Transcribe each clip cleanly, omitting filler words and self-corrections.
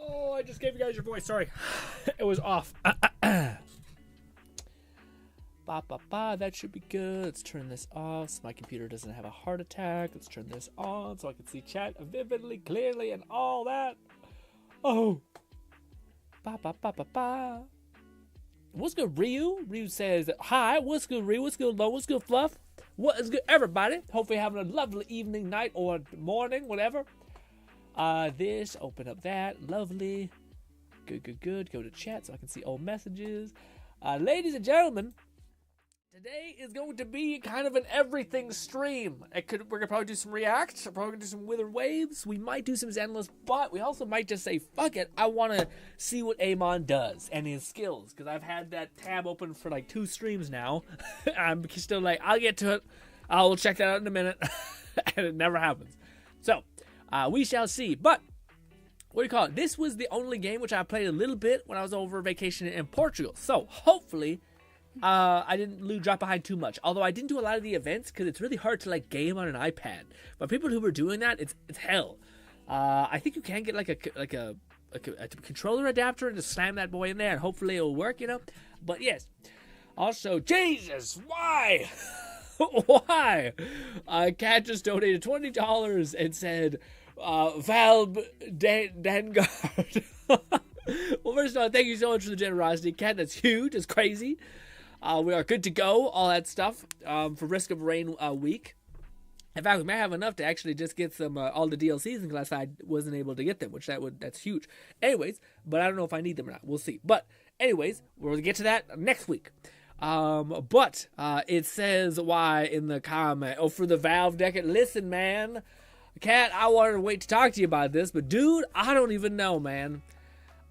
Oh, I just gave you guys your voice. Sorry. It was off. That should be good. Let's turn this off so my computer doesn't have a heart attack. Let's turn this on so I can see chat vividly, clearly, and all that. Oh. What's good, Ryu? Ryu says, hi. What's good, Ryu? What's good, Lo? What's good, Fluff? What is good, everybody? Hopefully having a lovely evening, night, or morning, whatever. This, open up that. Lovely. Good. Go to chat so I can see old messages. Ladies and gentlemen, today is going to be kind of an everything stream. We're going to probably do some React. We're probably going to do some Wither Waves. We might do some Zenless, but we also might just say, fuck it. I want to see what Amon does and his skills, because I've had that tab open for like 2 streams now. I'm still like, I'll get to it. I will check that out in a minute. And it never happens. So, we shall see. But, what do you call it? This was the only game which I played a little bit when I was over vacation in Portugal. So, hopefully, I didn't drop behind too much. Although I didn't do a lot of the events because it's really hard to like game on an iPad. But people who were doing that, it's hell. I think you can get like a controller adapter and just slam that boy in there, and hopefully it'll work, you know. But yes. Also, Jesus, why? Why? Cat just donated $20 and said, Valve Dengard. Well, first of all, thank you so much for the generosity, Cat. That's huge. It's crazy. We are good to go. All that stuff for Risk of Rain week. In fact, we might have enough to actually just get some all the DLCs unless I wasn't able to get them, which that's huge. Anyways, but I don't know if I need them or not. We'll see. But anyways, we'll get to that next week. But it says why in the comment. Oh, for the Valve Decade. Listen, man. Cat, I wanted to wait to talk to you about this, but dude, I don't even know, man.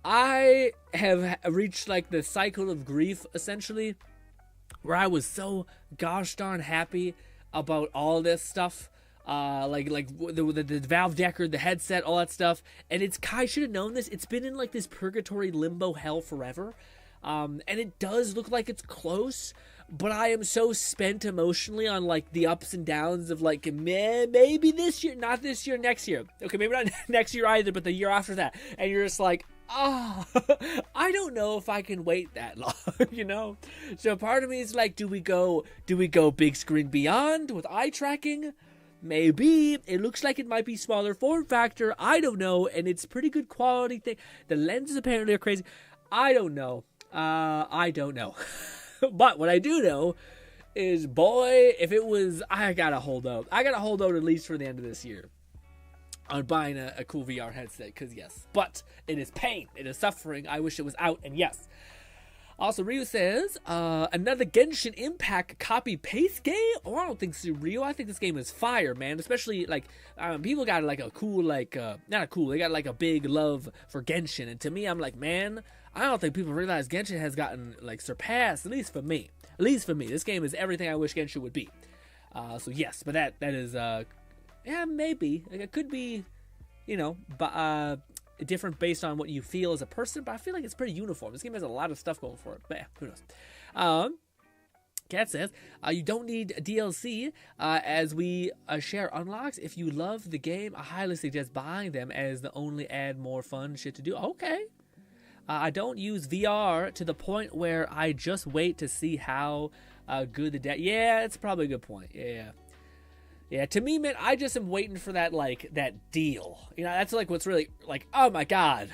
I have reached like the cycle of grief, essentially, where I was so gosh darn happy about all this stuff, like the Valve Decker, the headset, all that stuff, and I should have known this. It's been in like this purgatory limbo hell forever, and it does look like it's close, but I am so spent emotionally on like the ups and downs of like, man, maybe this year, not this year, next year. Okay, maybe not next year either, but the year after that, and you're just like, I don't know if I can wait that long, you know? So part of me is like, do we go big screen beyond with eye tracking? Maybe. It looks like it might be smaller form factor. I don't know. And it's pretty good quality thing. The lenses apparently are crazy. I don't know. I don't know. But what I do know is, boy, if it was, I gotta hold out. I gotta hold out at least for the end of this year on buying a cool VR headset, because yes, but it is pain, it is suffering. I wish it was out, and yes. Also, Ryu says, another Genshin Impact copy-paste game? Oh, I don't think so, Ryu. I think this game is fire, man. Especially, like, people got, like, a cool, like, they got, like, a big love for Genshin. And to me, I'm like, man, I don't think people realize Genshin has gotten, like, surpassed, at least for me. At least for me. This game is everything I wish Genshin would be. So, yes, but that is, yeah, maybe. Like, it could be, you know, but, different based on what you feel as a person, but I feel like it's pretty uniform. This game has a lot of stuff going for it, but yeah, who knows. Kat says, you don't need DLC as we share unlocks. If you love the game, I highly suggest buying them as they only add more fun shit to do. Okay. I don't use VR to the point where I just wait to see how good the yeah, it's probably a good point. Yeah, to me, man, I just am waiting for that, like, that deal. You know, that's, like, what's really, like, oh, my God.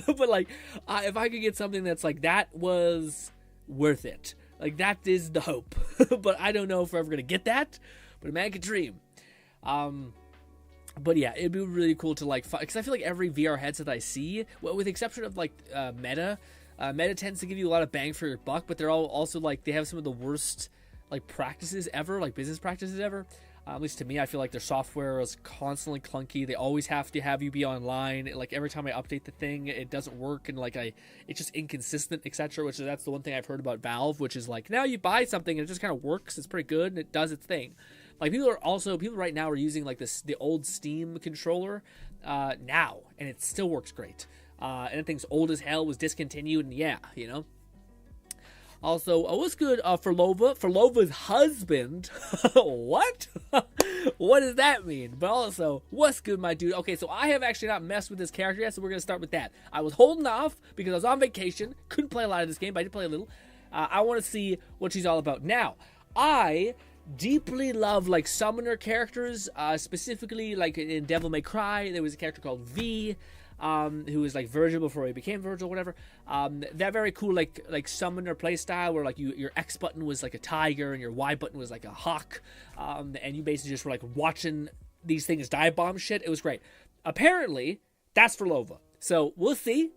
But, like, if I could get something that's, like, that was worth it. Like, that is the hope. But I don't know if we're ever going to get that. But a man could dream. But, yeah, it'd be really cool to, like, because I feel like every VR headset I see, well, with the exception of, like, Meta tends to give you a lot of bang for your buck, but they're all also, like, they have some of the worst, like, practices ever, like, business practices ever. At least to me, I feel like their software is constantly clunky. They always have to have you be online. Like, every time I update the thing, it doesn't work, and like it's just inconsistent, etc. Which that's the one thing I've heard about Valve, which is like, now you buy something and it just kind of works. It's pretty good and it does its thing. Like, people right now are using like the old Steam controller now, and it still works great. And that thing's old as hell, was discontinued, and yeah, you know. Also, what's good, Phrolova? Phrolova's husband. What? What does that mean? But also, what's good, my dude? Okay, so I have actually not messed with this character yet, so we're going to start with that. I was holding off because I was on vacation. Couldn't play a lot of this game, but I did play a little. I want to see what she's all about. Now, I deeply love, like, summoner characters. Specifically, like, in Devil May Cry, there was a character called V, who was like Virgil before he became Virgil, whatever. That very cool like summoner playstyle where like your X button was like a tiger and your Y button was like a hawk, and you basically just were like watching these things dive bomb shit. It was great. Apparently, that's Phrolova. So we'll see.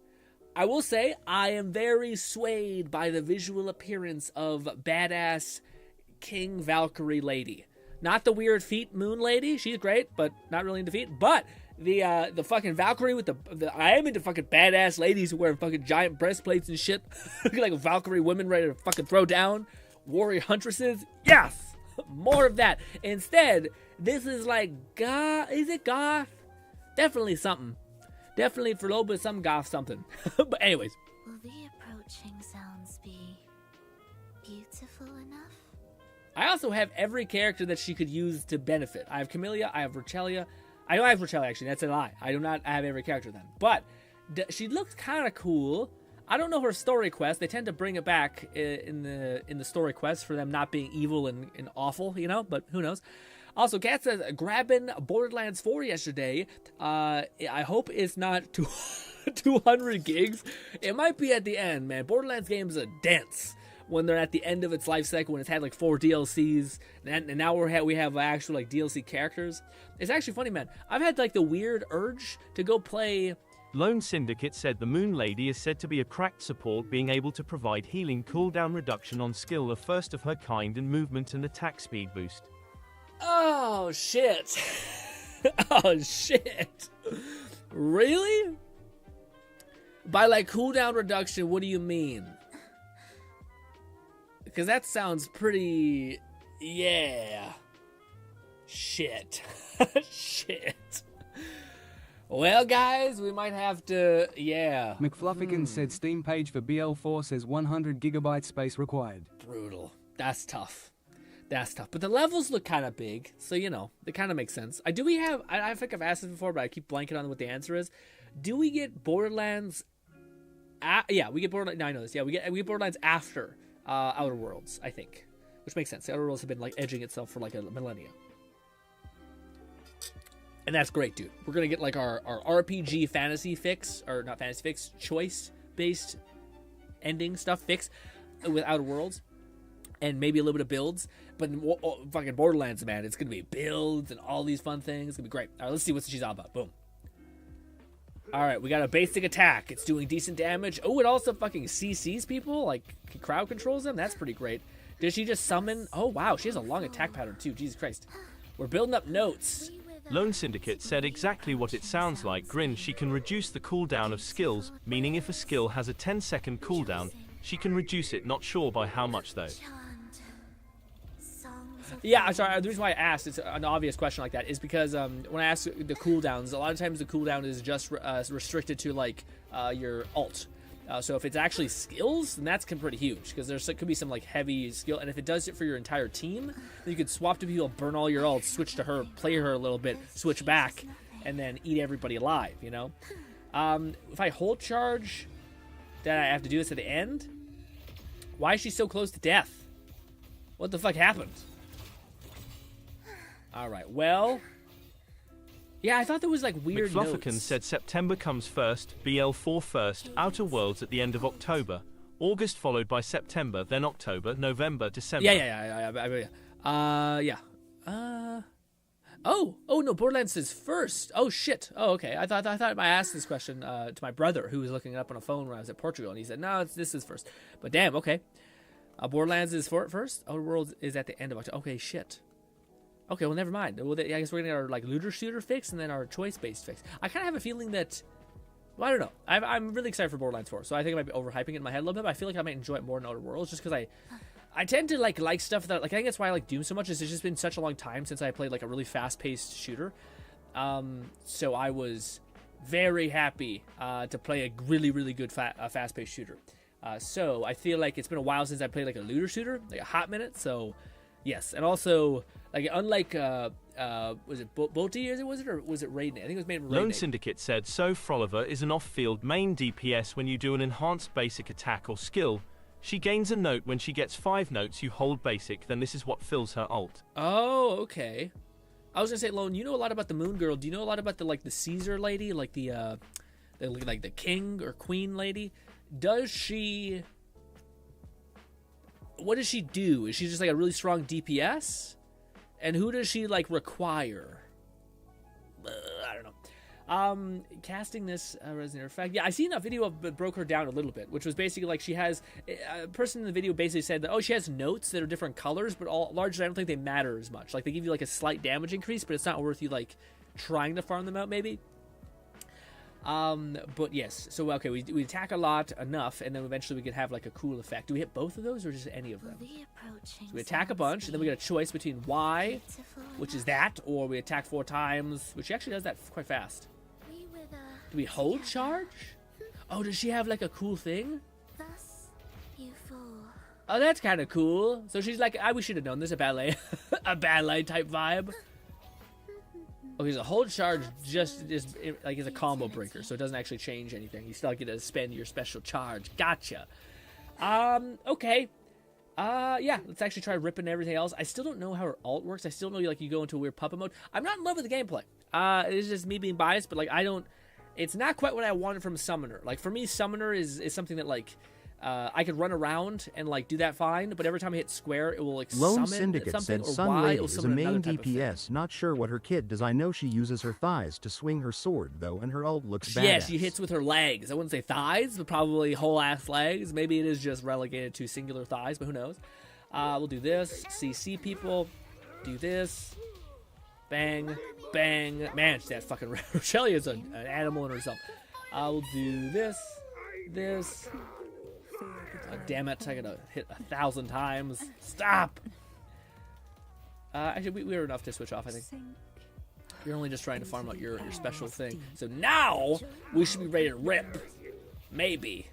I will say I am very swayed by the visual appearance of badass King Valkyrie lady. Not the weird feet moon lady. She's great, but not really into feet. But the fucking Valkyrie with the I am into fucking badass ladies who wear fucking giant breastplates and shit. Looking like Valkyrie women ready to fucking throw down. Warrior huntresses. Yes! More of that. Instead, this is like goth. Is it goth? Definitely something. Definitely Phrolova some goth something. But anyways. Will the approaching sounds be beautiful enough? I also have every character that she could use to benefit. I have Camellia, I have Rochelia. I don't have Rochelia, actually. That's a lie. I do not have every character then. But she looks kind of cool. I don't know her story quest. They tend to bring it back in the story quest for them not being evil and awful, you know? But who knows? Also, Kat says, grabbing Borderlands 4 yesterday. I hope it's not 200 gigs. It might be at the end, man. Borderlands games are dense when they're at the end of its life cycle, when it's had like 4 DLCs, and now we have actual like DLC characters. It's actually funny, man. I've had like the weird urge to go play. Lone Syndicate said the Moon Lady is said to be a cracked support, being able to provide healing cooldown reduction on skill, the first of her kind, and movement and attack speed boost. Oh shit. Oh shit. Really? By like cooldown reduction, what do you mean? Because that sounds pretty... Yeah. Shit. Shit. Well, guys, we might have to... Yeah. McFluffican said Steam page for BL4 says 100 gigabyte space required. Brutal. That's tough. That's tough. But the levels look kind of big, so, you know, it kind of makes sense. I think I've asked this before, but I keep blanking on what the answer is. Do we get Borderlands... Yeah, we get Borderlands... No, I know this. Yeah, we get Borderlands after... Outer Worlds, I think. Which makes sense. The Outer Worlds have been like edging itself for like a millennia. And that's great, dude. We're gonna get like our RPG fantasy fix, or not fantasy fix, choice-based ending stuff fix with Outer Worlds. And maybe a little bit of builds. But fucking Borderlands, man, it's gonna be builds and all these fun things. It's gonna be great. Alright, let's see what she's all about. Boom. Alright, we got a basic attack. It's doing decent damage. Oh, it also fucking CCs people? Like, crowd controls them? That's pretty great. Did she just summon? Oh, wow. She has a long attack pattern, too. Jesus Christ. We're building up notes. Lone Syndicate said exactly what it sounds like. GRINN, she can reduce the cooldown of skills, meaning if a skill has a 10-second cooldown, she can reduce it. Not sure by how much, though. Yeah, I'm sorry. The reason why I asked, it's an obvious question like that, is because when I ask the cooldowns, a lot of times the cooldown is just restricted to like your ult. So if it's actually skills, then that's pretty huge, because there could be some like heavy skill, and if it does it for your entire team, then you could swap to people, burn all your ults, switch to her, play her a little bit, switch back, and then eat everybody alive. You know, if I hold charge, then I have to do this at the end. Why is she so close to death? What the fuck happened? Alright, well... Yeah, I thought there was, like, weird McFluffican notes. said September comes first, BL4 first, Outer Worlds at the end of October. August followed by September, then October, November, December. Yeah. Oh, no, Borderlands is first. Oh, shit. Oh, okay. I thought I asked this question to my brother, who was looking it up on a phone when I was at Portugal, and he said, no, this is first. But damn, okay. Borderlands is first. Outer Worlds is at the end of October. Okay, shit. Okay, well, never mind. Well, I guess we're gonna get our like looter shooter fix and then our choice-based fix. I kind of have a feeling that... Well, I don't know. I'm really excited for Borderlands 4, so I think I might be overhyping it in my head a little bit, but I feel like I might enjoy it more in Outer Worlds, just because I tend to like stuff that... Like, I think that's why I like Doom so much, is it's just been such a long time since I played like a really fast-paced shooter. So I was very happy to play a really, really good fast-paced shooter. So I feel like it's been a while since I played like a looter shooter, like a hot minute. So yes, and also like unlike was it Bolty? Was it or was it Raiden? I think it was made in Raiden. Lone Syndicate said, so Phrolova is an off-field main DPS when you do an enhanced basic attack or skill. She gains a note when she gets 5 notes you hold basic, then this is what fills her ult. Oh, okay. I was gonna say, Lone, you know a lot about the Moon Girl. Do you know a lot about the Caesar lady, like the king or queen lady? Does she? What does she do? Is she just like a really strong DPS? And who does she like require? I don't know. Casting this Resident Effect. Yeah, I seen a video of it broke her down a little bit, which was basically like she has a person in the video basically said that she has notes that are different colors, but largely I don't think they matter as much. Like they give you like a slight damage increase, but it's not worth you like trying to farm them out maybe. But yes, so okay, we attack a lot enough, and then eventually we could have like a cool effect. Do we hit both of those or just any of them? So we attack a bunch, and then we get a choice between Y, which is that, or we attack 4 times, which actually does that quite fast. Do we hold charge? Oh, does she have like a cool thing? Oh, that's kind of cool. So she's like, we should have known this, a ballet, a ballet type vibe. Okay, so hold charge just is like is a combo breaker, so it doesn't actually change anything. You still get to spend your special charge. Gotcha. Okay. Yeah, let's actually try ripping everything else. I still don't know how her ult works. I still know you go into a weird puppet mode. I'm not in love with the gameplay. It's just me being biased, but like it's not quite what I wanted from Summoner. Like for me, Summoner is something that like I could run around and like do that fine, but every time I hit square, it will like Lone summon Syndicate something, said or Sun Y, Rail it'll is a summon main another type of thing. DPS. Not sure what her kit does. I know she uses her thighs to swing her sword though, and her ult looks badass. Yeah, she hits with her legs. I wouldn't say thighs, but probably whole ass legs. Maybe it is just relegated to singular thighs, but who knows? We'll do this. CC people. Do this. Bang. Bang. Man, that fucking Rochelia is an animal in herself. We'll do this. This. Oh, damn it. I gotta hit 1,000 times. Stop! Actually, we were enough to switch off, I think. You're only just trying to farm out your special thing. So now, we should be ready to rip. Maybe.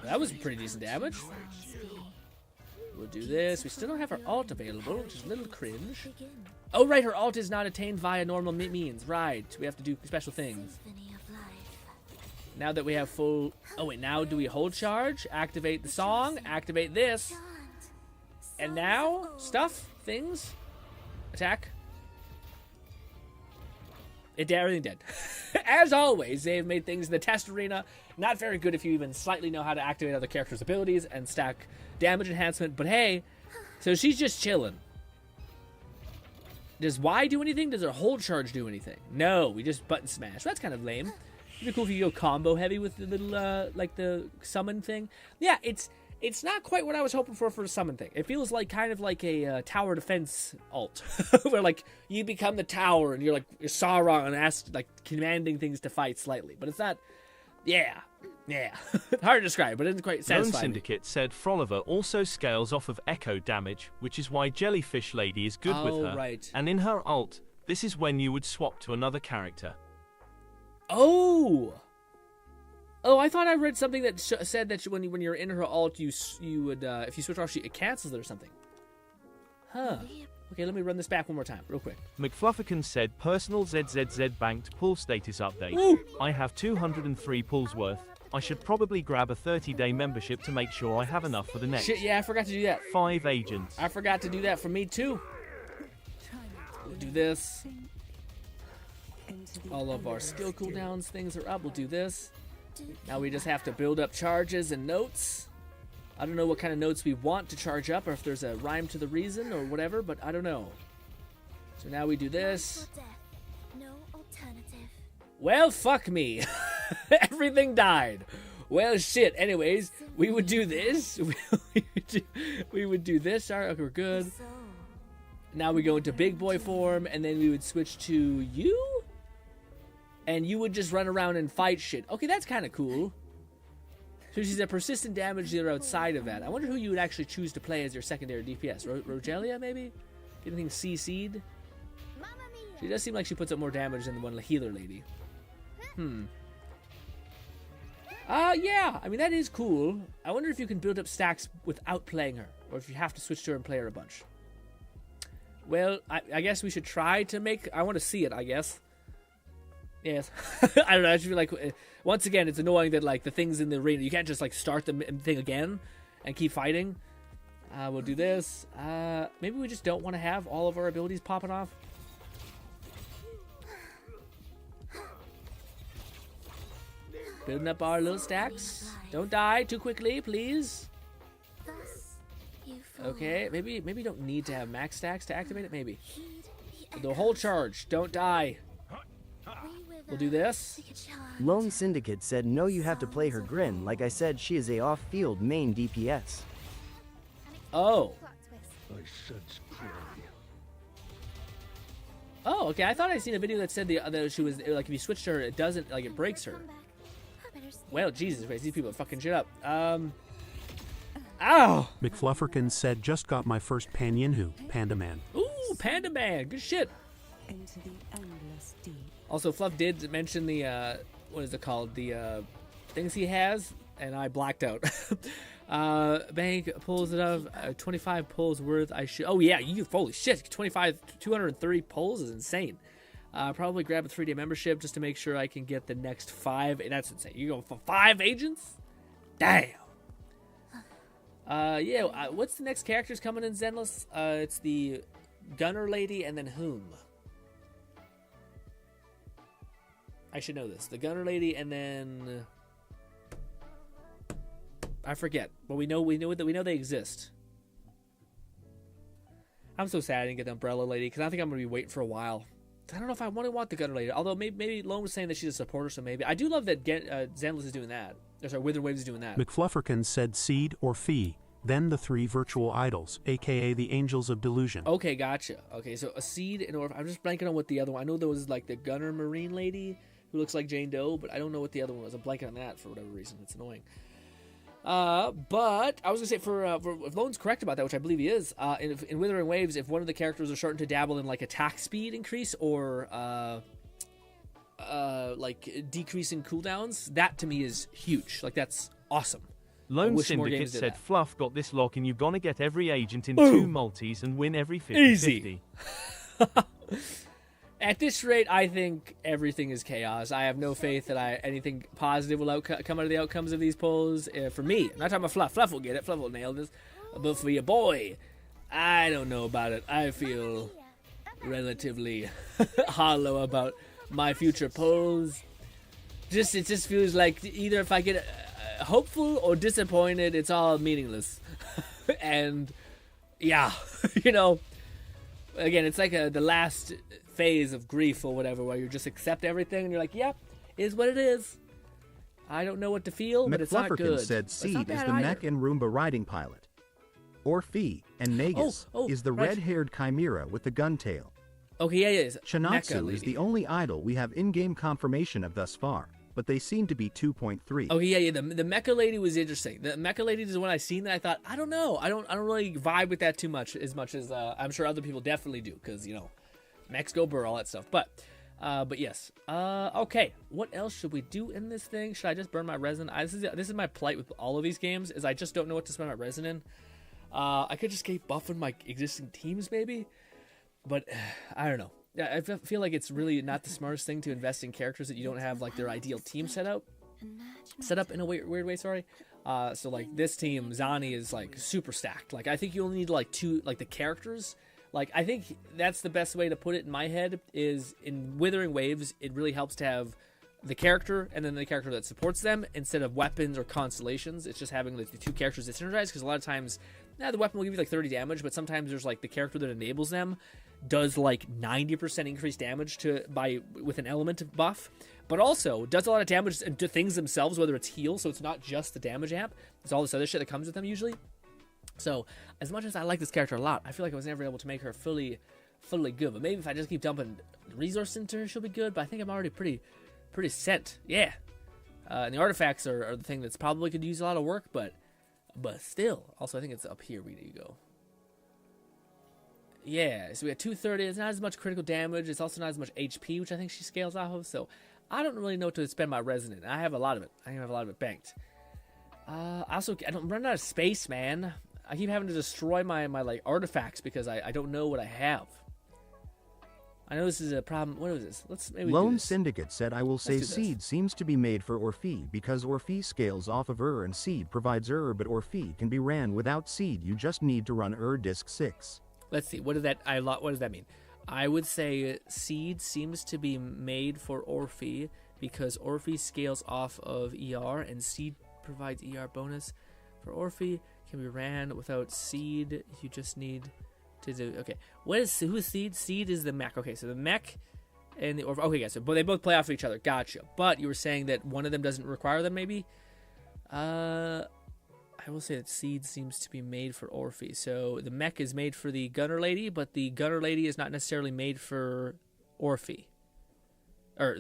That was pretty decent damage. We'll do this. We still don't have her ult available, which is a little cringe. Oh, right, her ult is not attained via normal means. Right, we have to do special things. Now that we have full... Oh, wait, now do we hold charge? Activate the song, activate this. And now, stuff, things, attack. Everything dead. As always, they've made things in the test arena not very good if you even slightly know how to activate other characters' abilities and stack damage enhancement. But hey, so she's just chilling. Does Y do anything? Does her hold charge do anything? No, we just button smash. That's kind of lame. It'd be cool if you go combo heavy with the little, like the summon thing. Yeah, it's not quite what I was hoping for a summon thing. It feels like kind of like a tower defense ult, where like you become the tower and you're Sauron and commanding things to fight slightly. But it's not. Yeah. Hard to describe, but it isn't quite satisfying. Lone Syndicate said Phrolova also scales off of echo damage, which is why Jellyfish Lady is good with her. Right. And in her ult, this is when you would swap to another character. Oh, I thought I read something that said that when you're in her ult, you would if you switch off, it cancels it or something. Huh. Okay, let me run this back one more time, real quick. McFlufferkin said personal ZZZ banked pull status update. Woo! I have 203 pulls worth. I should probably grab a 30-day membership to make sure I have enough for the next. Shit, yeah, I forgot to do that. 5 agents. I forgot to do that for me too. We'll do this. All of our skill cooldowns things are up. We'll do this. Now we just have to build up charges and notes. I don't know what kind of notes we want to charge up, or if there's a rhyme to the reason or whatever, but I don't know. So now we do this. Well, fuck me. Everything died. Well, shit. Anyways, we would do this. We would do this. All right, okay, we're good. Now we go into big boy form, and then we would switch to you? And you would just run around and fight shit. Okay, that's kind of cool. So she's a persistent damage dealer outside of that. I wonder who you would actually choose to play as your secondary DPS. Rogelia, maybe? Anything CC'd? She does seem like she puts up more damage than the one healer lady. Yeah, I mean, that is cool. I wonder if you can build up stacks without playing her, or if you have to switch to her and play her a bunch. Well, I guess we should try to make... I want to see it, I guess. Yes. I don't know, I just feel like... once again, it's annoying that, like, the things in the arena, you can't just, like, start the thing again and keep fighting. We'll do this. Maybe we just don't want to have all of our abilities popping off. Building up our little stacks. Don't die too quickly, please. Okay, maybe don't need to have max stacks to activate it, maybe. The whole charge, don't die. We'll do this. Lone Syndicate said no, you have to play her GRINN. Like I said, she is a off-field main DPS. Oh. Oh, okay, I thought I'd seen a video that said that she was, like, if you switch to her, it doesn't, like, it breaks her. Well, Jesus Christ, these people are fucking shit up. Ow! McFlufferkin said, just got my first Panyanhu, Panda Man. Ooh, Panda Man, good shit. Into the endless deep. Also, Fluff did mention the, what is it called? The, things he has, and I blacked out. Bank pulls it of 25 pulls worth. Oh, yeah, holy shit, 230 pulls is insane. Probably grab a 3-day membership just to make sure I can get the next 5. That's insane. You go for 5 agents? Damn. Yeah, what's the next characters coming in Zenless? It's the Gunner Lady and then whom? I should know this. The Gunner Lady and then... I forget. But we know they exist. I'm so sad I didn't get the Umbrella Lady because I think I'm going to be waiting for a while. I don't know if I want the Gunner Lady. Although maybe Lone was saying that she's a supporter, so maybe. I do love that Zenless is doing that. Or sorry, Withering Waves is doing that. McFlufferkin said seed or fee, then the 3 virtual idols, aka the Angels of Delusion. Okay, gotcha. Okay, so a seed and or I'm just blanking on what the other one. I know there was like the Gunner Marine Lady who looks like Jane Doe, but I don't know what the other one was. I'm blanking on that for whatever reason. It's annoying. But I was gonna say for if Lone's correct about that, which I believe he is, in Withering Waves, if one of the characters are starting to dabble in like attack speed increase or like decreasing cooldowns, that to me is huge. Like that's awesome. Lone Syndicate said, Fluff got this lock and you're gonna get every agent in Boom. 2 multis and win every 50-50. Easy. At this rate, I think everything is chaos. I have no faith that anything positive will come out of the outcomes of these polls. For me, I'm not talking about Fluff. Fluff will get it. Fluff will nail this. But for your boy, I don't know about it. I feel relatively hollow about my future polls. It just feels like either if I get hopeful or disappointed, it's all meaningless. And yeah, you know, again, it's like the last phase of grief or whatever, where you just accept everything and you're like, yep, is what it is. I don't know what to feel, but it's not good. Said Seed is the mech and Roomba riding pilot. Orphe and Nagus is the red-haired chimera with the gun tail. Okay, yeah. Chinatsu is the only idol we have in-game confirmation of thus far, but they seem to be 2.3. Okay, yeah. The mecha lady was interesting. The mecha lady is the one I seen that I thought, I don't know. I don't really vibe with that too much as I'm sure other people definitely do, because you know, mechs go burr, all that stuff. But yes. Okay. What else should we do in this thing? Should I just burn my resin? This is my plight with all of these games, is I just don't know what to spend my resin in. I could just keep buffing my existing teams maybe, but I don't know. I feel like it's really not the smartest thing to invest in characters that you don't have like their ideal team set up in a weird way. Sorry. So like this team, Zani is like super stacked. Like I think you only need like 2 like the characters. Like I think that's the best way to put it in my head is in Withering Waves. It really helps to have the character and then the character that supports them instead of weapons or constellations. It's just having like the 2 characters that synergize, because a lot of times the weapon will give you like 30 damage, but sometimes there's like the character that enables them does like 90% increased damage with an element buff, but also does a lot of damage to things themselves, whether it's heal, so it's not just the damage amp, it's all this other shit that comes with them usually. So as much as I like this character a lot, I feel like I was never able to make her fully good. But maybe if I just keep dumping resource into her, she'll be good. But I think I'm already pretty set. Yeah. And the artifacts are the thing that's probably could use a lot of work, but still. Also, I think it's up here we need to go. Yeah, so we got 230. It's not as much critical damage. It's also not as much HP, which I think she scales off of. So I don't really know what to spend my resin in. I have a lot of it. I have a lot of it banked. Also, I don't run out of space, man. I keep having to destroy my like artifacts because I don't know what I have. I know this is a problem. What is this? Let's maybe Lone do this. Syndicate said, I will say seed seems to be made for Orphe because Orphe scales off of and seed provides but Orphe can be ran without seed. You just need to run disc 6. Let's see. What does that mean? I would say seed seems to be made for Orphe because Orphe scales off of ER and seed provides ER bonus for Orphe. Can be ran without seed. You just need to do. Okay. Who is seed? Seed is the mech. Okay, so the mech and the Orphe. Okay, guys. So they both play off of each other. Gotcha. But you were saying that one of them doesn't require them, maybe? I will say that seed seems to be made for Orphe. So the mech is made for the gunner lady, but the gunner lady is not necessarily made for Orphe. Or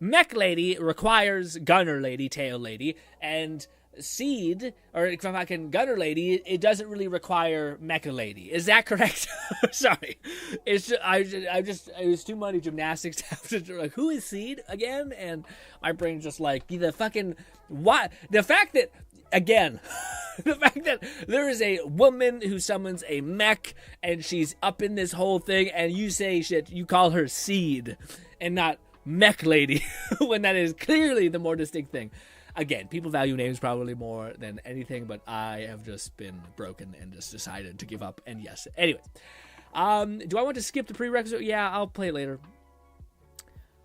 mech lady requires gunner lady, tail lady, and seed or fucking gunner lady, it doesn't really require mecha lady. Is that correct? Sorry, it's just it was too many gymnastics to have to like who is seed again, and my brain's just like the fucking what the fact that. Again, the fact that there is a woman who summons a mech and she's up in this whole thing and you say shit, you call her seed and not mech lady when that is clearly the more distinct thing. Again, people value names probably more than anything, but I have just been broken and just decided to give up. And yes, anyway, do I want to skip the prerequisite? Yeah, I'll play it later.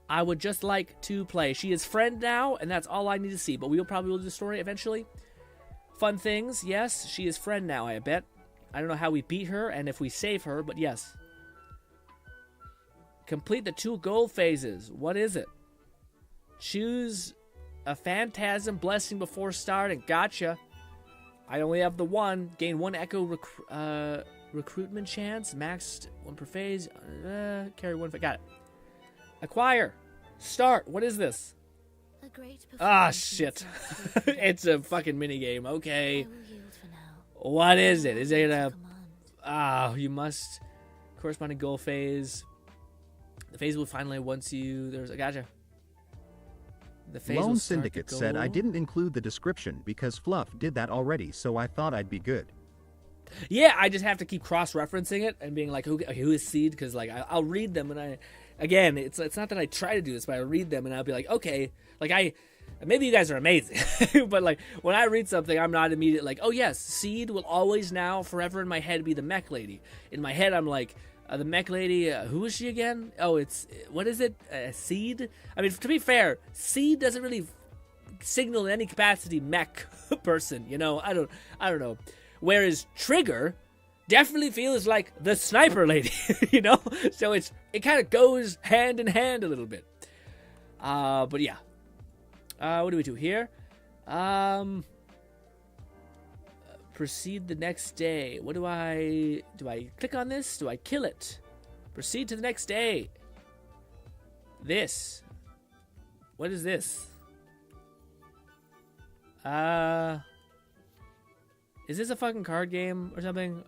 I would just like to play. She is friend now, and that's all I need to see, but we will probably do the story eventually. Fun things, yes, she is friend now, I bet. I don't know how we beat her and if we save her, but yes. Complete the 2 goal phases. What is it? Choose a phantasm blessing before starting. Gotcha. I only have the 1. Gain 1 echo recruitment chance. Maxed 1 per phase. Carry 1. Got it. Acquire. Start. What is this? Shit. It's a fucking minigame. Okay. What is it? Is it a... you must... Corresponding goal phase. The phase will finally once you... There's a... Gotcha. The phase Lone Syndicate said, I didn't include the description because Fluff did that already, so I thought I'd be good. Yeah, I just have to keep cross-referencing it and being like, who is Seed? Because like I'll read them and I... Again, it's not that I try to do this, but I read them and I'll be like, okay, like maybe you guys are amazing, but like when I read something, I'm not immediately like, oh yes, Seed will always now forever in my head be the mech lady. In my head, I'm like, the mech lady, who is she again? Oh, what is it? Seed? I mean, to be fair, Seed doesn't really signal in any capacity mech person, you know? I don't know. Whereas Trigger definitely feels like the sniper lady, you know? So it kind of goes hand in hand a little bit. But yeah. What do we do here? Proceed the next day. What do I click on this? Do I kill it? Proceed to the next day. This. What is this? Is this a fucking card game or something?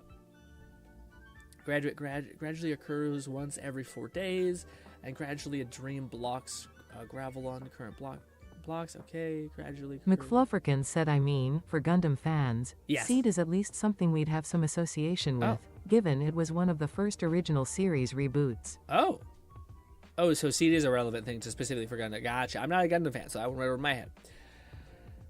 Gradually occurs once every 4 days, and gradually a dream blocks gravel on the current blocks. Okay, gradually. McFlufferkin said, for Gundam fans, yes. Seed is at least something we'd have some association with, given it was one of the first original series reboots. Oh, so Seed is a relevant thing to specifically for Gundam. Gotcha. I'm not a Gundam fan, so I went right over my head.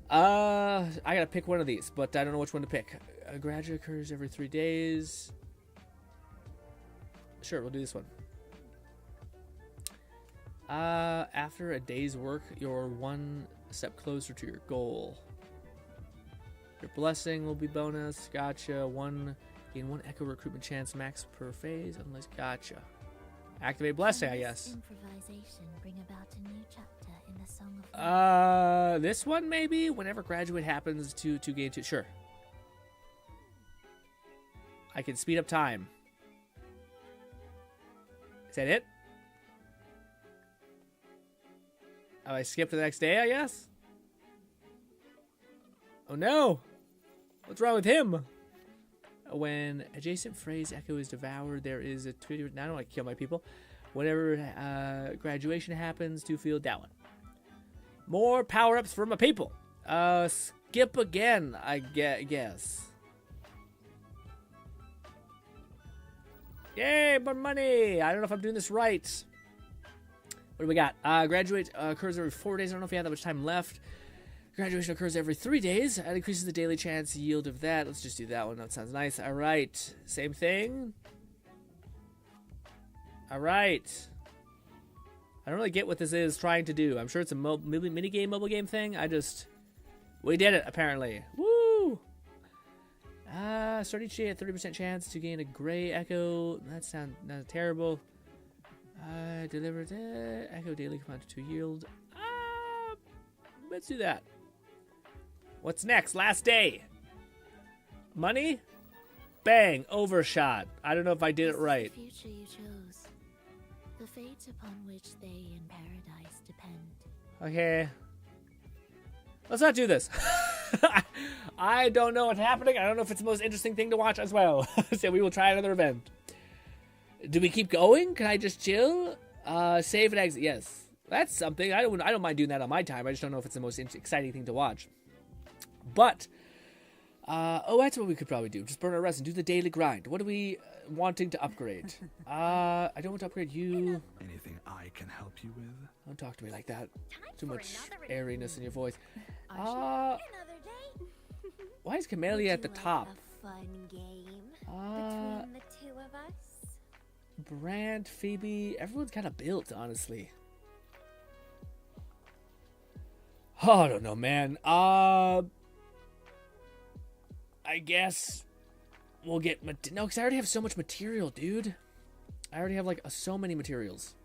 I gotta pick one of these, but I don't know which one to pick. Gradually occurs every 3 days. Sure, we'll do this one. After a day's work, you're 1 step closer to your goal. Your blessing will be bonus. Gotcha. Gain 1 echo recruitment chance max per phase. Unless gotcha. Activate blessing, I guess. Improvisation bring about a new chapter in the Song of this one maybe. Whenever graduate happens to gain 2. Sure. I can speed up time. Is that it? Oh, I skip to the next day, I guess? Oh no! What's wrong with him? When adjacent phrase echo is devoured, there is a tweet. Now I don't want to kill my people. whenever graduation happens to field that one. More power-ups for my people. Skip again, I guess. Yay, more money! I don't know if I'm doing this right. What do we got? Graduate occurs every 4 days. I don't know if we have that much time left. Graduation occurs every 3 days. That increases the daily chance yield of that. Let's just do that one. That sounds nice. All right. Same thing. All right. I don't really get what this is trying to do. I'm sure it's a mini-game, mobile game thing. We did it, apparently. Woo! Start each day at 30% chance to gain a gray echo. That sounds not terrible. Deliver echo daily command to yield. Let's do that. What's next? Last day. Money? Bang! Overshot. I don't know if I did it right. The future you chose. The fate upon which they in paradise depend. Okay. Let's not do this. I don't know what's happening. I don't know if it's the most interesting thing to watch as well. So we will try another event. Do we keep going? Can I just chill? Save and exit. Yes. That's something. I don't mind doing that on my time. I just don't know if it's the most exciting thing to watch. But, that's what we could probably do. Just burn our rest and do the daily grind. What are we wanting to upgrade? I don't want to upgrade you. Anything I can help you with? Don't talk to me like that. Too much airiness in your voice. Why is Camellia at the top? A fun game between the two of us? Brand, Phoebe, everyone's kind of built, honestly. Oh, I don't know, man. I guess we'll get... No, because I already have so much material, dude. I already have, like, so many materials.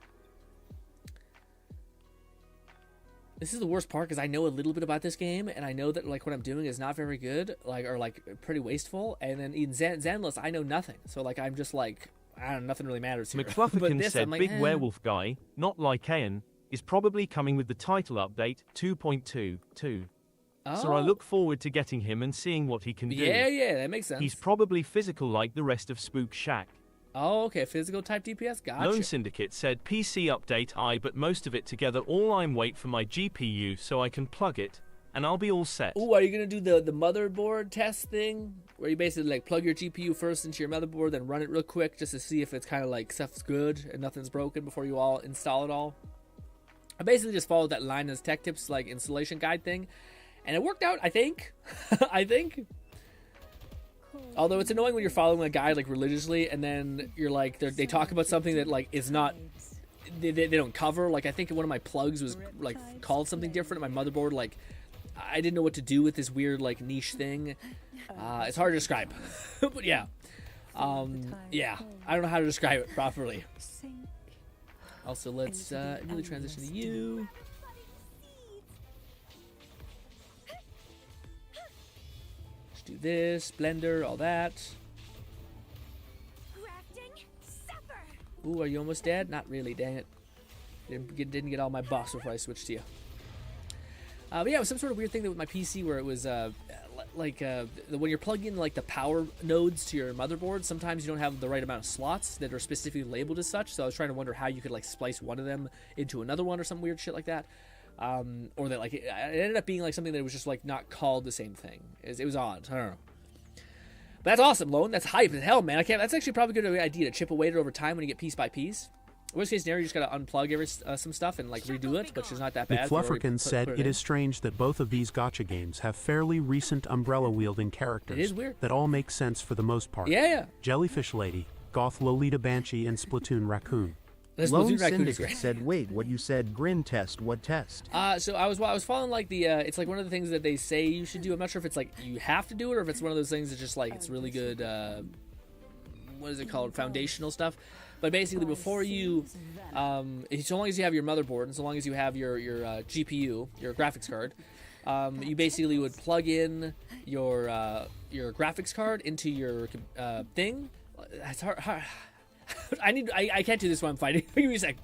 This is the worst part, because I know a little bit about this game, and I know that, like, what I'm doing is not very good, like, or, like, pretty wasteful, and then in Zenless, I know nothing. So, like, I'm just, like, I don't know, nothing really matters here. McFlufferkin said like, Big Werewolf Guy, not Lycaon, is probably coming with the title update 2.22. Oh. So I look forward to getting him and seeing what he can do. Yeah, that makes sense. He's probably physical like the rest of Spook Shack. Oh, okay, physical type DPS, gotcha. Lone Syndicate said PC update but most of it together all I'm wait for my GPU so I can plug it, and I'll be all set. Ooh, are you going to do the motherboard test thing? Where you basically like plug your GPU first into your motherboard, then run it real quick just to see if it's kind of like stuff's good and nothing's broken before you all install it all? I basically just followed that Linus Tech Tips like installation guide thing, and it worked out, I think. I think. Although it's annoying when you're following a guide like religiously, and then you're like they talk about something that like is not they don't cover. Like I think one of my plugs was like called something different. My motherboard, like I didn't know what to do with this weird like niche thing. It's hard to describe, but yeah, yeah. I don't know how to describe it properly. Also, let's really transition to you. Do this, blender, all that. Ooh, are you almost dead? Not really, dang it. Didn't get all my buffs before I switched to you. But yeah, it was some sort of weird thing with my PC where it was when you're plugging in like the power nodes to your motherboard, sometimes you don't have the right amount of slots that are specifically labeled as such. So I was trying to wonder how you could like splice one of them into another one or some weird shit like that. Or that like it ended up being like something that was just like not called the same thing. It was odd. I don't know. But that's awesome, Lone. That's hype as hell, man. That's actually probably a good idea to chip away at it over time when you get piece by piece. Worst case scenario, you just gotta unplug some stuff and like redo it, which is not that bad. McFlufferkin said it is strange that both of these gacha games have fairly recent umbrella-wielding characters. It is weird. That all make sense for the most part. Yeah. Jellyfish Lady, Goth Lolita Banshee, and Splatoon Raccoon. Lone Syndicate said, wait, what you said, GRINN test, what test? So I was following like the, it's like one of the things that they say you should do. I'm not sure if it's like you have to do it or if it's one of those things that's just like, it's really good, what is it called, foundational stuff. But basically before you, so long as you have your motherboard and so long as you have your GPU, your graphics card, you basically would plug in your graphics card into your thing. That's hard. I can't do this while I'm fighting. Give me a sec.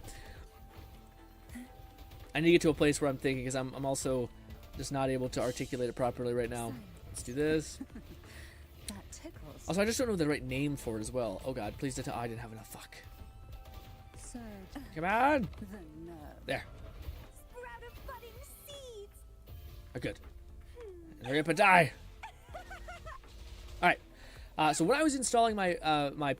I need to get to a place where I'm thinking because I'm also just not able to articulate it properly right now. Let's do this. Also, I just don't know the right name for it as well. Oh god, please don't tell I didn't have enough. Fuck. Absurd. Come on. The nerve. There. Sprout of budding seeds. Oh, good. They're gonna die. All right. So when I was installing my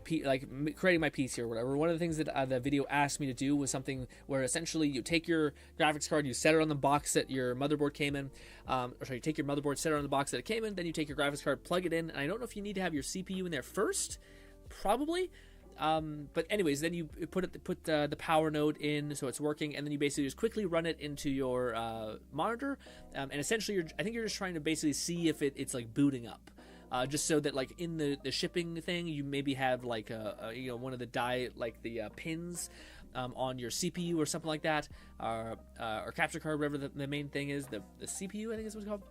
creating my PC or whatever, one of the things that the video asked me to do was something where essentially you take your graphics card, you set it on the box that your motherboard came in. You take your motherboard, set it on the box that it came in, then you take your graphics card, plug it in, and I don't know if you need to have your CPU in there first, probably. But anyways, then you put the power node in so it's working, and then you basically just quickly run it into your monitor, and essentially I think you're just trying to basically see if it's like booting up. Just so that like in the shipping thing, you maybe have like one of the pins on your CPU or something like that, or capture card, whatever the main thing is, the CPU I think is what it's called.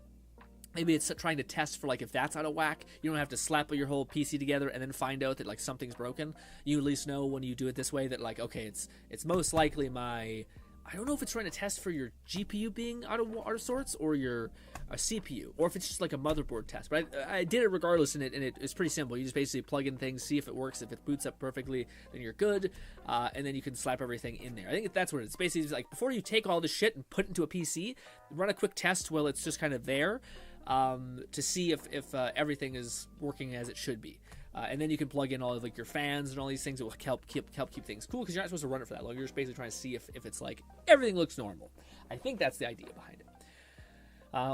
Maybe it's trying to test for like if that's out of whack. You don't have to slap your whole PC together and then find out that like something's broken. You at least know when you do it this way that like, okay, it's most likely my, I don't know if it's trying to test for your GPU being out of sorts or your CPU, or if it's just like a motherboard test. But I did it regardless, and it's pretty simple. You just basically plug in things, see if it works. If it boots up perfectly, then you're good, and then you can slap everything in there. I think that's what it's basically just like. Before you take all this shit and put it into a PC, run a quick test while it's just kind of there, to see if everything is working as it should be. And then you can plug in all of like your fans and all these things that will help keep things cool, because you're not supposed to run it for that long. You're just basically trying to see if it's like everything looks normal. I think that's the idea behind it.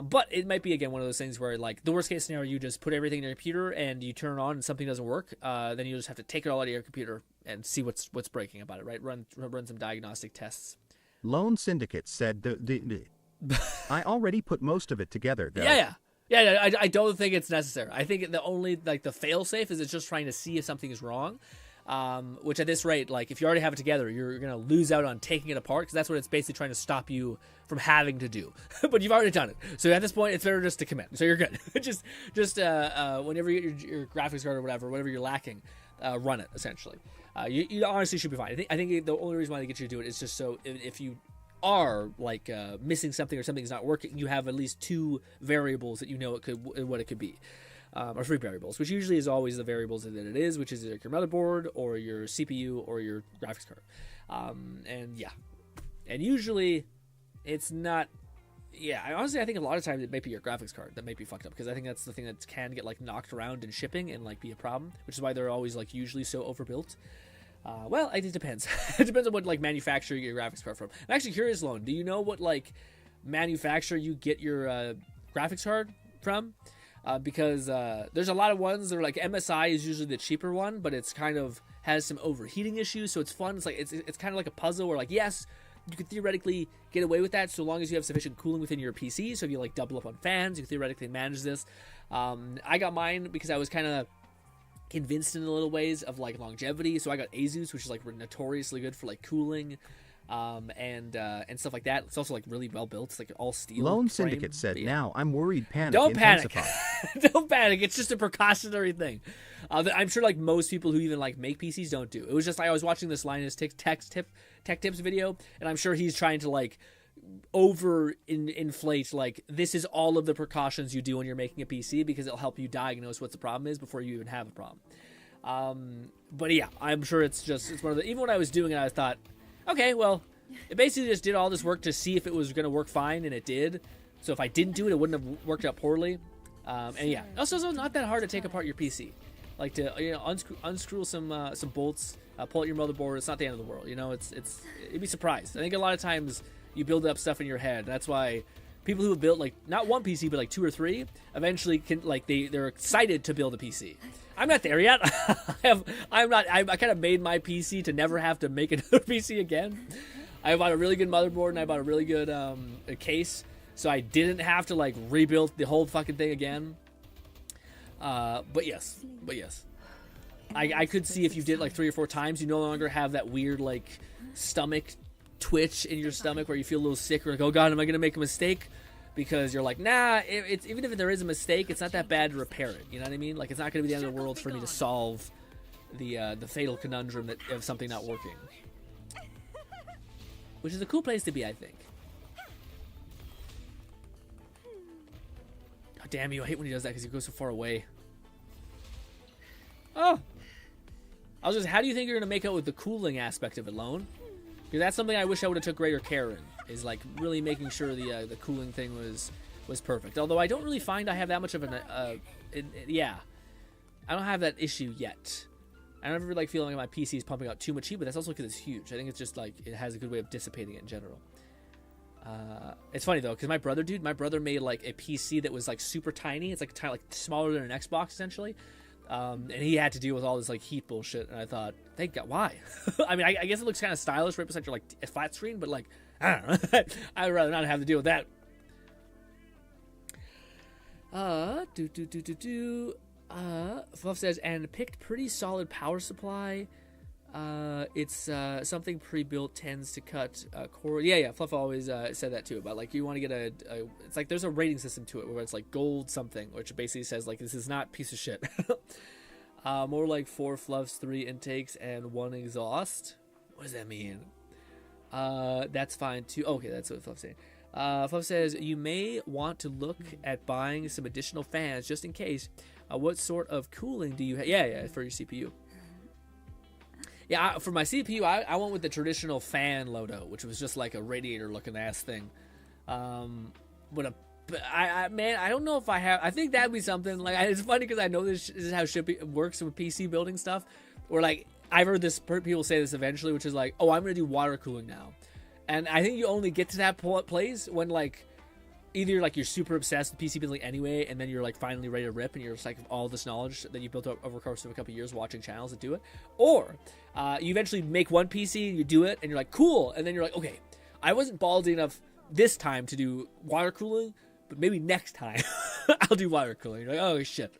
But it might be, again, one of those things where like the worst case scenario, you just put everything in your computer and you turn it on and something doesn't work. Then you just have to take it all out of your computer and see what's breaking about it, right? Run some diagnostic tests. Lone Syndicate said I already put most of it together though. Yeah, I don't think it's necessary. I think the only, like, the fail-safe is it's just trying to see if something is wrong, which at this rate, like, if you already have it together, you're going to lose out on taking it apart, because that's what it's basically trying to stop you from having to do. But you've already done it. So at this point, it's better just to commit. So you're good. just whenever you get your graphics card or whatever you're lacking, run it, essentially. You honestly should be fine. I think the only reason why they get you to do it is just so if you are like missing something or something's not working, you have at least two variables that you know what it could be, or three variables, which usually is always the variables that it is, which is like your motherboard or your CPU or your graphics card, and usually it's not. I think a lot of times it might be your graphics card that might be fucked up, because I think that's the thing that can get like knocked around in shipping and like be a problem, which is why they're always like usually so overbuilt. Well, it depends. It depends on what like manufacturer you get your graphics card from. I'm actually curious, Lone. Do you know what like manufacturer you get your graphics card from? Because there's a lot of ones that are like MSI is usually the cheaper one, but it's kind of has some overheating issues, so it's fun. It's like it's kind of like a puzzle where like, yes, you could theoretically get away with that so long as you have sufficient cooling within your PC. So if you like double up on fans, you can theoretically manage this. I got mine because I was kind of convinced in a little ways of like longevity, so I got Asus, which is like notoriously good for like cooling and stuff like that. It's also like really well built. It's like all steel. Lone Syndicate said, "Now I'm worried panic Don't panic. intensifies." Don't panic. It's just a precautionary thing that I'm sure like most people who even like make PCs don't do. It was just I was watching this Linus Tech Tips video, and I'm sure he's trying to like inflate like this is all of the precautions you do when you're making a PC, because it'll help you diagnose what the problem is before you even have a problem. But yeah, I'm sure it's one of the, even when I was doing it, I thought, okay, well, it basically just did all this work to see if it was going to work fine, and it did. So if I didn't do it, it wouldn't have worked out poorly. And yeah, also it's not that hard to take apart your PC, like to unscrew some bolts, pull out your motherboard. It's not the end of the world, you'd be surprised. I think a lot of times you build up stuff in your head. That's why people who have built like not one PC but like two or three eventually can like they're excited to build a PC. I'm not there yet. I kind of made my PC to never have to make another PC again. I bought a really good motherboard and I bought a really good a case, so I didn't have to like rebuild the whole fucking thing again. But yes, I could see if you did it like 3 or 4 times, you no longer have that weird like stomach twitch in your stomach where you feel a little sick or like, oh god, am I gonna make a mistake? Because you're like, nah, it's even if there is a mistake, it's not that bad to repair it. You know what I mean? Like, it's not gonna be the end of the world for me to solve the fatal conundrum of something not working, which is a cool place to be, I think. Oh, damn you! I hate when he does that because he goes so far away. Oh, I was just, how do you think you're gonna make out with the cooling aspect of it, Lone? Because that's something I wish I would have took greater care in. Is like really making sure the cooling thing was perfect. Although I don't really find I have that much of an yeah, I don't have that issue yet. I don't ever like feeling like my PC is pumping out too much heat, but that's also because it's huge. I think it's just like it has a good way of dissipating it in general. It's funny though, because my brother made like a PC that was like super tiny. It's like smaller than an Xbox essentially. And he had to deal with all this like heat bullshit, and I thought, thank God, why? I mean, I guess it looks kind of stylish right beside your like a flat screen, but like, I don't know. I'd rather not have to deal with that. Fluff says, and picked pretty solid power supply. It's something pre-built tends to cut core. Yeah. Fluff always said that too. But like, you want to get it's like there's a rating system to it where it's like gold something, which basically says like this is not piece of shit. More like 4 fluffs, 3 intakes, and 1 exhaust. What does that mean? That's fine too. Okay, that's what Fluff's saying. Fluff says you may want to look at buying some additional fans just in case. What sort of cooling do you have? Yeah, for your CPU. Yeah, for my CPU, I went with the traditional fan loadout, which was just like a radiator-looking ass thing. But man, I don't know if I have. I think that'd be something. Like, it's funny because I know this is how shit works with PC building stuff. Or like, I've heard people say this eventually, which is like, oh, I'm gonna do water cooling now, and I think you only get to that place when like, either like you're super obsessed with PC building anyway, and then you're like finally ready to rip, and you're just like all this knowledge that you built up over the course of a couple of years watching channels that do it, or you eventually make one PC, you do it, and you're like, cool, and then you're like, okay, I wasn't ballsy enough this time to do water cooling, but maybe next time I'll do water cooling. You're like, oh shit.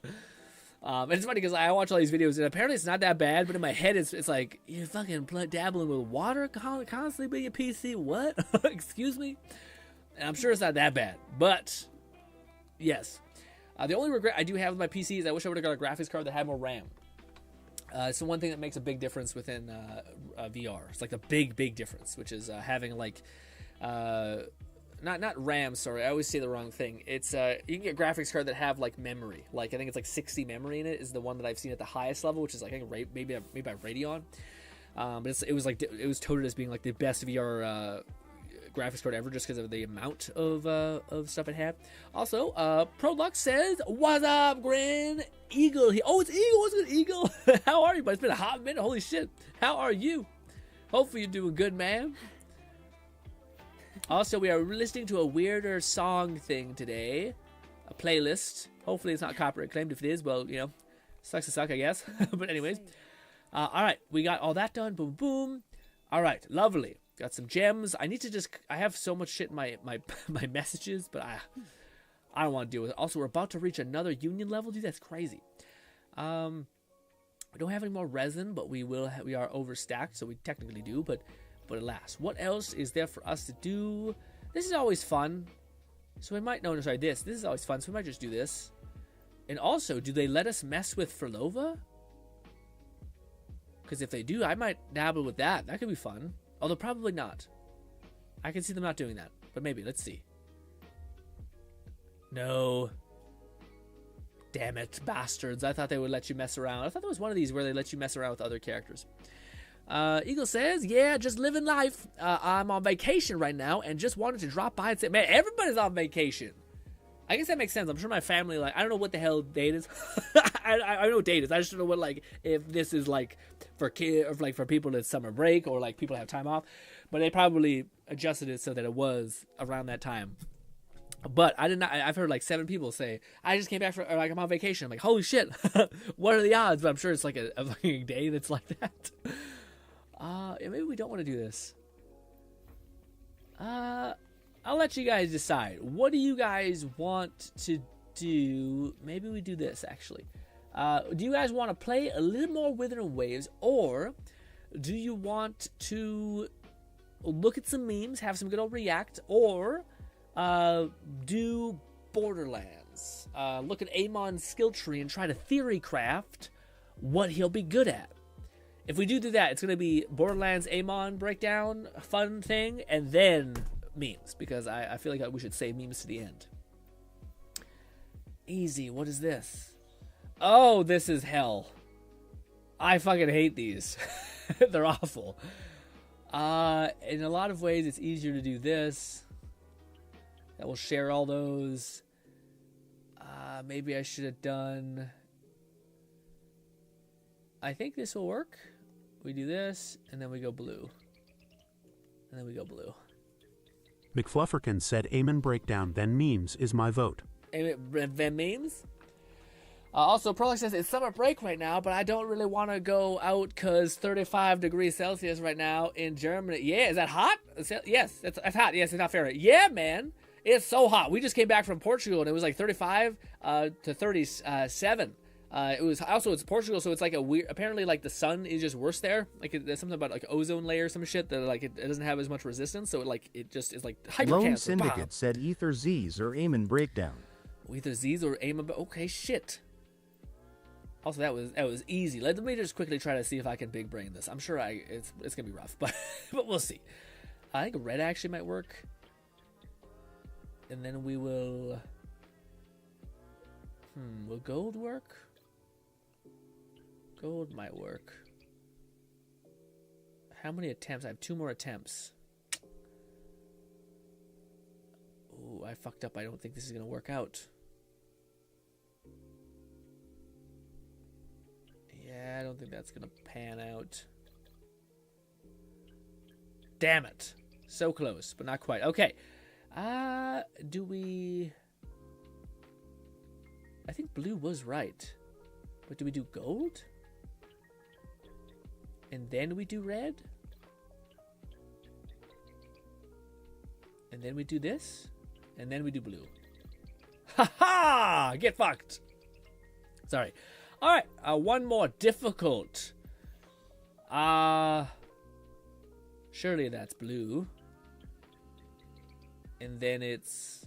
And it's funny because I watch all these videos, and apparently it's not that bad, but in my head it's like, you're fucking dabbling with water constantly being a PC, what? Excuse me? And I'm sure it's not that bad, but yes. The only regret I do have with my PC is I wish I would have got a graphics card that had more RAM. It's the one thing that makes a big difference within VR. It's like a big difference, which is having like not RAM. Sorry, I always say the wrong thing. It's you can get a graphics card that have like memory. Like I think it's like 60 memory in it is the one that I've seen at the highest level, which is like I think maybe by Radeon. But it was touted as being like the best VR graphics card ever just because of the amount of stuff it had. Also, Prolux says, "What's up, Grin? Eagle here. Oh, it's Eagle. What's good, Eagle? How are you? But it's been a hot minute. Holy shit. How are you? Hopefully you're doing good, man." Also, we are listening to a weirder song thing today, a playlist. Hopefully it's not copyright claimed. If it is, well, you know, sucks to suck, I guess. But anyways, all right, we got all that done. Boom, boom. All right, lovely. Got some gems. I need to I have so much shit in my messages, but I don't want to deal with it. Also, we're about to reach another union level, dude. That's crazy. We don't have any more resin, but we will. We are overstacked, so we technically do. But alas, what else is there for us to do? This is always fun. So we might. No, sorry. This is always fun. So we might just do this. And also, do they let us mess with Phrolova? Because if they do, I might dabble with that. That could be fun. Although probably not. I can see them not doing that. But maybe. Let's see. No. Damn it, bastards. I thought they would let you mess around. I thought there was one of these where they let you mess around with other characters. Eagle says, yeah, just living life. I'm on vacation right now and just wanted to drop by and say, man, everybody's on vacation. I guess that makes sense. I'm sure my family, like, I don't know what the hell date is. I know what date is. I just don't know what, like, if this is, like, for kids, or, like, for people that's summer break, or, like, people have time off. But they probably adjusted it so that it was around that time. But I did not, I've heard, like, 7 people say, I just came back or, like, I'm on vacation. I'm like, holy shit. What are the odds? But I'm sure it's, like, a fucking day that's like that. Maybe we don't want to do this. I'll let you guys decide. What do you guys want to do? Maybe we do this, actually. Do you guys want to play a little more Wuthering Waves, or do you want to look at some memes, have some good old react, or do Borderlands? Look at Amon's skill tree and try to theory craft what he'll be good at. If we do that, it's going to be Borderlands Amon breakdown, fun thing, and then memes, because I feel like we should save memes to the end. Easy. What is this? Oh, this is hell. I fucking hate these. They're awful. In a lot of ways, it's easier to do this. That will share all those. Maybe I should have done... I think this will work. We do this, and then we go blue. And then we go blue. McFlufferkin said Amen Breakdown, then memes is my vote. Then memes? Also, Prolix says it's summer break right now, but I don't really want to go out because 35 degrees Celsius right now in Germany. Yeah, is that hot? Yes, that's hot. Yes, it's not Fahrenheit. Yeah, man. It's so hot. We just came back from Portugal, and it was like 35 to 37. It's Portugal, so it's like a weird... Apparently, like, the sun is just worse there. Like, there's something about, like, ozone layer or some shit that, like, it doesn't have as much resistance, so, it just is, like, hyper Lone cancer. Syndicate said Ether Z's or Amen Breakdown. Either Z's or Amen... Okay, shit. Also, that was easy. Let me just quickly try to see if I can big brain this. I'm sure it's gonna be rough, but we'll see. I think red actually might work. And then we will... will gold work? Gold might work. How many attempts? I have 2 more attempts. Ooh, I fucked up. I don't think this is gonna work out. Yeah, I don't think that's gonna pan out. Damn it. So close, but not quite. Okay. Do we... I think blue was right. But do we do gold? And then we do red? And then we do this? And then we do blue. Ha ha! Get fucked! Sorry. Alright, one more difficult. Surely that's blue. And then it's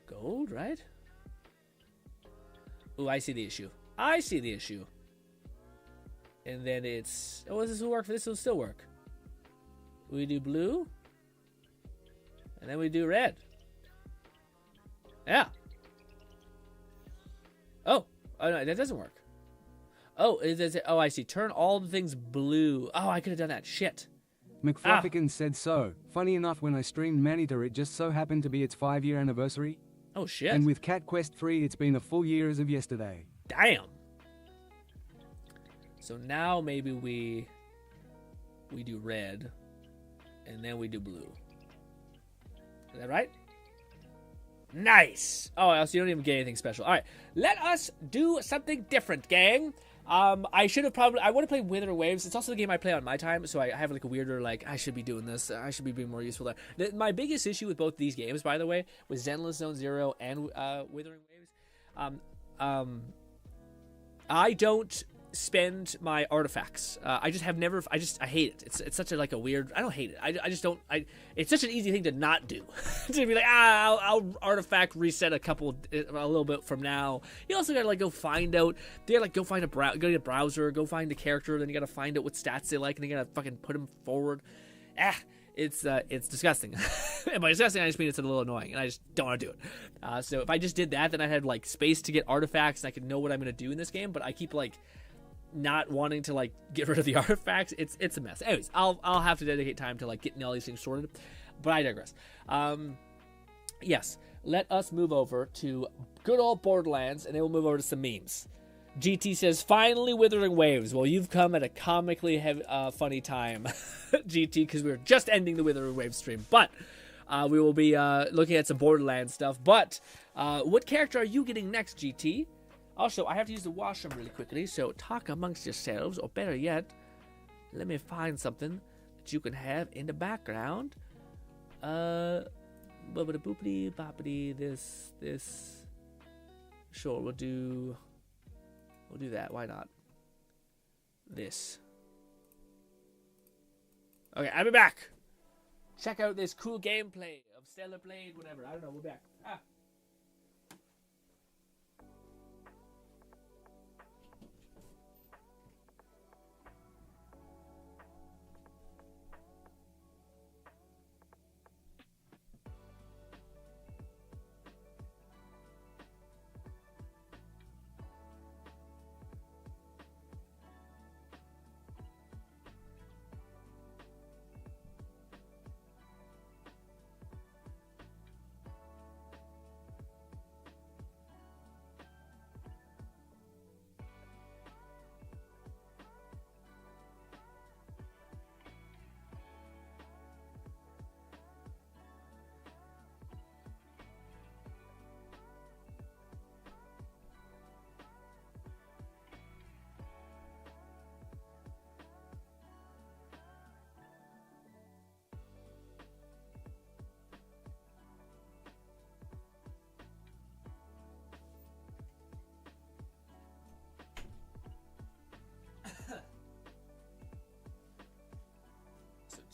gold, right? Ooh, I see the issue. I see the issue. And then it's... Oh, this will work. This will still work. We do blue. And then we do red. Yeah. Oh. Oh, no, that doesn't work. Oh, oh, I see. Turn all the things blue. Oh, I could have done that. Shit. McFlufferkin said so. Funny enough, when I streamed Maneater, it just so happened to be its 5-year anniversary. Oh, shit. And with Cat Quest 3, it's been a full year as of yesterday. Damn. So now maybe we do red, and then we do blue. Is that right? Nice. Oh, so you don't even get anything special. All right, let us do something different, gang. I should have probably... I want to play Wuthering Waves. It's also the game I play on my time, so I have like a weirder, like, I should be doing this. I should be being more useful there. My biggest issue with both these games, by the way, was Zenless Zone Zero and Wuthering Waves. I don't spend my artifacts. I just have never... I hate it. It's such a, like, a weird... I don't hate it. I just don't... It's such an easy thing to not do. To be like, I'll artifact reset a little bit from now. You also gotta, like, go find out... You gotta, like, go find go to a browser, go find the character, then you gotta find out what stats they like, and you gotta fucking put them forward. It's disgusting. And by disgusting, I just mean it's a little annoying, and I just don't want to do it. So if I just did that, then I had, like, space to get artifacts, and I could know what I'm gonna do in this game, but I keep, like... not wanting to, like, get rid of the artifacts. It's a mess. Anyways, I'll have to dedicate time to, like, getting all these things sorted, but I digress. Yes, let us move over to good old Borderlands, and then we'll move over to some memes. GT says, finally Wuthering Waves. Well, you've come at a comically funny time, GT, because we were just ending the Wuthering Waves stream, but we will be looking at some Borderlands stuff. But what character are you getting next, GT? Also, I have to use the washroom really quickly, so talk amongst yourselves, or better yet, let me find something that you can have in the background. Boopity boppity, this. Sure, we'll do that. Why not? This. Okay, I'll be back. Check out this cool gameplay of Stellar Blade, whatever. I don't know. We're back.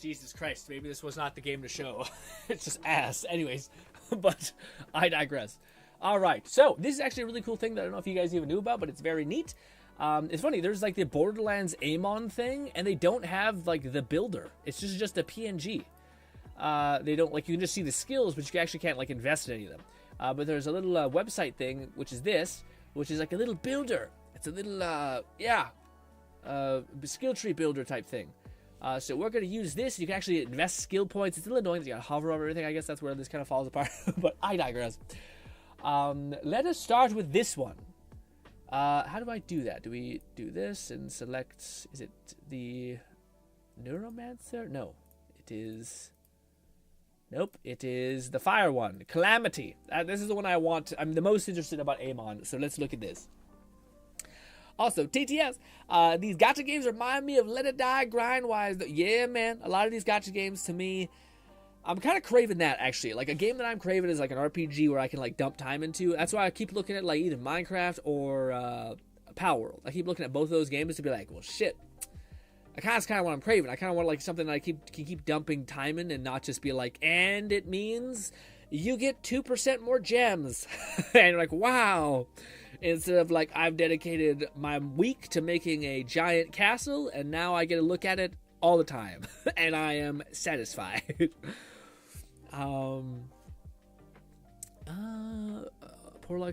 Jesus Christ, maybe this was not the game to show. It's just ass. Anyways, but I digress. All right, so this is actually a really cool thing that I don't know if you guys even knew about, but it's very neat. It's funny, there's like the Borderlands Amon thing, and they don't have like the builder. It's just a PNG. They don't, like, you can just see the skills, but you actually can't like invest in any of them. But there's a little website thing, which is this, which is like a little builder. It's a little, skill tree builder type thing. So we're going to use this. You can actually invest skill points. It's a little annoying that you got to hover over everything. I guess that's where this kind of falls apart. But I digress. Let us start with this one. How do I do that? Do we do this and select... Is it the Neuromancer? No. It is... Nope. It is the fire one. Calamity. This is the one I want. I'm the most interested about Amon. So let's look at this. Also, TTS, these gacha games remind me of Let It Die, grind-wise. Yeah, man, a lot of these gacha games, to me, I'm kind of craving that, actually. Like, a game that I'm craving is, like, an RPG where I can, like, dump time into. That's why I keep looking at, like, either Minecraft or Power World. I keep looking at both of those games to be like, well, shit. That's kind of what I'm craving. I kind of want, like, something that I can keep dumping time in and not just be like, and it means you get 2% more gems. And you're like, wow. Instead of, like, I've dedicated my week to making a giant castle, and now I get to look at it all the time. And I am satisfied. Porlock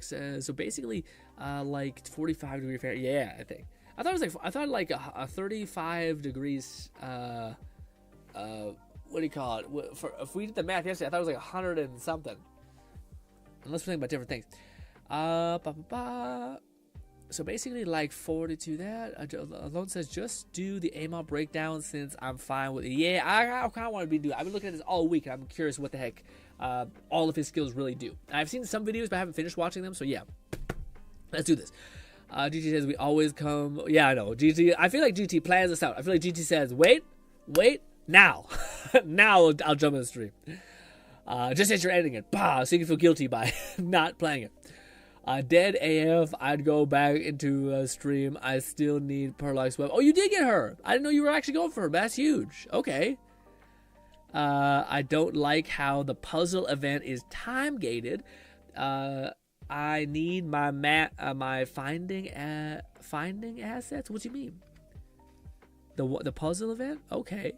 says, so basically, like, 45 degrees Fahrenheit. Yeah, I think. I thought like a 35 degrees, what do you call it? If we did the math yesterday, I thought it was like 100 and something. Unless we're thinking about different things. So basically, like 42 that. Alone says, just do the Amon breakdown since I'm fine with it. Yeah, I kind of want to do. I've been looking at this all week, and I'm curious what the heck all of his skills really do. I've seen some videos, but I haven't finished watching them. So yeah, let's do this. GT says we always come. Yeah, I know. GT. I feel like GT plans this out. I feel like GT says, wait, now, now I'll jump in the stream. Just as you're ending it, bah, so you can feel guilty by not playing it. Dead AF, I'd go back into stream. I still need Perlock's web. Oh, you did get her. I didn't know you were actually going for her. That's huge. Okay. I don't like how the puzzle event is time gated. I need my my finding assets. What do you mean? The puzzle event? Okay.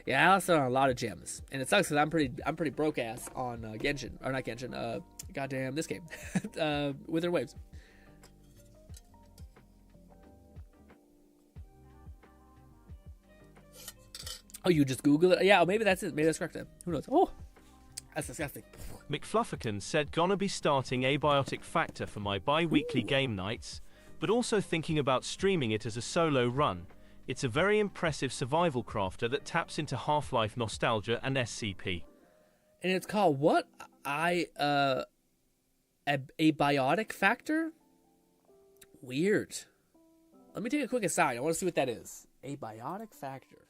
Yeah, I also on a lot of gems, and it sucks because I'm pretty broke ass on Genshin, or not Genshin. Goddamn this game, Wuthering Waves. Oh, you just Google it? Yeah, maybe that's it. Maybe that's correct then. Who knows? Oh, that's disgusting. McFlufferkin said, gonna be starting Abiotic Factor for my bi-weekly game nights, but also thinking about streaming it as a solo run. It's a very impressive survival crafter that taps into Half-Life nostalgia and SCP. And it's called what? Abiotic Factor? Weird. Let me take a quick aside. I want to see what that is. Abiotic Factor.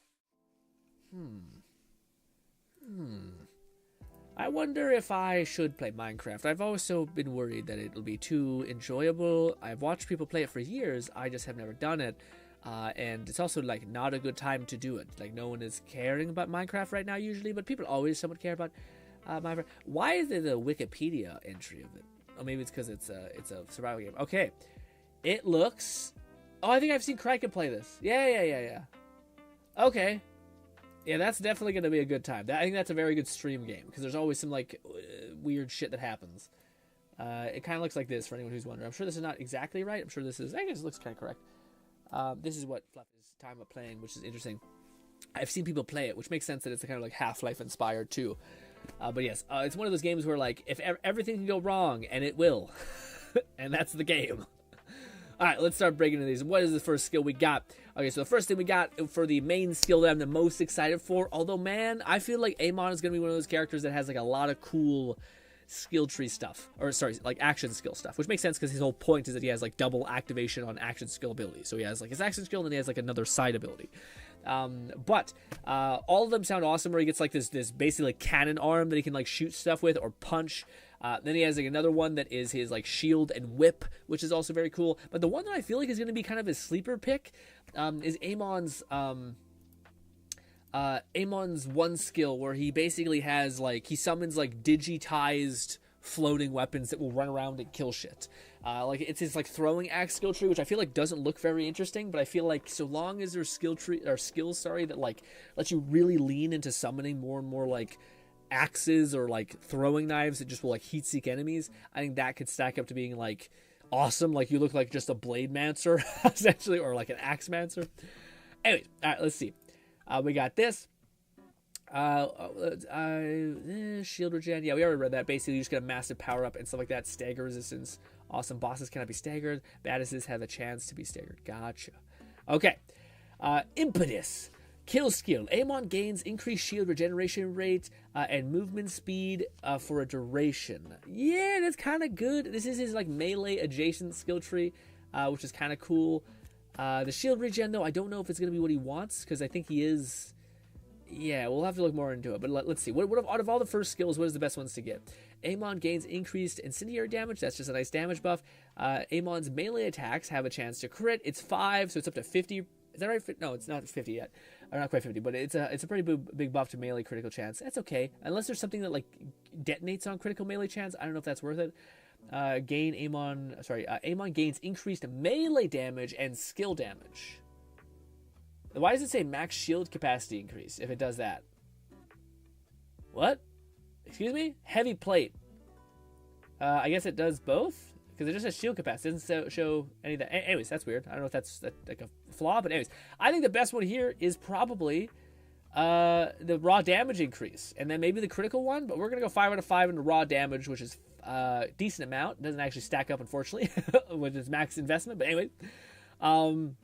I wonder if I should play Minecraft. I've also been worried that it'll be too enjoyable. I've watched people play it for years. I just have never done it. And it's also like not a good time to do it. Like no one is caring about Minecraft right now usually, but people always somewhat care about Minecraft. Why is there the Wikipedia entry of it? Oh, maybe it's because it's a survival game. Okay, it looks. Oh, I think I've seen Kraken play this. Yeah. Okay, yeah, that's definitely gonna be a good time. I think that's a very good stream game because there's always some like weird shit that happens. It kind of looks like this for anyone who's wondering. I'm sure this is not exactly right. I'm sure this is. I guess it looks kind of correct. This is what Fluff is talking about playing, which is interesting. I've seen people play it, which makes sense that it's kind of like Half-Life inspired too. But yes, it's one of those games where like if everything can go wrong, and it will, and that's the game. All right, let's start breaking into these. What is the first skill we got? Okay, so the first thing we got for the main skill that I'm the most excited for, although man, I feel like Amon is going to be one of those characters that has like a lot of cool skill tree stuff, or sorry, like action skill stuff, which makes sense because his whole point is that he has like double activation on action skill ability. So he has like his action skill and then he has like another side ability. But all of them sound awesome, where he gets like this basically like cannon arm that he can like shoot stuff with or punch. Then he has like another one that is his like shield and whip, which is also very cool. But the one that I feel like is going to be kind of his sleeper pick is Amon's Amon's one skill where he basically has, like, he summons, like, digitized floating weapons that will run around and kill shit. Like, it's his, like, throwing axe skill tree, which I feel like doesn't look very interesting, but I feel like so long as there's skills that, like, let you really lean into summoning more and more, like, axes or, like, throwing knives that just will, like, heat seek enemies, I think that could stack up to being, like, awesome. Like, you look like just a blade mancer, essentially, or, like, an axe mancer. Anyways, all right, let's see. We got this. Shield regen. Yeah, we already read that. Basically, you just get a massive power up and stuff like that. Stagger resistance. Awesome. Bosses cannot be staggered. Badasses have a chance to be staggered. Gotcha. Okay. Impetus. Kill skill. Amon gains increased shield regeneration rate and movement speed for a duration. Yeah, that's kind of good. This is his, like, melee adjacent skill tree, which is kind of cool. The shield regen, though, I don't know if it's going to be what he wants, because I think he is... Yeah, we'll have to look more into it, but let's see. What out of all the first skills, what is the best ones to get? Amon gains increased incendiary damage. That's just a nice damage buff. Amon's melee attacks have a chance to crit. It's 5, so it's up to 50. Is that right? No, it's not 50 yet. Or not quite 50, but it's a pretty big buff to melee critical chance. That's okay. Unless there's something that, like, detonates on critical melee chance. I don't know if that's worth it. Amon gains increased melee damage and skill damage. Why does it say max shield capacity increase if it does that? What? Excuse me? Heavy plate. I guess it does both? Because it just says shield capacity. It doesn't show any of that. Anyways, that's weird. I don't know if that's like a flaw, but anyways. I think the best one here is probably the raw damage increase. And then maybe the critical one, but we're going to go 5 out of 5 into raw damage, which is decent amount. It doesn't actually stack up, unfortunately, with its max investment. But anyway, I'm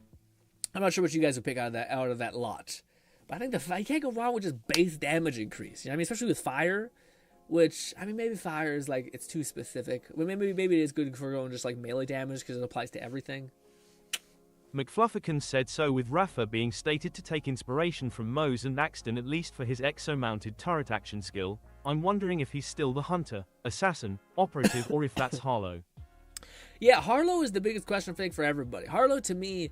not sure what you guys would pick out of that lot. But I think you can't go wrong with just base damage increase. You know what I mean? Especially with fire, which, I mean, maybe fire is, like, it's too specific. Well, maybe it is good for going just, like, melee damage because it applies to everything. McFlufferkin said so, with Rafa being stated to take inspiration from Mose and Axton, at least for his exo-mounted turret action skill. I'm wondering if he's still the hunter, assassin, operative, or if that's Harlow. Yeah, Harlow is the biggest question, I think, for everybody. Harlow, to me,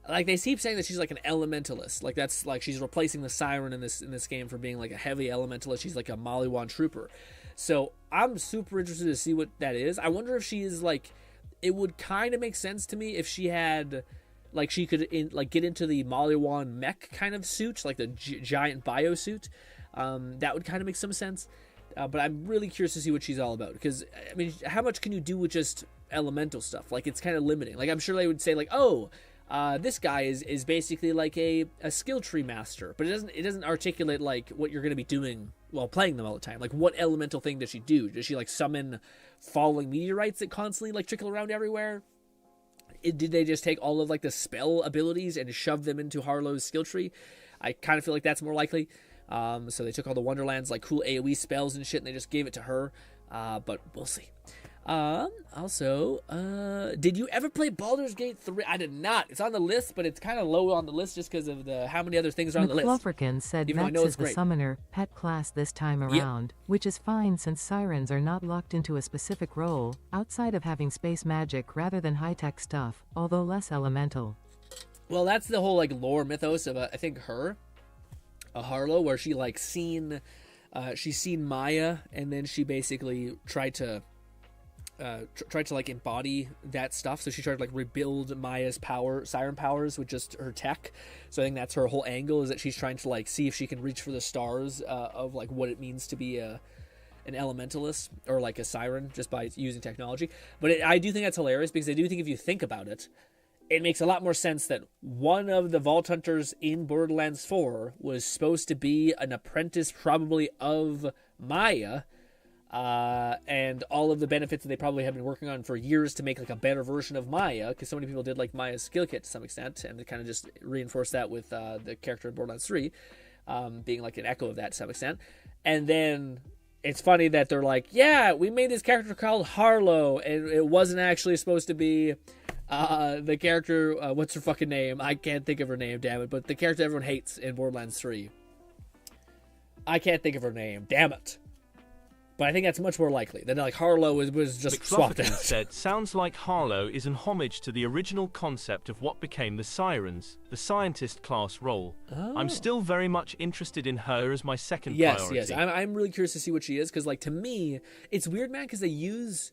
like, they keep saying that she's like an elementalist. Like, that's like she's replacing the Siren in this game for being like a heavy elementalist. She's like a Maliwan trooper. So I'm super interested to see what that is. I wonder if she is like, it would kind of make sense to me if she had, like, she could get into the Maliwan mech kind of suit, like the giant bio suit. That would kind of make some sense. But I'm really curious to see what she's all about, because, I mean, how much can you do with just elemental stuff? Like, it's kind of limiting. Like, I'm sure they would say, like, oh, this guy is basically like a skill tree master, but it doesn't articulate, like, what you're going to be doing while playing them all the time. Like, what elemental thing does she do? Does she, like, summon falling meteorites that constantly, like, trickle around everywhere? Did they just take all of, like, the spell abilities and shove them into Harlow's skill tree? I kind of feel like that's more likely. So they took all the Wonderland's, like, cool AoE spells and shit, and they just gave it to her. But we'll see. Also, did you ever play Baldur's Gate 3? I did not. It's on the list, but it's kind of low on the list just because of how many other things are on the list. McFlufferkin said Vex is the summoner pet class this time around, which is fine since Sirens are not locked into a specific role, outside of having space magic rather than high-tech stuff, although less elemental. Well, that's the whole, like, lore mythos of, I think, Harlow, where she, like, she's seen Maya, and then she basically tried to like embody that stuff. So she tried to, like, rebuild Maya's siren powers with just her tech. So I think that's her whole angle, is that she's trying to, like, see if she can reach for the stars of, like, what it means to be an elementalist or, like, a siren just by using technology. But I do think that's hilarious, because I do think if you think about it, it makes a lot more sense that one of the Vault Hunters in Borderlands 4 was supposed to be an apprentice, probably, of Maya, and all of the benefits that they probably have been working on for years to make, like, a better version of Maya, because so many people did like Maya's skill kit to some extent, and they kind of just reinforced that with the character in Borderlands 3 being like an echo of that to some extent. And then it's funny that they're like, yeah, we made this character called Harlow, and it wasn't actually supposed to be the character, what's her fucking name? I can't think of her name, damn it. But the character everyone hates in Borderlands 3. I can't think of her name, damn it. But I think that's much more likely. Then like Harlow was just swapped out. said, sounds like Harlow is an homage to the original concept of what became the Sirens, the scientist class role. Oh. I'm still very much interested in her as my second yes, priority. Yes, I'm really curious to see what she is, because like to me, it's weird, man, because they use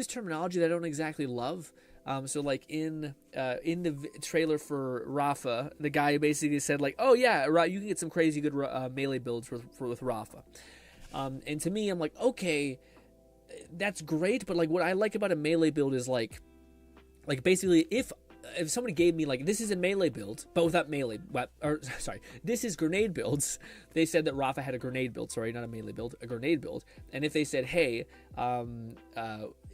terminology that I don't exactly love. So like in the trailer for Rafa, the guy basically said like, oh yeah, you can get some crazy good melee builds with Rafa. And to me, I'm like, okay, that's great, but like what I like about a melee build is like basically if somebody gave me like, this is a melee build, but without melee, this is grenade builds. They said that Rafa had a grenade build, sorry, not a melee build, a grenade build. And if they said, hey,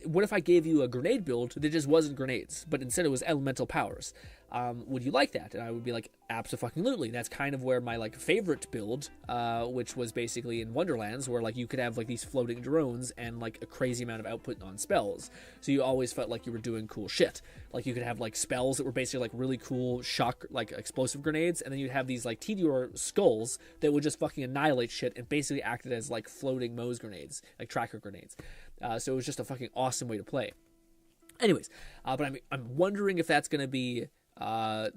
what if I gave you a grenade build that just wasn't grenades, but instead it was elemental powers? Would you like that? And I would be like, absolutely. That's kind of where my like favorite build, which was basically in Wonderlands, where like you could have like these floating drones and like a crazy amount of output on spells. So you always felt like you were doing cool shit. Like you could have like spells that were basically like really cool shock, like explosive grenades, and then you'd have these like Tediore skulls that would just fucking annihilate shit and basically acted as like floating Moe's grenades, like tracker grenades. So it was just a fucking awesome way to play. Anyways, but I'm wondering if that's gonna be the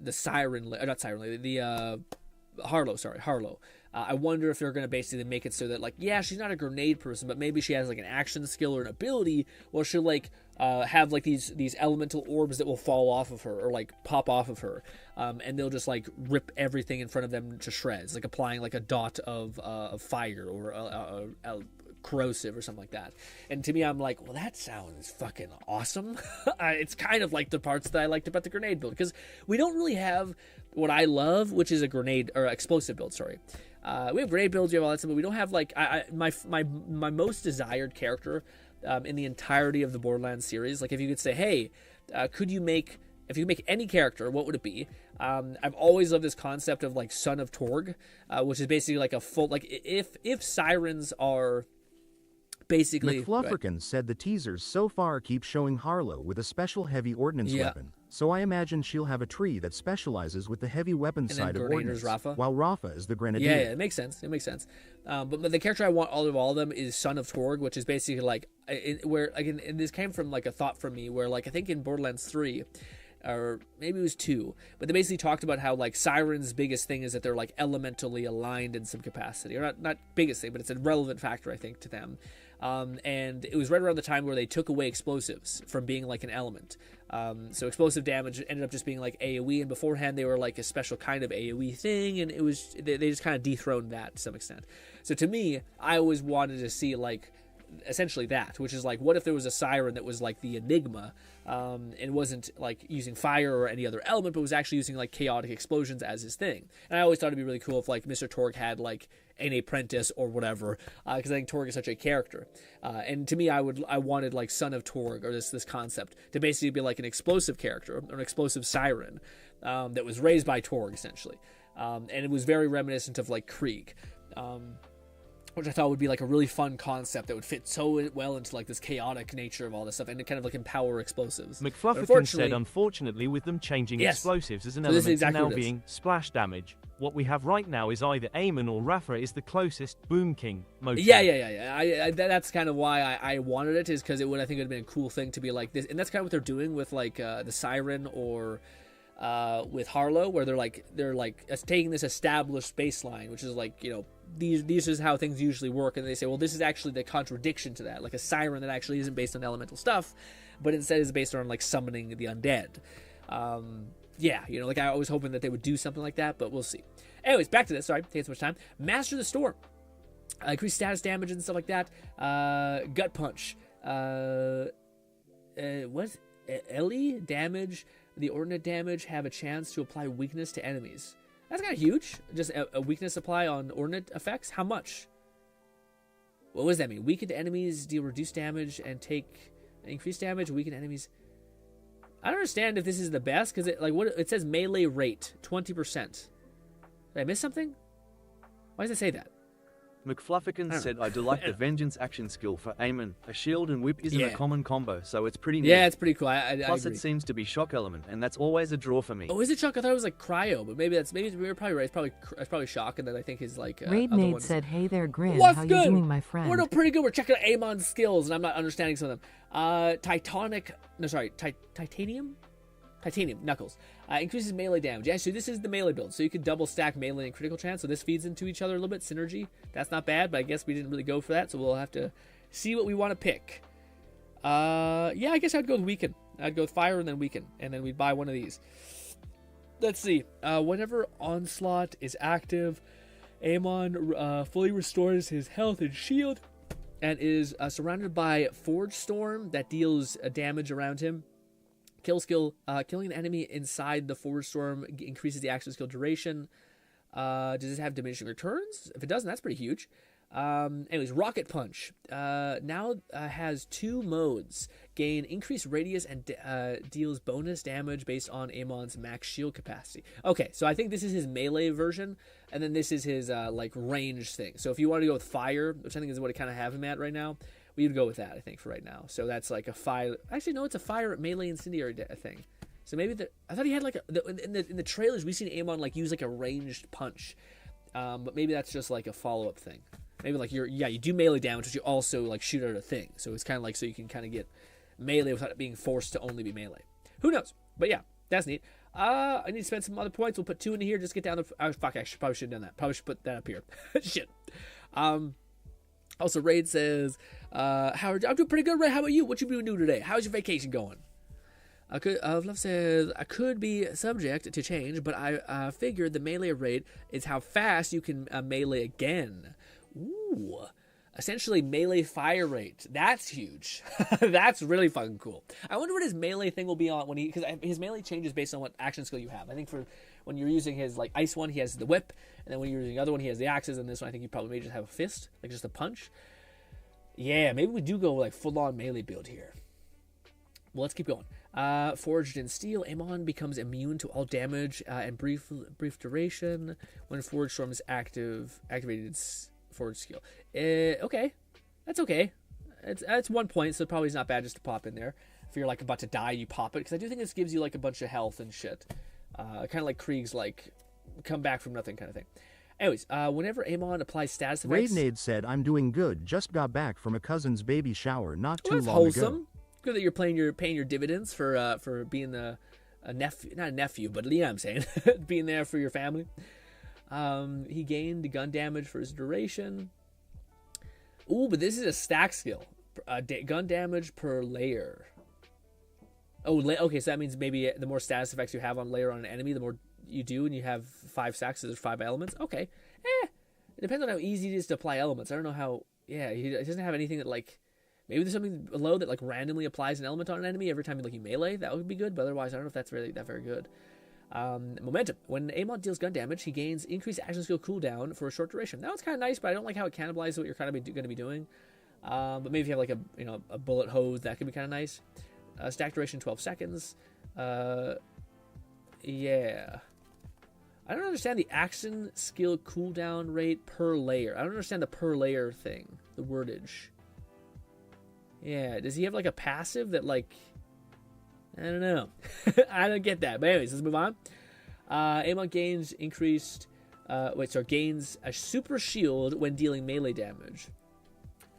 Harlow. I wonder if they're going to basically make it so that like, yeah, she's not a grenade person, but maybe she has like an action skill or an ability where she'll like have like these elemental orbs that will fall off of her or like pop off of her, and they'll just like rip everything in front of them to shreds, like applying like a dot of fire or a corrosive or something like that. And to me, I'm like, well, that sounds fucking awesome. It's kind of like the parts that I liked about the grenade build, because we don't really have what I love, which is a grenade or explosive build. Sorry, we have grenade builds, we have all that stuff, but we don't have like my most desired character in the entirety of the Borderlands series. Like if you could say, hey, if you make any character, what would it be? I've always loved this concept of like Son of Torg, which is basically like a full, like if sirens are basically... McFlufferkin said the teasers so far keep showing Harlow with a special heavy ordnance weapon. So I imagine she'll have a tree that specializes with the heavy weapon side of ordnance, while Rafa is the grenadier. Yeah, it makes sense. But the character I want all of them is Son of Torg, which is basically like, and this came from like a thought from me where like I think in Borderlands 3, or maybe it was 2, but they basically talked about how like Sirens' biggest thing is that they're like elementally aligned in some capacity, or not biggest thing, but it's a relevant factor I think to them. And it was right around the time where they took away explosives from being like an element. So explosive damage ended up just being like AoE, and beforehand they were like a special kind of AoE thing, and it was they just kind of dethroned that to some extent. So to me, I always wanted to see like essentially that, which is like, what if there was a siren that was like the Enigma, and wasn't like using fire or any other element, but was actually using like chaotic explosions as his thing. And I always thought it'd be really cool if like Mr. Torg had like an apprentice or whatever, because I think Torg is such a character. And to me, I wanted like Son of Torg, or this concept to basically be like an explosive character, or an explosive siren, that was raised by Torg essentially. And it was very reminiscent of like Krieg. Which I thought would be like a really fun concept that would fit so well into like this chaotic nature of all this stuff, and to kind of like empower explosives. McFlufferkin said, unfortunately, with them changing explosives as an element to now being splash damage, what we have right now is either Eamon or Rafa is the closest Boom King motif. Yeah. That's kind of why I wanted it, is because I think it would have been a cool thing to be like this, and that's kind of what they're doing with like the Siren or with Harlow, where they're like taking this established baseline, which is like, you know, these is how things usually work, and they say, well, this is actually the contradiction to that, like a siren that actually isn't based on elemental stuff, but instead is based on like summoning the undead. You know, like I was hoping that they would do something like that, but we'll see. Anyways, back to this. Sorry, taking so much time. Master the Storm, increased status damage and stuff like that. Gut punch. What? Ellie damage. The ordinate damage have a chance to apply weakness to enemies. That's kind of huge. Just a weakness apply on ordinate effects. How much? What does that mean? Weakened enemies deal reduced damage and take increased damage. Weakened enemies. I don't understand if this is the best, because it says melee rate 20%. Did I miss something? Why does it say that? McFluffican said, I do like the Vengeance action skill for Amon. A shield and whip isn't a common combo, so it's pretty neat. Yeah, it's pretty cool. Plus, I it seems to be shock element, and that's always a draw for me. Oh, is it shock? I thought it was like cryo, but maybe we were probably right. It's probably shock, and then I think his like. Raidnade said, "Hey there, Grin. What's How good? you doing, my friend? We're doing pretty good. We're checking out Amon's skills, and I'm not understanding some of them. Titanium Knuckles increases melee damage. Yeah, so this is the melee build, so you can double stack melee and critical chance. So this feeds into each other a little bit, synergy. That's not bad, but I guess we didn't really go for that, so we'll have to see what we want to pick. Yeah, I guess I'd go with Weaken. I'd go with Fire and then Weaken, and then we'd buy one of these. Let's see. Whenever Onslaught is active, Amon fully restores his health and shield, and is surrounded by Forge Storm that deals damage around him. Kill skill, killing an enemy inside the Forge Storm increases the action skill duration. Does this have diminishing returns? If it doesn't, that's pretty huge. Anyways, Rocket Punch now has 2 modes. Gain increased radius and deals bonus damage based on Amon's max shield capacity. Okay, so I think this is his melee version, and then this is his like range thing. So if you want to go with Fire, which I think is what I kind of have him at right now, we would go with that, I think, for right now. So that's like a fire. Actually, no, it's a fire melee incendiary thing. So maybe I thought he had like in the trailers we've seen Amon like use like a ranged punch, but maybe that's just like a follow up thing. Maybe like you do melee damage, but you also like shoot at a thing. So it's kind of like so you can kind of get melee without it being forced to only be melee. Who knows? But yeah, that's neat. I need to spend some other points. We'll put 2 in here. Just get down the. Oh, fuck! I probably should have done that. Probably should put that up here. Shit. Also, Raid says, Howard, I'm doing pretty good, Ray. How about you? What you been doing today? How's your vacation going? Love says, I could be subject to change, but I figured the melee rate is how fast you can melee again. Ooh. Essentially, melee fire rate. That's huge. That's really fucking cool. I wonder what his melee thing will be on when because his melee changes based on what action skill you have. I think for when you're using his like ice one, he has the whip, and then when you're using the other one, he has the axes, and this one I think you probably may just have a fist, like just a punch. Yeah, maybe we do go like full on melee build here. Well, let's keep going. Forged in Steel, Amon becomes immune to all damage and brief duration when Forge Storm is activated its Forge skill. Okay, that's okay. It's 1 point, so it probably is not bad just to pop in there. If you're like about to die, you pop it because I do think this gives you like a bunch of health and shit. Kind of like Krieg's like come back from nothing kind of thing. Anyways, whenever Amon applies status effects... Raidnade said, I'm doing good. Just got back from a cousin's baby shower not too long wholesome. ago. Good that you're paying your dividends for being a nephew, not a nephew, but you know what I'm saying, being there for your family. He gained gun damage for his duration. Ooh, but this is a stack skill. Gun damage per layer. Oh, okay, so that means maybe the more status effects you have on layer on an enemy, the more you do, and you have 5 stacks, so there's 5 elements. Okay. It depends on how easy it is to apply elements. I don't know how... Yeah, he doesn't have anything that, like... Maybe there's something below that, like, randomly applies an element on an enemy every time you melee. That would be good, but otherwise, I don't know if that's really that very good. Momentum. When Amon deals gun damage, he gains increased action skill cooldown for a short duration. That one's kind of nice, but I don't like how it cannibalizes what you're kind of going to be doing. But maybe if you have, like, a bullet hose, that could be kind of nice. Stack duration 12 seconds. Yeah. I don't understand the action skill cooldown rate per layer. I don't understand the per layer thing, the wordage. Yeah, does he have like a passive that like... I don't know. I don't get that. But anyways, let's move on. Amon gains increased... gains a super shield when dealing melee damage.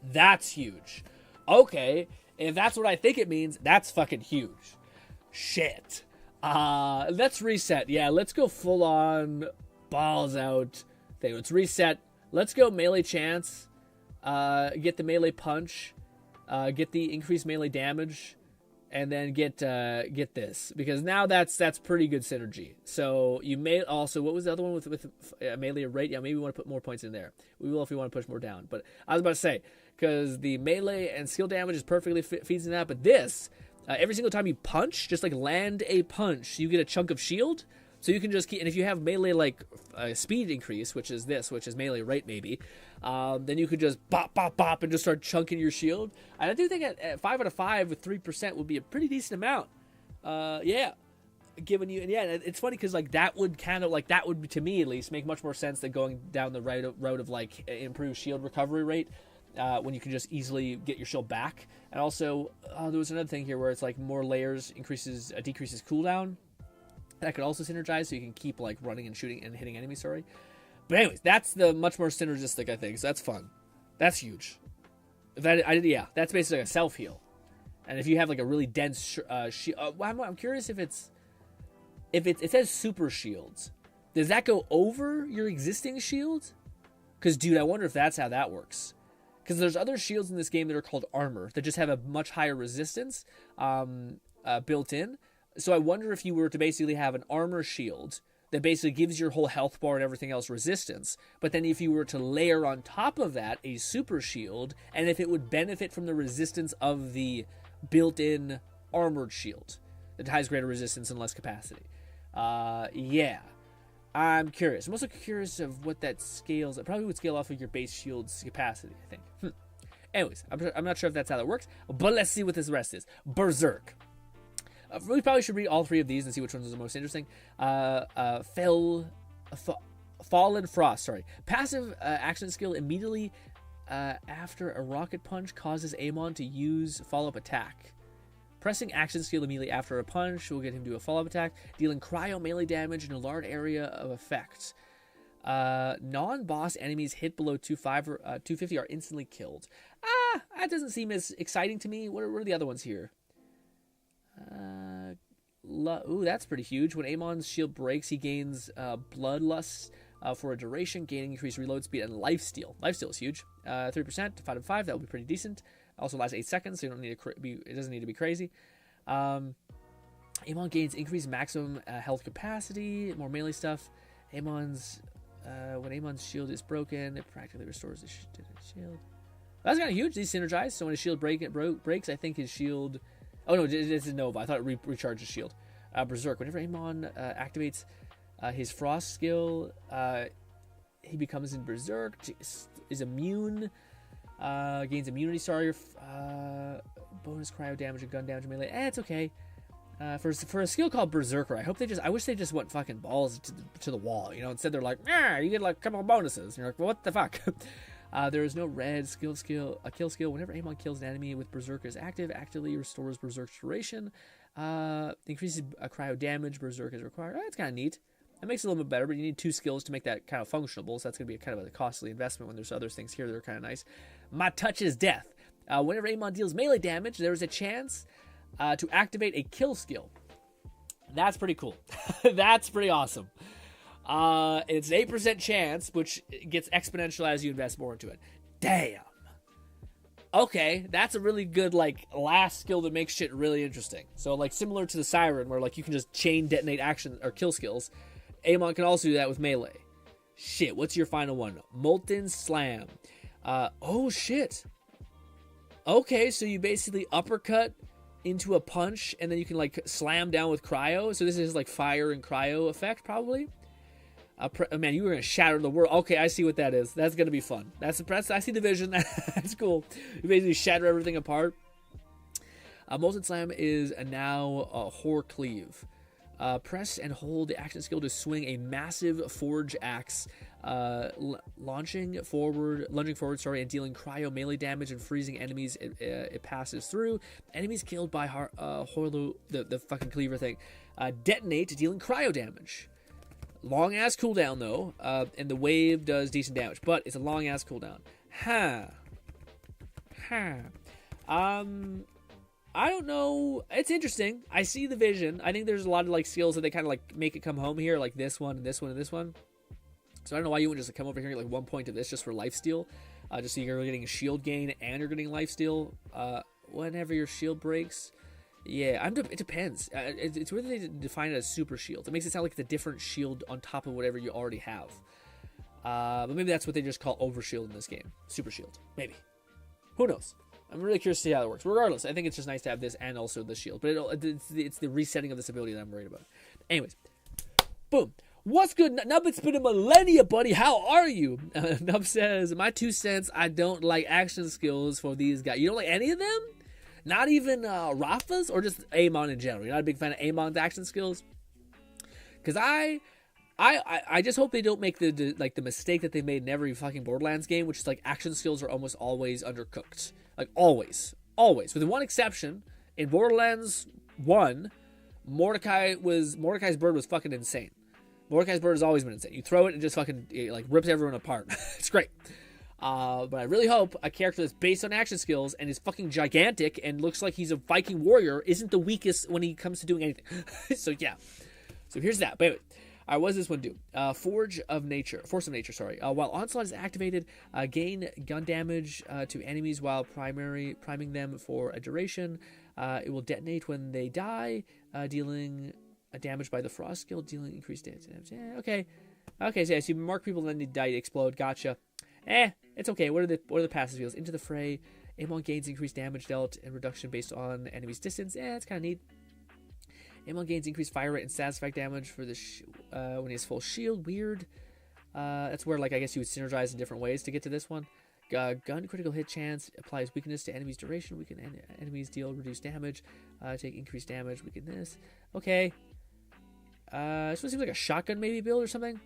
That's huge. Okay, if that's what I think it means, that's fucking huge. Shit. Let's reset. Yeah, let's go full on balls out thing. Let's reset. Let's go melee chance. Get the melee punch. Get the increased melee damage. And then get this. Because now that's pretty good synergy. So you may also... What was the other one with melee rate? Yeah, maybe we want to put more points in there. We will if we want to push more down. But I was about to say, because the melee and skill damage is perfectly feeds in that. But this... every single time you punch, just like land a punch, you get a chunk of shield. So you can just keep, and if you have melee like speed increase, which is melee rate maybe, then you could just bop, bop, bop and just start chunking your shield. And I do think at 5 out of 5 with 3% would be a pretty decent amount. Yeah. giving you, and yeah, it's funny because like that would to me at least make much more sense than going down the road of like improved shield recovery rate, when you can just easily get your shield back. And also there was another thing here where it's like more layers decreases cooldown. That could also synergize, so you can keep like running and shooting and hitting enemies. Sorry, but anyways, that's the much more synergistic, I think. So that's fun. That's huge. That's basically like a self heal. And if you have like a really dense shield, I'm curious if it says super shields. Does that go over your existing shield? Because dude, I wonder if that's how that works. Because there's other shields in this game that are called armor that just have a much higher resistance built in. So I wonder if you were to basically have an armor shield that basically gives your whole health bar and everything else resistance, but then if you were to layer on top of that a super shield, and if it would benefit from the resistance of the built-in armored shield that has greater resistance and less capacity. Yeah. I'm curious. I'm also curious of what that scales. It probably would scale off of your base shield's capacity, I think. Anyways, I'm not sure if that's how that works, but let's see what this rest is. Berserk. We probably should read all three of these and see which ones are the most interesting. Fallen Frost, sorry. Passive action skill immediately after a rocket punch causes Amon to use follow-up attack. Pressing action skill immediately after a punch will get him to do a follow-up attack, dealing cryo melee damage in a large area of effect. Non-boss enemies hit below 250 are instantly killed. That doesn't seem as exciting to me. What are the other ones here? Ooh, that's pretty huge. When Amon's shield breaks, he gains Bloodlust for a duration, gaining increased reload speed and lifesteal. Lifesteal is huge. 3% to 5 of 5. That would be pretty decent. Also lasts 8 seconds, so you don't need to it doesn't need to be crazy. Amon gains increased maximum health capacity, more melee stuff. When Amon's shield is broken, it practically restores the shield. That's kind of huge. These synergize. So when his shield breaks, I think his shield. Oh no, this is Nova. I thought it recharged his shield. Berserk. Whenever Amon activates his Frost skill, he becomes in Berserk. Is immune. Gains immunity. Sorry. Bonus cryo damage and gun damage melee. It's okay. For a skill called Berserker, I wish they just went fucking balls to the wall. You know, instead they're like, you get like a couple of bonuses. And you're like, well, what the fuck? There is no red kill skill. Whenever Amon kills an enemy with Berserker is active, actively restores Berserk's duration. Increases cryo damage. Berserk is required. It's kind of neat. That makes it a little bit better, but you need 2 skills to make that kind of functionable. So that's going to be kind of a costly investment when there's other things here that are kind of nice. My touch is death. Whenever Amon deals melee damage, there is a chance to activate a kill skill. That's pretty cool. That's pretty awesome. It's an 8% chance, which gets exponential as you invest more into it. Damn. Okay, that's a really good, like, last skill that makes shit really interesting. So, like, similar to the Siren, where, like, you can just chain detonate action or kill skills, Amon can also do that with melee. Shit, what's your final one? Molten Slam. Oh, shit. Okay, so you basically uppercut into a punch, and then you can, like, slam down with cryo. So this is, like, fire and cryo effect, probably. Man, you were going to shatter the world. Okay, I see what that is. That's going to be fun. I see the vision. That's cool. You basically shatter everything apart. Molten Slam is now a Hor Cleave. Press and hold the action skill to swing a massive forge axe, lunging forward, and dealing cryo melee damage and freezing enemies it passes through. Enemies killed by Horlu, the fucking cleaver thing, detonate, dealing cryo damage. Long ass cooldown though, and the wave does decent damage, but it's a long ass cooldown. I don't know. It's interesting. I see the vision. I think there's a lot of like skills that they kind of like make it come home here, like this one and this one and this one. So I don't know why you wouldn't just come over here and get like 1 point of this just for lifesteal, just so you're getting a shield gain and you're getting lifesteal. Whenever your shield breaks. Yeah, it depends. It's whether they define it as super shield. It makes it sound like it's a different shield on top of whatever you already have. But maybe that's what they just call overshield in this game. Super shield. Maybe. Who knows? I'm really curious to see how it works. Regardless, I think it's just nice to have this and also the shield. But it's the resetting of this ability that I'm worried about. Anyways. Boom. What's good? Nub, it's been a millennia, buddy. How are you? Nub says, my 2 cents, I don't like action skills for these guys. You don't like any of them? Not even Rafa's or just Amon in general? You're not a big fan of Amon's action skills? Because I just hope they don't make the mistake that they made in every fucking Borderlands game, which is like action skills are almost always undercooked. Like always. With one exception, in Borderlands 1, Mordecai's bird was fucking insane. Mordecai's bird has always been insane. You throw it and just fucking like rips everyone apart. It's great. But I really hope a character that's based on action skills and is fucking gigantic and looks like he's a Viking warrior isn't the weakest when he comes to doing anything. So yeah. So here's that. But anyway. All right, what does this one do? Force of Nature. While Onslaught is activated, gain gun damage to enemies while priming them for a duration. It will detonate when they die, dealing damage by the frost skill, dealing increased damage. Okay, so yeah, so you mark people and then they die, explode. Gotcha. It's okay. What are the passive skills? Into the fray. Amon gains increased damage dealt and reduction based on enemy's distance. It's kind of neat. Amon gains increased fire rate and status effect damage for the when he has full shield. Weird. That's where, like, I guess you would synergize in different ways to get to this one. Gun critical hit chance applies weakness to enemies' duration. Weaken enemies deal reduced damage. Take increased damage. Weaken this. Okay. This one seems like a shotgun maybe build or something.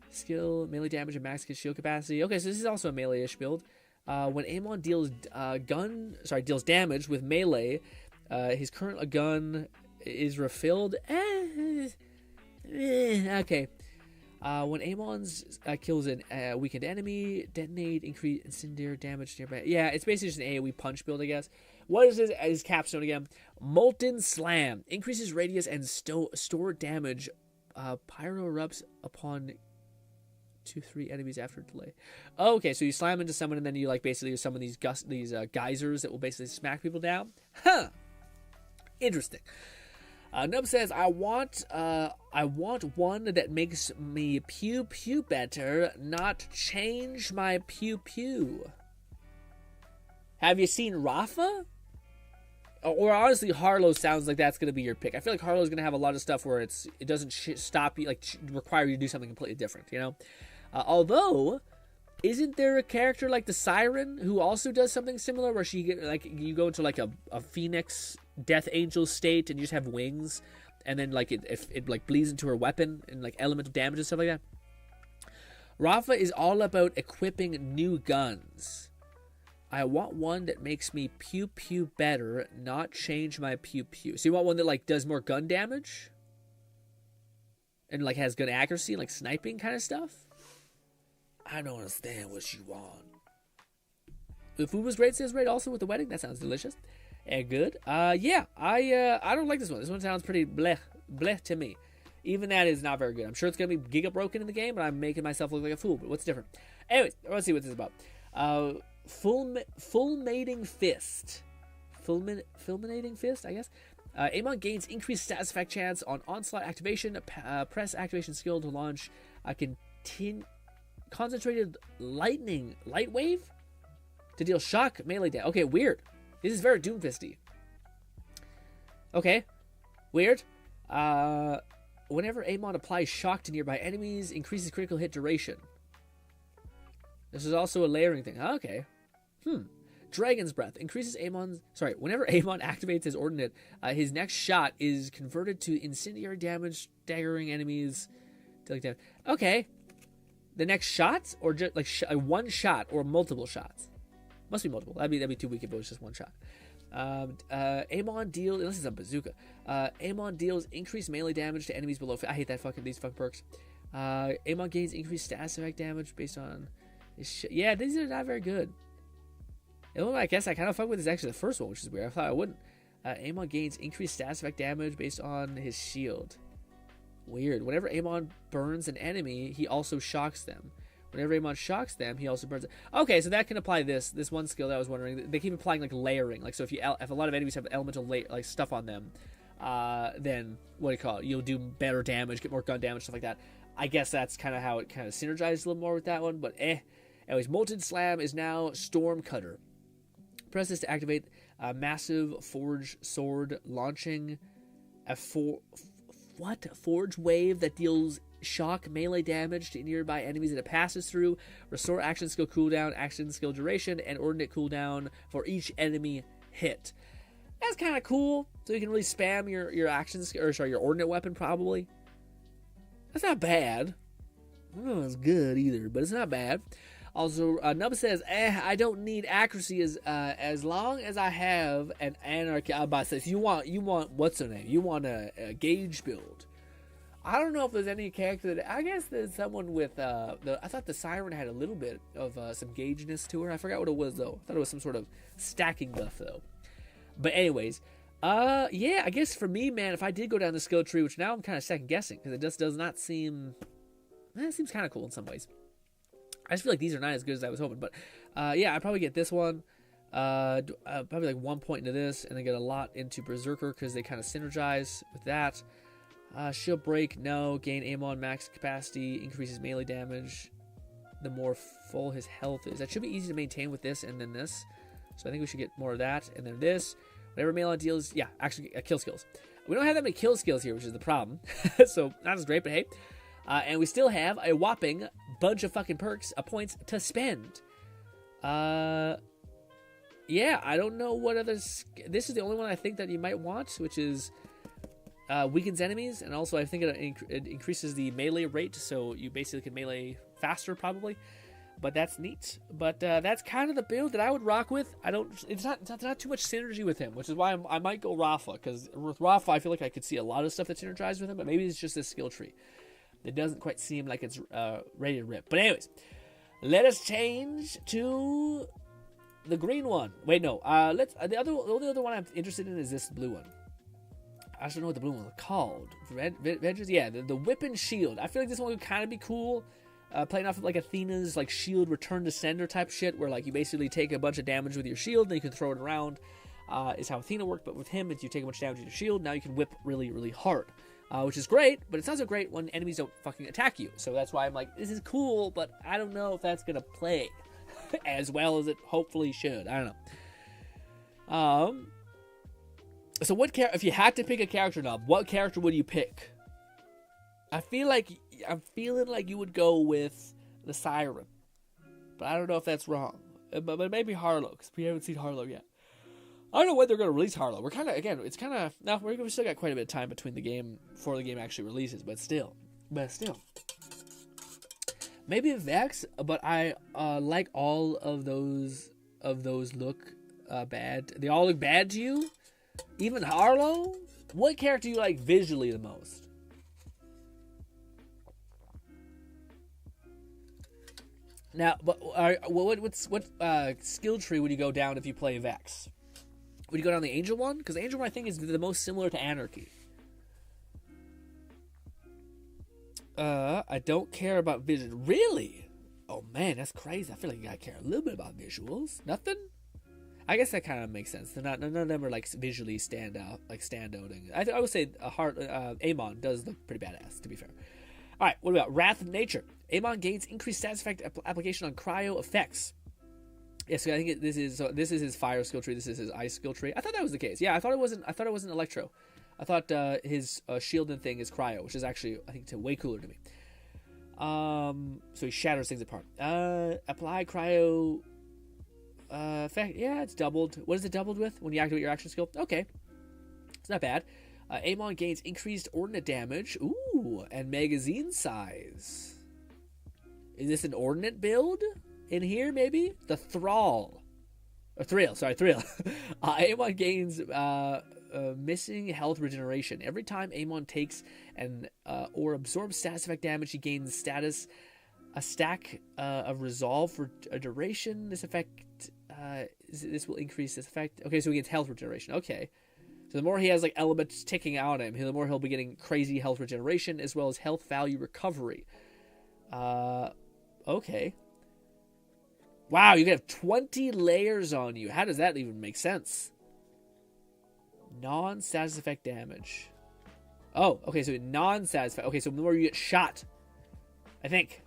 Skill, melee damage, and max shield capacity. Okay, so this is also a melee-ish build. When Amon deals damage with melee, his current gun is refilled. Okay. When Amon's kills a weakened enemy, detonate, increase incendiary damage nearby. Yeah, it's basically just an AoE punch build, I guess. What is his capstone again? Molten Slam. Increases radius and store damage. Pyro erupts upon 2-3 enemies after delay. Okay, so you slam into someone and then you like basically summon these geysers that will basically smack people down. Huh. Interesting. Nub says, I want one that makes me pew pew better, not change my pew pew. Have you seen Rafa? Or honestly, Harlow sounds like that's going to be your pick. I feel like Harlow's going to have a lot of stuff where it doesn't stop you, like require you to do something completely different, you know? Although, isn't there a character like the Siren who also does something similar where you go into like a phoenix death angel state and you just have wings and then like it like bleeds into her weapon and like elemental damage and stuff like that? Rafa is all about equipping new guns. I want one that makes me pew pew better, not change my pew pew. So you want one that like does more gun damage and like has good accuracy and like sniping kind of stuff? I don't understand what you want. The food was great, says Raid, also with the wedding. That sounds delicious and good. Yeah, I don't like this one. This one sounds pretty bleh to me. Even that is not very good. I'm sure it's gonna be giga broken in the game, but I'm making myself look like a fool. But what's different? Anyways, let's see what this is about. Fulminating Fist. Fulminating Fist, I guess. Amon gains increased status effect chance on onslaught activation. Press activation skill to launch a concentrated light wave to deal shock melee damage. Okay, weird. This is very Doomfisty. Okay, weird. Whenever Amon applies shock to nearby enemies, increases critical hit duration. This is also a layering thing. Okay. Dragon's Breath increases whenever Amon activates his ordinate, his next shot is converted to incendiary damage, staggering enemies. Okay. The next shot, or just like one shot, or multiple shots? Must be multiple. That'd be too weak if it was just one shot. Amon deals, unless it's a bazooka. Amon deals increased melee damage to enemies below. I hate these fucking perks. Amon gains increased status effect damage based on his shit. Yeah, these are not very good. The one I guess I kind of fuck with is actually the first one, which is weird. I thought I wouldn't. Amon gains increased status effect damage based on his shield. Weird. Whenever Amon burns an enemy, he also shocks them. Whenever Amon shocks them, he also burns it. Okay, so that can apply this one skill that I was wondering. They keep applying like layering. Like, so if a lot of enemies have elemental like stuff on them, then what do you call it? You'll do better damage, get more gun damage, stuff like that. I guess that's kind of how it kind of synergizes a little more with that one. But anyways, Molten Slam is now Storm Cutter. Press this to activate a massive forge sword, launching a forge wave that deals shock melee damage to nearby enemies that it passes through. Restore action skill cooldown, action skill duration, and ordinate cooldown for each enemy hit. That's kind of cool. So you can really spam your action skill, or sorry, your ordinate weapon probably. That's not bad. I don't know if it's good either, but it's not bad. Also, Nub says, I don't need accuracy as long as I have an anarchy. I'm about to say, so you want what's her name? You want a gauge build. I don't know if there's any character that, I guess there's someone with, I thought the Siren had a little bit of some gaugeness to her. I forgot what it was, though. I thought it was some sort of stacking buff, though. But anyways, yeah, I guess for me, man, if I did go down the skill tree, which now I'm kind of second guessing, because it just does not seem, it seems kind of cool in some ways. I just feel like these are not as good as I was hoping. But, yeah, I'd probably get this one. Probably like 1 point into this, and then get a lot into Berserker, because they kind of synergize with that. Shield break, no. Gain Amon max capacity, increases melee damage the more full his health is. That should be easy to maintain with this and then this. So I think we should get more of that. And then this. Whatever melee deals, yeah, actually kill skills. We don't have that many kill skills here, which is the problem. So not as great, but hey. And we still have a whopping bunch of fucking perks, points to spend. Yeah, I don't know what others. This is the only one I think that you might want, which is weakens enemies, and also I think it increases the melee rate, so you basically can melee faster probably. But that's neat. But that's kind of the build that I would rock with. It's not too much synergy with him, which is why I might go Rafa, because with Rafa I feel like I could see a lot of stuff that synergized with him, but maybe it's just this skill tree. It doesn't quite seem like it's ready to rip. But anyways, let us change to the green one. Wait, no. The only other one I'm interested in is this blue one. I just don't know what the blue one is called. Vengeance? Yeah, the Whip and Shield. I feel like this one would kind of be cool. Playing off of like Athena's like shield return to sender type shit, where like you basically take a bunch of damage with your shield, and you can throw it around. Is how Athena worked, but with him, if you take a bunch of damage with your shield, now you can whip really, really hard. Which is great, but it's not so great when enemies don't fucking attack you. So that's why I'm like, this is cool, but I don't know if that's gonna play as well as it hopefully should. I don't know. So what if you had to pick a character now, what character would you pick? I'm feeling like you would go with the Siren, but I don't know if that's wrong. But maybe Harlow, because we haven't seen Harlow yet. I don't know when they're going to release Harlow. We're we've still got quite a bit of time between the game before the game actually releases, but still. Maybe Vex, but I like all of those look bad. They all look bad to you? Even Harlow? What character do you like visually the most? Now, but what skill tree would you go down if you play Vex? Would you go down the Angel one? Because the Angel one, I think, is the most similar to Anarchy. I don't care about vision. Really? Oh, man, that's crazy. I feel like you gotta care a little bit about visuals. Nothing? I guess that kind of makes sense. None of them are, like, visually standouting. I would say Amon does look pretty badass, to be fair. All right, what about Wrath of Nature? Amon gains increased status effect application on cryo effects. Yes, I think this is his fire skill tree. This is his ice skill tree. I thought that was the case. Yeah, I thought it wasn't electro. I thought his shield and thing is cryo, which is actually I think way cooler to me. So he shatters things apart. Apply cryo effect. Yeah, it's doubled. What is it doubled with when you activate your action skill? Okay, it's not bad. Amon gains increased ordnance damage. Ooh, and magazine size. Is this an ordnance build? In here, maybe? The Thrill. Amon gains missing health regeneration. Every time Amon takes or absorbs status effect damage, he gains a stack of resolve for a duration. This effect, this will increase this effect. Okay, so he gets health regeneration. Okay. So the more he has like elements ticking out at him, the more he'll be getting crazy health regeneration as well as health value recovery. Okay. Wow, you can have 20 layers on you. How does that even make sense? Non-status effect damage. Oh, okay, so non-status effect. Okay, so the more you get shot, I think.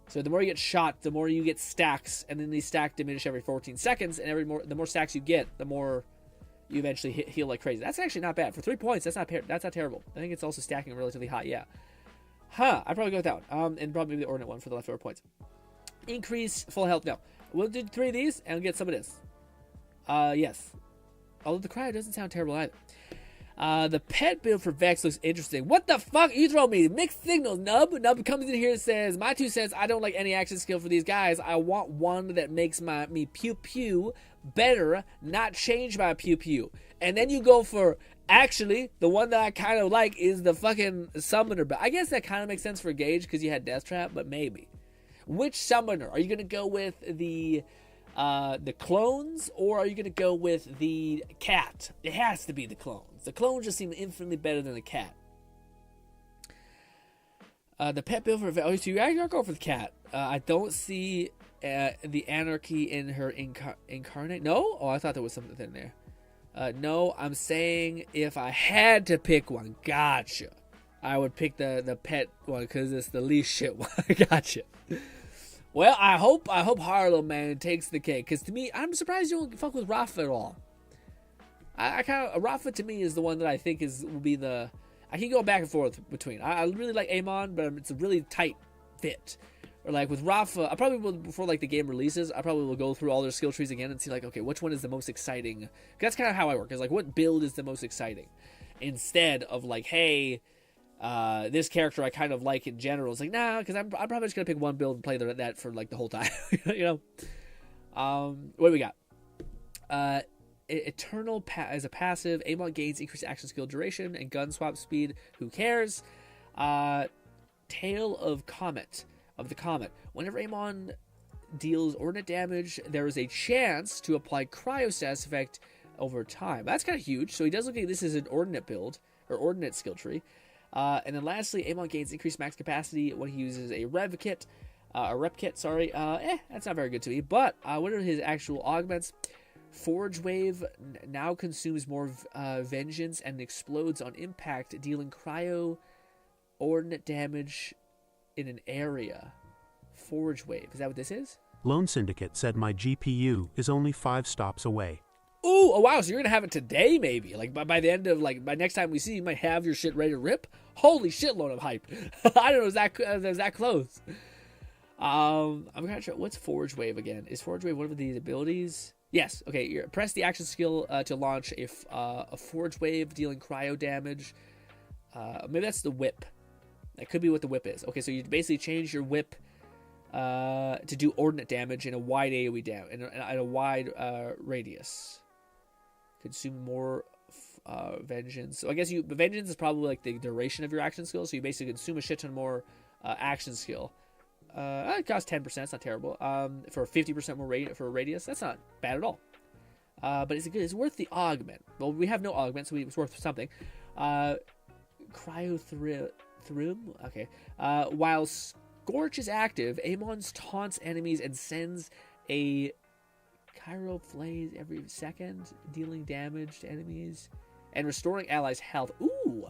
So the more you get shot, the more you get stacks, and then these stacks diminish every 14 seconds, and the more stacks you get, the more you eventually heal like crazy. That's actually not bad. For 3 points, that's not terrible. I think it's also stacking relatively high, yeah. I'd probably go with that one. And probably the ordinate one for the leftover points. Increase full health. No. We'll do 3 of these and get some of this. Yes. Although the cryo doesn't sound terrible either. The pet build for Vex looks interesting. What the fuck? You throw me mixed signals, Nub. Nub comes in here and says, my 2 cents, I don't like any action skill for these guys. I want one that makes me pew pew better, not change my pew pew. And then you go for, actually, the one that I kind of like is the fucking summoner. But I guess that kind of makes sense for Gage because you had Death Trap, but maybe. Which summoner? Are you going to go with the clones, or are you going to go with the cat? It has to be the clones. The clones just seem infinitely better than the cat. The pet build for... Oh, so you're going for the cat. I don't see the anarchy in her incarnate. No? Oh, I thought there was something in there. No, I'm saying if I had to pick one, gotcha, I would pick the pet one because it's the least shit one. Gotcha. Well, I hope Harlow, man, takes the cake. Because to me, I'm surprised you don't fuck with Rafa at all. I kind of... Rafa, to me, is the one that I think will be the... I can go back and forth between. I really like Amon, but it's a really tight fit. Or like with Rafa, I probably will, before like the game releases, I probably will go through all their skill trees again and see like, okay, which one is the most exciting? That's kind of how I work. Is like, what build is the most exciting? Instead of like, hey... this character I kind of like in general. It's like, nah, because I'm probably just going to pick one build and play that for like the whole time. You know? What do we got? Eternal as a passive. Amon gains increased action skill duration and gun swap speed. Who cares? Tail of the Comet. Whenever Amon deals ordinate damage, there is a chance to apply Cryostasis effect over time. That's kind of huge. So he does look like this is an ordinate build, or ordinate skill tree. And then lastly, Amon gains increased max capacity when he uses a rep kit. That's not very good to me. But what are his actual augments? Forge Wave now consumes more vengeance and explodes on impact, dealing cryo ordinate damage in an area. Forge Wave. Is that what this is? Lone Syndicate said my GPU is only 5 stops away. Ooh, oh wow, so you're going to have it today maybe. Like by the end of, like, by next time we see, you might have your shit ready to rip. Holy shitload of hype. I don't know, is that close? I'm not sure. What's Forge Wave again? Is Forge Wave one of these abilities? Yes, okay, press the action skill to launch a Forge Wave dealing cryo damage. Maybe that's the whip. That could be what the whip is. Okay, so you basically change your whip to do ordinate damage in a wide AoE in a wide radius. Consume more vengeance. So I guess vengeance is probably like the duration of your action skill. So you basically consume a shit ton more action skill. It costs 10%. It's not terrible. For 50% more for a radius, that's not bad at all. But it's worth the augment. Well, we have no augment, so it's worth something. Cryo Thrum. Okay. While Scorch is active, Amon taunts enemies and sends a Kyro Flays every second, dealing damage to enemies and restoring allies' health. Ooh!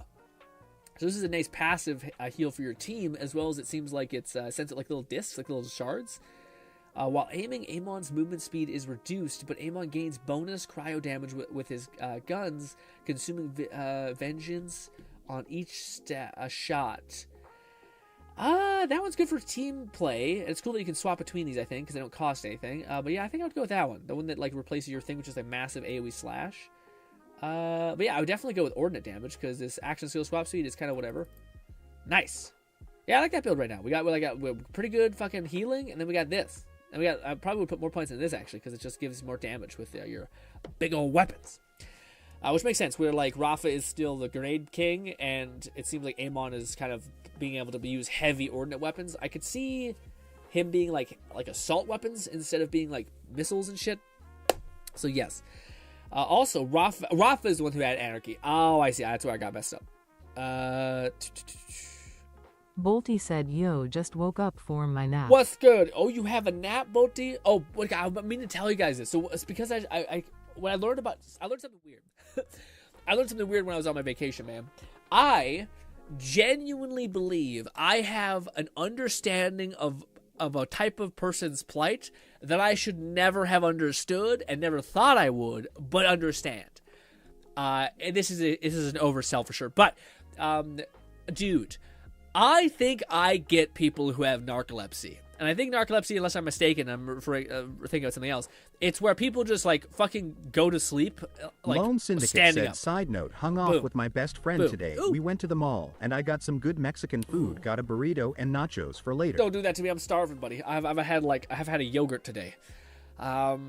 So this is a nice passive heal for your team, as well as it seems like it's sends it like little discs, like little shards. While aiming, Amon's movement speed is reduced, but Amon gains bonus cryo damage with his guns, consuming vengeance on each shot. That one's good for team play. It's cool that you can swap between these, I think, because they don't cost anything. But yeah, I think I would go with that one. The one that like replaces your thing, which is a massive AoE slash. But yeah, I would definitely go with ordinate damage because this action skill swap speed is kind of whatever. Nice. Yeah, I like that build right now. We got pretty good fucking healing, and then we got this. And I probably would put more points in this actually because it just gives more damage with your big old weapons. Which makes sense. Where like Rafa is still the grenade king, and it seems like Amon is kind of being able to use heavy ordinate weapons. I could see him being like assault weapons instead of being like missiles and shit. So yes. Also, Rafa is the one who had anarchy. Oh, I see. That's where I got messed up. Bolty said, yo, just woke up for my nap. What's good? Oh, you have a nap, Bolty? Oh, I mean to tell you guys this. So it's because I learned something weird. I learned something weird when I was on my vacation, man. I genuinely believe I have an understanding of a type of person's plight that I should never have understood and never thought I would, but understand. And this is an oversell for sure. But, dude, I think I get people who have narcolepsy. And I think narcolepsy, unless I'm mistaken, I'm thinking of something else. It's where people just like fucking go to sleep, like Lone Syndicate standing said, up. side note, hung off Boom. with my best friend Boom. today. Ooh. We went to the mall, and I got some good Mexican food. Got a burrito and nachos for later. Don't do that to me. I'm starving, buddy. I've had a yogurt today. Got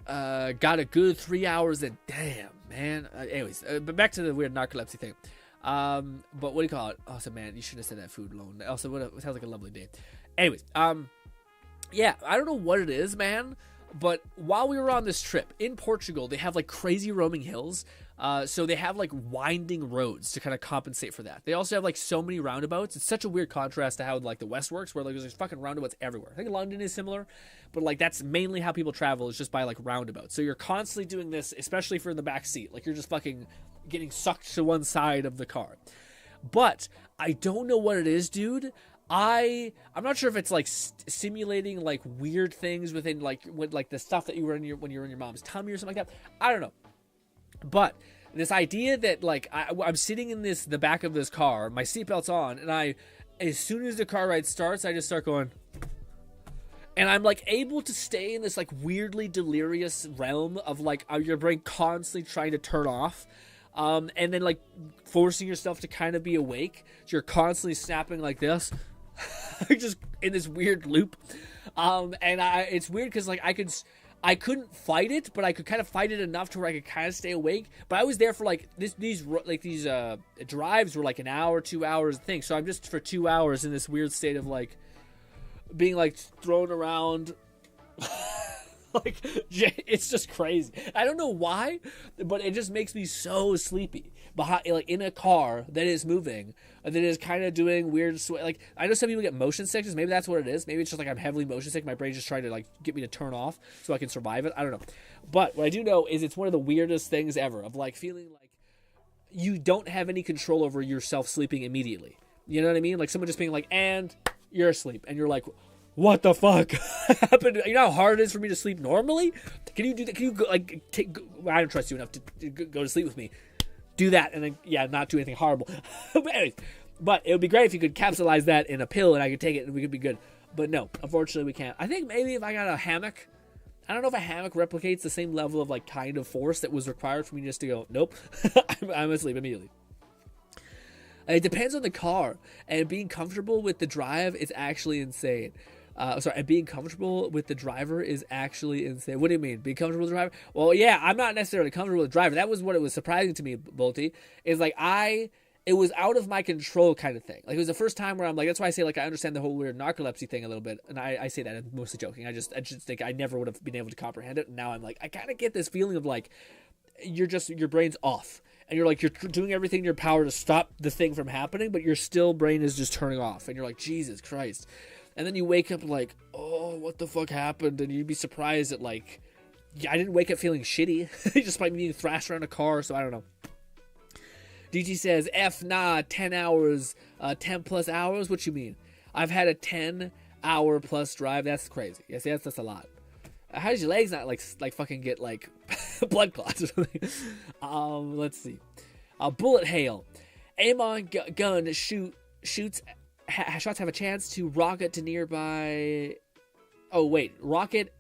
a good 3 hours and damn, man. Anyways, but back to the weird narcolepsy thing. But what do you call it? Oh, so man, you should have said that food alone. Also, it sounds like a lovely day. Anyways, yeah, I don't know what it is, man. But while we were on this trip in Portugal, they have like crazy roaming hills. So they have like winding roads to kind of compensate for that. They also have like so many roundabouts. It's such a weird contrast to how like the West works, where like there's fucking roundabouts everywhere. I think London is similar, but like that's mainly how people travel, is just by like roundabouts. So you're constantly doing this, especially for in the back seat. Like you're just fucking getting sucked to one side of the car. But I don't know what it is, dude. I'm not sure if it's like simulating like weird things within like the stuff that you were in when you were in your mom's tummy or something like that. I don't know. But this idea that like I'm sitting in the back of this car, my seatbelt's on, and as soon as the car ride starts, I just start going, and I'm like able to stay in this like weirdly delirious realm of like your brain constantly trying to turn off. And then like forcing yourself to kind of be awake. So you're constantly snapping like this. Just in this weird loop. And it's weird because like I couldn't fight it, but I could kind of fight it enough to where I could kind of stay awake. But I was there for like these drives were like an hour, 2 hours thing. So I'm just for 2 hours in this weird state of like being like thrown around. Like, it's just crazy. I don't know why, but it just makes me so sleepy. Behind, like in a car that is moving, that is kind of doing weird. Like I know some people get motion sickness. Maybe that's what it is. Maybe it's just like I'm heavily motion sick. My brain's just trying to like get me to turn off so I can survive it. I don't know. But what I do know is it's one of the weirdest things ever. Of like feeling like you don't have any control over yourself sleeping immediately. You know what I mean? Like someone just being like, and you're asleep, and you're like, what the fuck happened? You know how hard it is for me to sleep normally? Can you do that? Can you go, like I don't trust you enough to go to sleep with me. Do that and then not do anything horrible. But anyways, it would be great if you could capsulize that in a pill and I could take it and we could be good. But no, unfortunately we can't. I think maybe if I got a hammock, I don't know if a hammock replicates the same level of like kind of force that was required for me just to go, nope, I'm asleep immediately. It depends on the car, and being comfortable with the drive is actually insane. And being comfortable with the driver is actually insane. What do you mean? Being comfortable with the driver? Well, yeah, I'm not necessarily comfortable with the driver. That was what it was surprising to me, Bolty, is like it was out of my control kind of thing. Like it was the first time where I'm like, that's why I say like I understand the whole weird narcolepsy thing a little bit, and I say that I'm mostly joking. I just think I never would have been able to comprehend it, and now I'm like, I kind of get this feeling of like your brain's off. And you're like, you're doing everything in your power to stop the thing from happening, but your brain is just turning off. And you're like, Jesus Christ. And then you wake up like, oh, what the fuck happened? And you'd be surprised that like, I didn't wake up feeling shitty. Just by being thrashed around a car, so I don't know. DT says, 10 hours, 10 plus hours? What you mean? I've had a 10-hour plus drive. That's crazy. Yes, that's a lot. How does your legs not like fucking get like blood clots or something? Let's see. Bullet hail. Aim on gun. Shoots. Shots have a chance to rocket to nearby. Oh wait, rocket.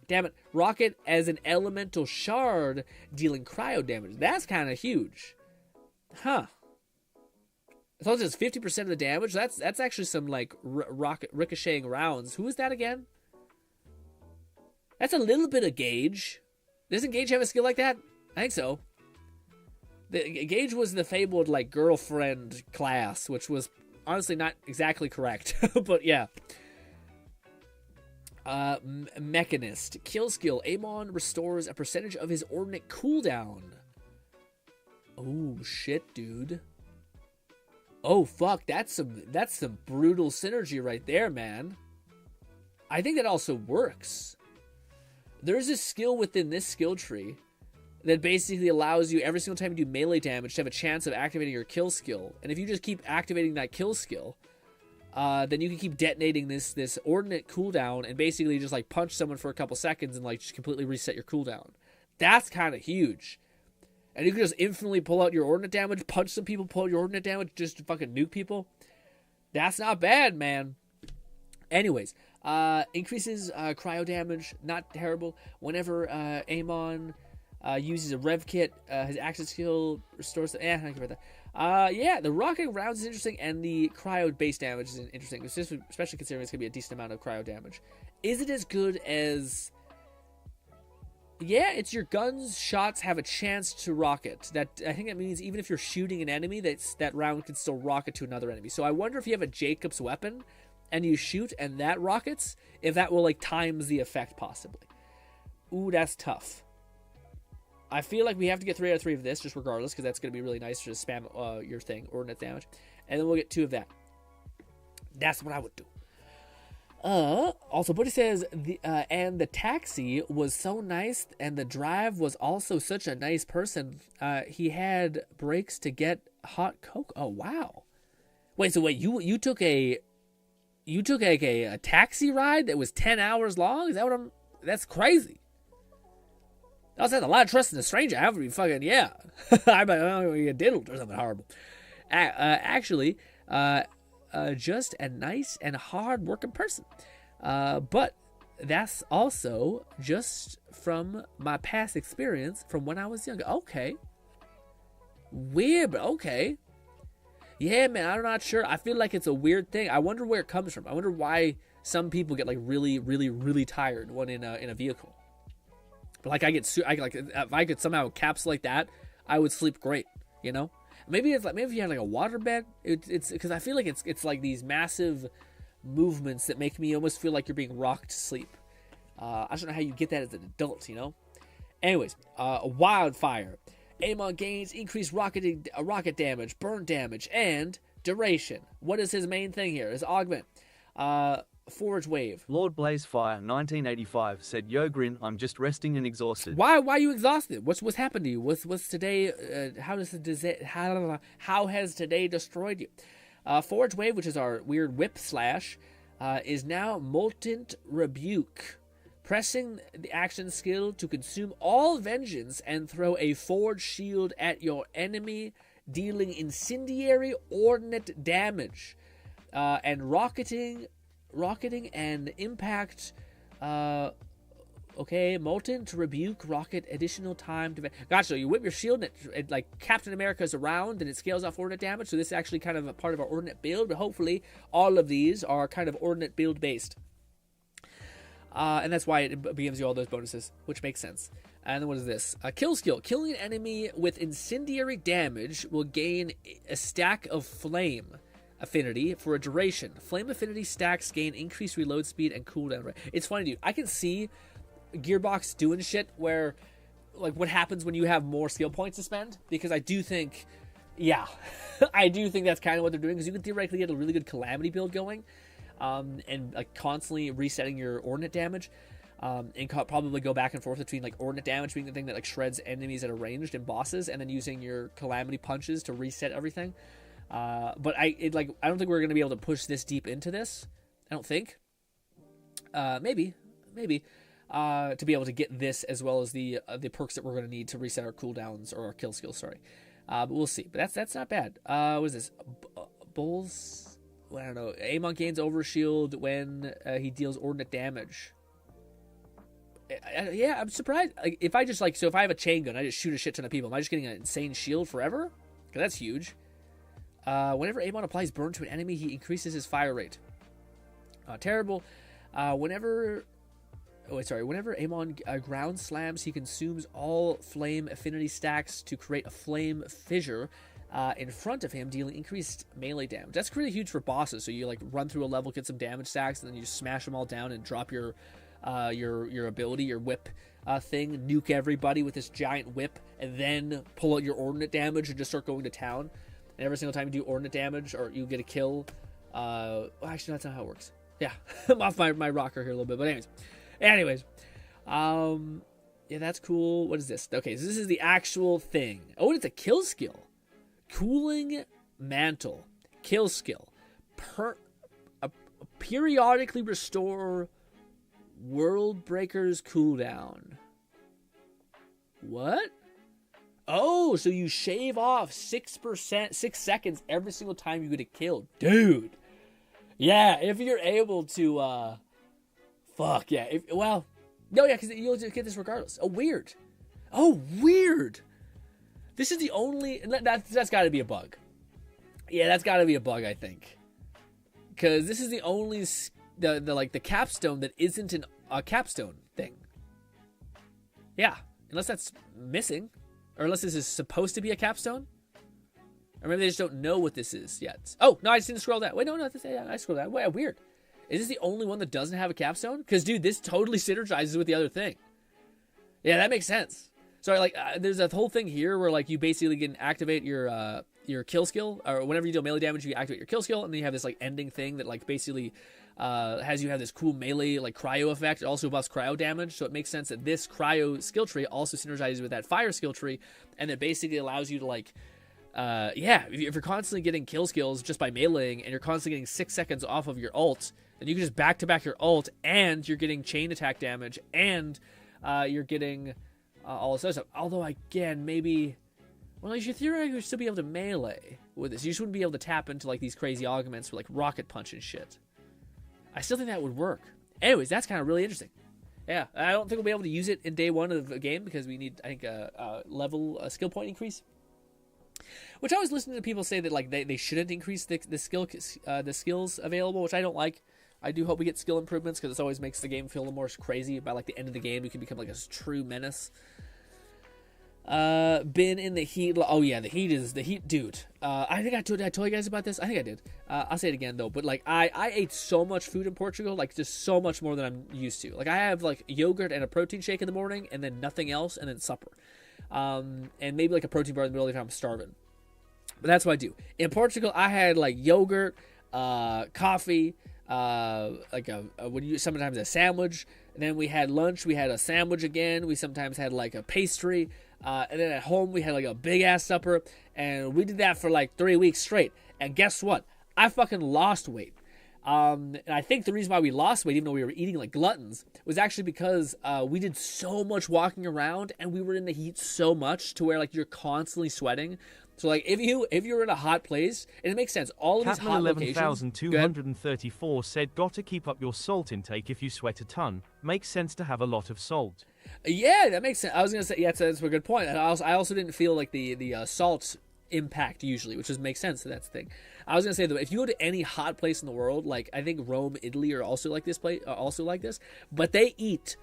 Damn it, rocket as an elemental shard, dealing cryo damage. That's kind of huge, huh? As long as it's 50% of the damage, that's actually some like rocket ricocheting rounds. Who is that again? That's a little bit of Gage. Doesn't Gage have a skill like that? I think so. Gage was the fabled like girlfriend class, which was honestly not exactly correct, but yeah. Mechanist. Kill skill. Amon restores a percentage of his ordnance cooldown. Oh shit, dude. Oh fuck, that's some brutal synergy right there, man. I think that also works. There's a skill within this skill tree that basically allows you every single time you do melee damage to have a chance of activating your kill skill. And if you just keep activating that kill skill, then you can keep detonating this ordnance cooldown and basically just like punch someone for a couple seconds and like just completely reset your cooldown. That's kind of huge. And you can just infinitely pull out your ordnance damage, punch some people, pull out your ordnance damage, just fucking nuke people. That's not bad, man. Anyways, increases cryo damage, not terrible. Whenever Amon uses a rev kit, his action skill restores. I don't care about that. Yeah, the rocketing rounds is interesting, and the cryo base damage is interesting, especially considering it's gonna be a decent amount of cryo damage. Is it as good as? Yeah, it's your guns. Shots have a chance to rocket. That I think that means even if you're shooting an enemy, that round can still rocket to another enemy. So I wonder if you have a Jacob's weapon and you shoot and that rockets, if that will like times the effect possibly. Ooh, that's tough. I feel like we have to get 3 out of 3 of this just regardless, because that's going to be really nice to just spam your thing, ordnance damage. And then we'll get 2 of that. That's what I would do. Also, Buddy says, and the taxi was so nice, and the drive was also such a nice person. He had breaks to get hot coke. Oh, wow. Wait, you took a taxi ride that was 10 hours long? Is that what that's crazy. I also had a lot of trust in a stranger. However, you fucking, yeah. I don't know, you diddled or something horrible. Actually, just a nice and hard-working person. But that's also just from my past experience from when I was younger. Okay. Weird, but okay. Yeah, man, I'm not sure. I feel like it's a weird thing. I wonder where it comes from. I wonder why some people get like really, really, really tired when in a vehicle. But like if I could somehow encapsulate that, I would sleep great. You know, maybe if you had like a water bed, it's because I feel like it's like these massive movements that make me almost feel like you're being rocked to sleep. I don't know how you get that as an adult. You know. Anyways, wildfire. Amon gains increased rocket damage, burn damage, and duration. What is his main thing here? His augment. Forge wave. Lord Blazefire, 1985, said, "Yo, Grin, I'm just resting and exhausted." Why are you exhausted? What's happened to you? What's today? How has today destroyed you? Forge wave, which is our weird whip slash, is now Molten Rebuke. Pressing the action skill to consume all vengeance and throw a forge shield at your enemy, dealing incendiary ordnance damage, and rocketing and impact. Okay, Molten to rebuke rocket additional time to. Gotcha. So you whip your shield and it like Captain America's around and it scales off ordnance damage. So this is actually kind of a part of our ordnance build, but hopefully all of these are kind of ordnance build based. And that's why it gives you all those bonuses, which makes sense. And then what is this? Kill skill. Killing an enemy with incendiary damage will gain a stack of flame affinity for a duration. Flame affinity stacks gain increased reload speed and cooldown rate. It's funny, dude. I can see Gearbox doing shit where, like, what happens when you have more skill points to spend. Because I do think, yeah, I do think that's kind of what they're doing. Because you can theoretically get a really good Calamity build going. And like constantly resetting your ordnance damage, and probably go back and forth between like ordnance damage being the thing that like shreds enemies at a ranged and bosses, and then using your calamity punches to reset everything. But I don't think we're gonna be able to push this deep into this. I don't think. Maybe to be able to get this as well as the perks that we're gonna need to reset our cooldowns or our kill skills. Sorry, but we'll see. But that's not bad. What is this? Bulls. I don't know. Amon gains overshield when he deals ordnance damage. Yeah, I'm surprised. Like, if I just if I have a chain gun, I just shoot a shit ton of people. Am I just getting an insane shield forever? Because that's huge. Whenever Amon applies burn to an enemy, he increases his fire rate. Terrible. Whenever Amon ground slams, he consumes all flame affinity stacks to create a flame fissure. In front of him, dealing increased melee damage. That's pretty huge for bosses. So you like run through a level, get some damage stacks, and then you just smash them all down and drop your ability, your whip thing, nuke everybody with this giant whip, and then pull out your ordnance damage and just start going to town. And every single time you do ordnance damage or you get a kill, actually that's not how it works. Yeah, I'm off my rocker here a little bit, but anyways, yeah, that's cool. What is this? Okay, so this is the actual thing. Oh, and it's a kill skill. Cooling Mantle. Kill skill. Periodically restore World Breaker's cooldown. What? Oh, so you shave off 6%, 6 seconds every single time you get a kill. Dude. Yeah, if you're able to, fuck yeah. No, yeah, because you'll just get this regardless. Oh, weird. This is the only, that's got to be a bug. Yeah, that's got to be a bug, I think. Because this is the only, the capstone that isn't a capstone thing. Yeah, unless that's missing. Or unless this is supposed to be a capstone. Or maybe they just don't know what this is yet. Oh, no, I just didn't scroll that. Wait, no, I scrolled that. Wait, weird. Is this the only one that doesn't have a capstone? Because, dude, this totally synergizes with the other thing. Yeah, that makes sense. So, like, there's a whole thing here where, like, you basically can activate your kill skill, or whenever you do melee damage, you activate your kill skill, and then you have this, like, ending thing that, like, basically has you have this cool melee, like, cryo effect. It also buffs cryo damage, so it makes sense that this cryo skill tree also synergizes with that fire skill tree, and it basically allows you to, like, if you're constantly getting kill skills just by meleeing, and you're constantly getting 6 seconds off of your ult, then you can just back-to-back your ult, and you're getting chain attack damage, and you're getting all this other stuff. Although, again, maybe... Well, you should theoretically still be able to melee with this. You just wouldn't be able to tap into, like, these crazy augments with, like, rocket punch and shit. I still think that would work. Anyways, that's kind of really interesting. Yeah, I don't think we'll be able to use it in day one of the game because we need, I think, a skill point increase. Which I always listen to people say that, like, they shouldn't increase the skills available, which I don't like. I do hope we get skill improvements because it always makes the game feel a little more crazy. By, like, the end of the game, you can become, like, a true menace. Been in the heat. Oh, yeah, the heat, dude. I think I told you guys about this. I think I did. I'll say it again, though. But, like, I ate so much food in Portugal, like, just so much more than I'm used to. Like, I have, like, yogurt and a protein shake in the morning, and then nothing else, and then supper. And maybe, like, a protein bar in the middle of the time I'm starving. But that's what I do. In Portugal, I had, like, yogurt, coffee, sometimes a sandwich, and then we had lunch, we had a sandwich again, we sometimes had, like, a pastry, and then at home we had, like, a big-ass supper, and we did that for, like, 3 weeks straight, and guess what? I fucking lost weight. And I think the reason why we lost weight, even though we were eating like gluttons, was actually because we did so much walking around, and we were in the heat so much to where, like, you're constantly sweating. So, like, if you're in a hot place, and it makes sense, all of these hot locations... 11,234 said, gotta keep up your salt intake if you sweat a ton. Makes sense to have a lot of salt. Yeah, that makes sense. I was going to say, yeah, that's a good point. And I also didn't feel like the salt impact usually, which makes sense. So that's the thing. I was going to say, though, if you go to any hot place in the world, like, I think Rome, Italy are also like this but they eat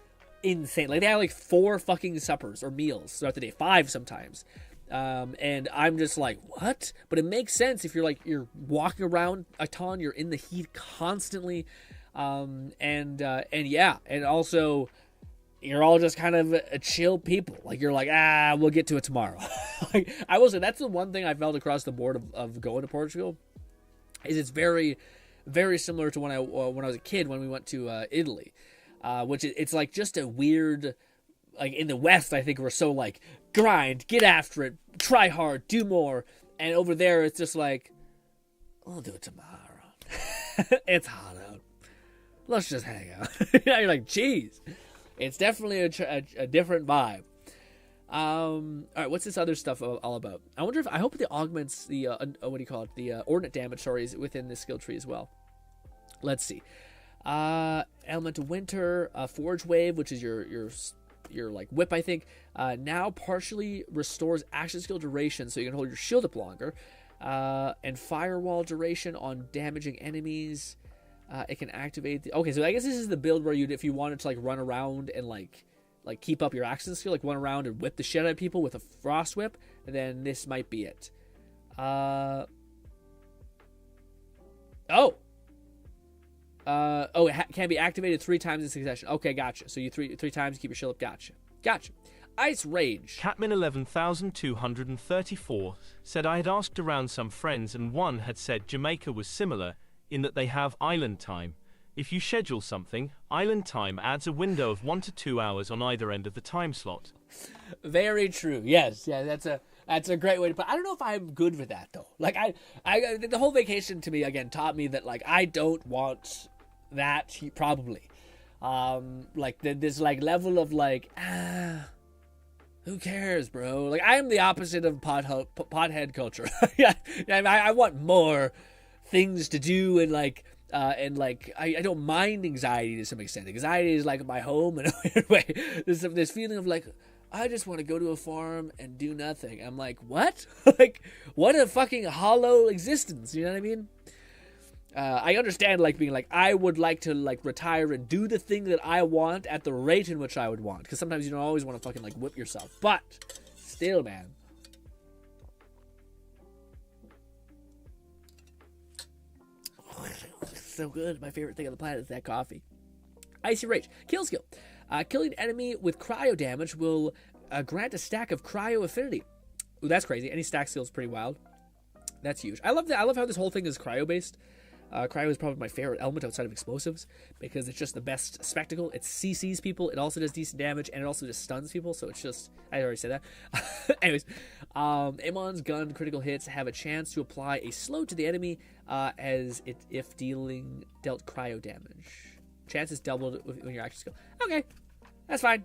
insane. Like, they have, like, 4 fucking suppers or meals throughout the day, 5 sometimes. And I'm just like, what? But it makes sense if you're walking around a ton, you're in the heat constantly, and also you're all just kind of a chill people. Like, you're like, we'll get to it tomorrow. Like, I will say that's the one thing I felt across the board of going to Portugal, is it's very, very similar to when I was a kid when we went to Italy, which it's like just a weird. Like, in the West, I think we're so, like, grind, get after it, try hard, do more. And over there, it's just like, we'll do it tomorrow. It's hot out. Let's just hang out. You're like, geez. It's definitely a different vibe. All right, what's this other stuff all about? I hope it augments the, the ordnance damage, is within this skill tree as well. Let's see. Elemental Winter, Forge Wave, which is your like whip, I think, now partially restores action skill duration, so you can hold your shield up longer, and firewall duration on damaging enemies. It can activate okay, so I guess this is the build where if you wanted to, like, run around and like keep up your action skill, like run around and whip the shit out of people with a frost whip, then this might be it. It can be activated 3 times in succession. Okay, gotcha. So you three times keep your shield up. Gotcha. Ice Rage. Catman 11,234 said, I had asked around some friends and one had said Jamaica was similar in that they have island time. If you schedule something, island time adds a window of 1 to 2 hours on either end of the time slot. Very true. Yes. Yeah, that's a great way to put it. I don't know if I'm good with that, though. Like, I the whole vacation to me, again, taught me that, like, I don't want that, probably. Like, this, like, level of, like, who cares, bro? Like, I am the opposite of pothead culture. Yeah, I want more things to do, and, like, And like I don't mind anxiety to some extent. Anxiety is like my home in a weird way. There's this feeling of like, I just want to go to a farm and do nothing. I'm like, what? Like, what a fucking hollow existence. You know what I mean? I understand like being like, I would like to like retire and do the thing that I want at the rate in which I would want. Because sometimes you don't always want to fucking like whip yourself. But still, man. So good. My favorite thing on the planet is that coffee. Icy Rage. Kill skill. Killing an enemy with cryo damage will grant a stack of cryo affinity. Ooh, that's crazy. Any stack skill is pretty wild. That's huge. I love that. I love how this whole thing is cryo based. Cryo is probably my favorite element outside of explosives because it's just the best spectacle. It CCs people. It also does decent damage, and it also just stuns people. So it's just, I already said that. Anyways, Amon's gun critical hits have a chance to apply a slow to the enemy if dealt cryo damage. Chance is doubled when your action skill. Okay, that's fine.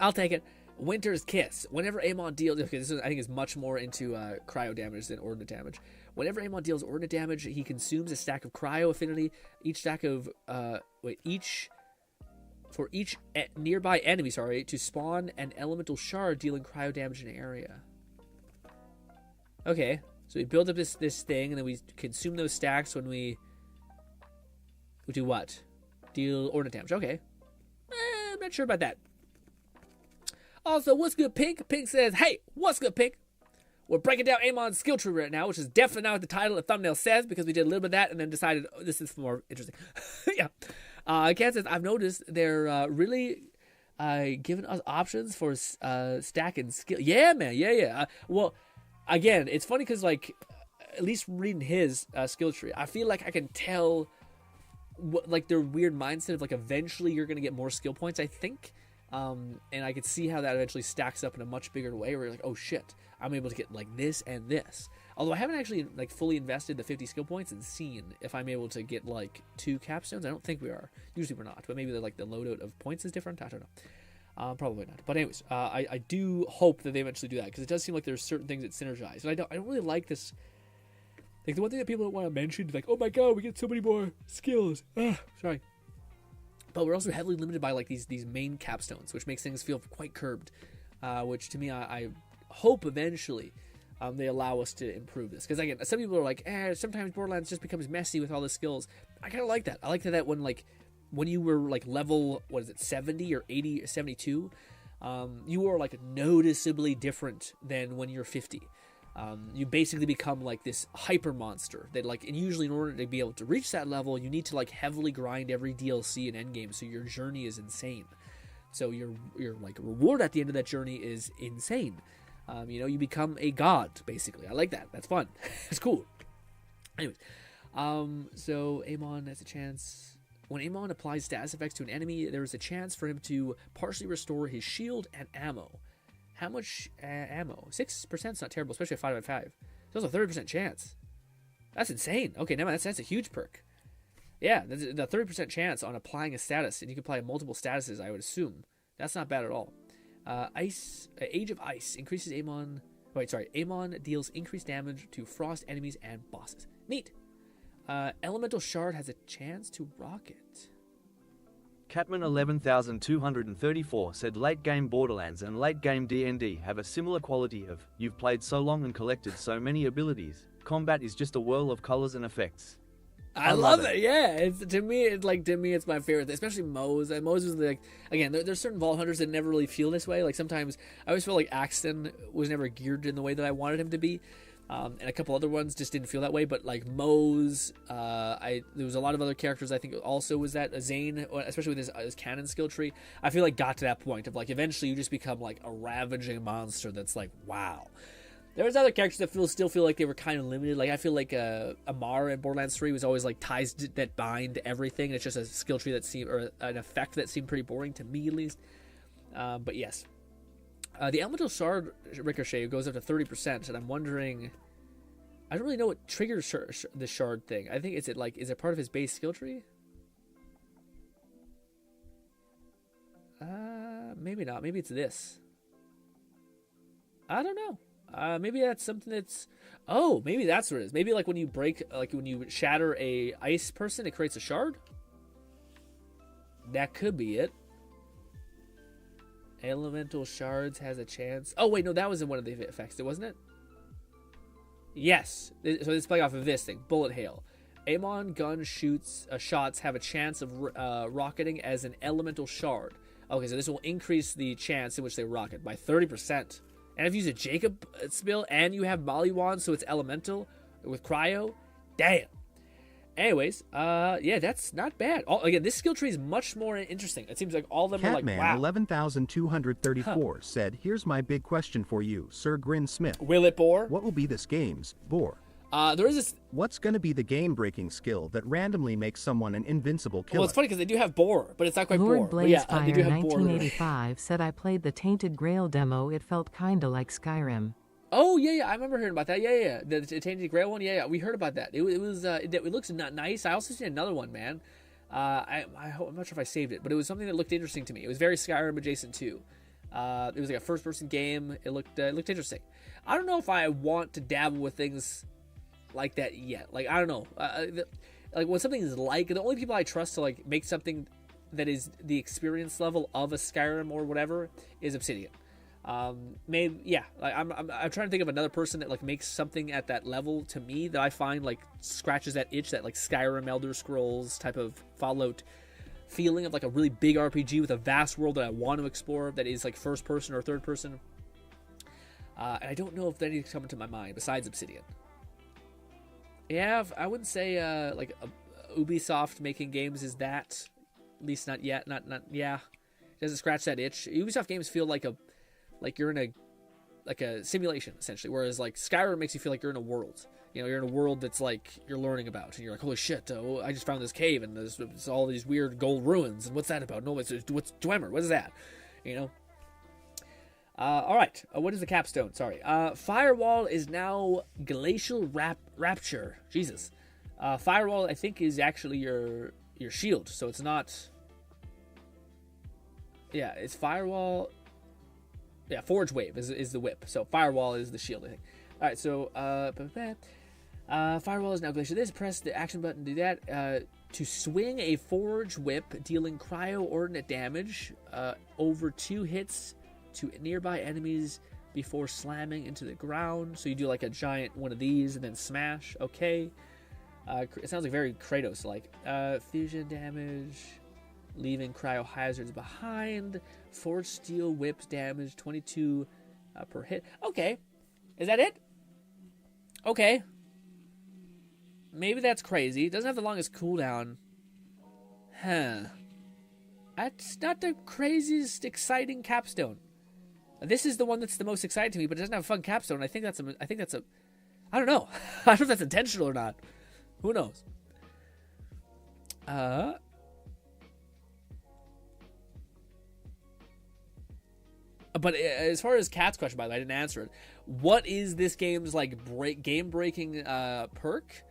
I'll take it. Winter's Kiss. Whenever Amon deals... Okay, this is, I think is much more into cryo damage than ordinate damage. Whenever Amon deals ordinate damage, he consumes a stack of cryo affinity. Each stack of... For each nearby enemy, to spawn an elemental shard dealing cryo damage in an area. Okay, so we build up this thing, and then we consume those stacks when we do what? Deal ordinate damage. Okay. I'm not sure about that. Also, what's good, Pink? Pink says, hey, what's good, Pink? We're breaking down Amon's skill tree right now, which is definitely not what the title of the thumbnail says, because we did a little bit of that and then decided, oh, this is more interesting. Yeah. Kat says, I've noticed they're really giving us options for stacking skill. Yeah, man. Yeah. Well, again, it's funny because, like, at least reading his skill tree, I feel like I can tell, like, their weird mindset of, like, eventually you're going to get more skill points, I think. And I could see how that eventually stacks up in a much bigger way where you're like, oh shit, I'm able to get like this and this. Although I haven't actually like fully invested the 50 skill points and seen if I'm able to get like 2 capstones. I don't think we are. Usually we're not, but maybe like the loadout of points is different. I don't know. Probably not. But anyways, I do hope that they eventually do that because it does seem like there's certain things that synergize. And I don't really like this. Like the one thing that people don't want to mention is like, oh my god, we get so many more skills. Sorry. But we're also heavily limited by like these main capstones, which makes things feel quite curbed. Which to me, I hope eventually they allow us to improve this. Because again, some people are like, sometimes Borderlands just becomes messy with all the skills. I kind of like that. I like that when you were like level 70 or 80 or 72, you were like noticeably different than when you're 50. You basically become like this hyper monster that like, and usually in order to be able to reach that level, you need to like heavily grind every DLC and endgame, so your journey is insane. So your like reward at the end of that journey is insane. You become a god basically. I like that. That's fun. It's cool. Anyways, so Amon has a chance. When Amon applies status effects to an enemy, there is a chance for him to partially restore his shield and ammo. How much ammo? 6% is not terrible, especially at 5x5. There's a 30% chance. That's insane. Okay, never mind. That's a huge perk. Yeah, the 30% chance on applying a status, and you can apply multiple statuses, I would assume. That's not bad at all. Age of Ice increases Amon... Amon deals increased damage to frost enemies and bosses. Neat. Elemental Shard has a chance to rock it. Catman 11234 said late game Borderlands and late game D&D have a similar quality of, you've played so long and collected so many abilities, combat is just a whirl of colors and effects. I love it. Yeah, to me it's my favorite, especially Moe's. And Moe's was like, again, there's certain Vault Hunters that never really feel this way. Like sometimes I always feel like Axton was never geared in the way that I wanted him to be. And a couple other ones just didn't feel that way, but like Moe's, there was a lot of other characters I think also was that Zane, especially with his cannon skill tree, I feel like got to that point of like eventually you just become like a ravaging monster that's like, wow. There was other characters that still feel like they were kind of limited. Like I feel like Amar in Borderlands 3 was always like ties that bind everything. It's just a skill tree that seemed, or an effect that seemed pretty boring to me at least. But yes. The Elemental Shard Ricochet goes up to 30%, and I'm wondering... I don't really know what triggers the shard thing. I think, is it part of his base skill tree? Maybe not. Maybe it's this. I don't know. Maybe that's something that's... Oh, maybe that's what it is. Maybe like when you break, like when you shatter a ice person, it creates a shard? That could be it. Elemental shards has a chance. Oh, wait, no, that was in one of the effects, wasn't it? Yes. So it's playing off of this thing, Bullet Hail. Amon gun shots have a chance of rocketing as an elemental shard. Okay, so this will increase the chance in which they rocket by 30%. And if you use a Jacob spill and you have Maliwan, so it's elemental with cryo, damn. Anyways, yeah, that's not bad. Again, this skill tree is much more interesting. It seems like all of them are like, Catman wow. 11,234 said, "Here's my big question for you, Sir GRINN Smith. Will it bore? What will be this game's bore? There is this... What's going to be the game-breaking skill that randomly makes someone an invincible killer?" Well, it's funny because they do have bore, but it's not quite Lord bore. But yeah, Blazefire they do have 1985 said, "I played the Tainted Grail demo. It felt kinda like Skyrim." Oh yeah, I remember hearing about that. Yeah. The Tainted Grail one. Yeah, we heard about that. It looks not nice. I also seen another one, man. I'm not sure if I saved it, but it was something that looked interesting to me. It was very Skyrim adjacent too. It was like a first-person game. It looked interesting. I don't know if I want to dabble with things like that yet. Like, I don't know. Like when something is like, the only people I trust to like make something that is the experience level of a Skyrim or whatever is Obsidian. Maybe, yeah, like I'm trying to think of another person that like makes something at that level to me that I find like scratches that itch, that like Skyrim, Elder Scrolls type of Fallout feeling of like a really big RPG with a vast world that I want to explore that is like first person or third person. And I don't know if anything's coming to my mind besides Obsidian. Yeah, I wouldn't say like Ubisoft making games is that, at least not yet. Not yeah, it doesn't scratch that itch. Ubisoft games feel like you're in a simulation essentially, whereas like Skyrim makes you feel like you're in a world. You know, you're in a world that's like you're learning about, and you're like, holy shit! I just found this cave, and there's all these weird gold ruins, and what's that about? No, what's Dwemer? What is that? You know. All right. What is the capstone? Sorry. Firewall is now Glacial Rapture. Jesus. Firewall, I think, is actually your shield, so it's not. Yeah, it's Firewall. Yeah, Forge Wave is the whip. So Firewall is the shield, I think. All right, so Firewall is now Glacial. This, press the action button to do that. To swing a Forge Whip, dealing cryo-ordinate damage over 2 hits to nearby enemies before slamming into the ground. So you do like a giant one of these and then smash. Okay. It sounds like very Kratos-like. Fusion damage, leaving cryo hazards behind. Forged steel whips damage 22 per hit. Okay. Is that it? Okay. Maybe that's crazy. It doesn't have the longest cooldown. Huh. That's not the craziest exciting capstone. This is the one that's the most exciting to me, but it doesn't have a fun capstone. I think that's a. I don't know. I don't know if that's intentional or not. Who knows? But as far as Kat's question, by the way, I didn't answer it. What is this game's like game-breaking perk?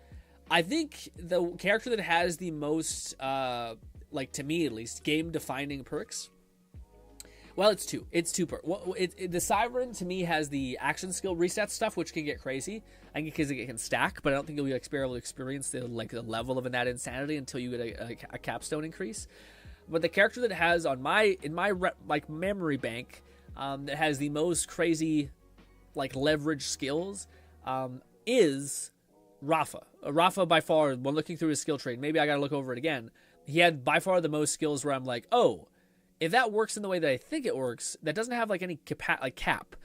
I think the character that has the most, like to me at least, game-defining perks. Well, it's two. It's 2 perks. The Siren to me has the action skill reset stuff, which can get crazy. I think because it can stack, but I don't think you'll be able to experience the level of that insanity until you get a capstone increase. But the character that has in my memory bank, that has the most crazy leverage skills, is Rafa. Rafa by far, when looking through his skill tree, maybe I gotta look over it again. He had by far the most skills where I'm like, oh, if that works in the way that I think it works, that doesn't have any cap,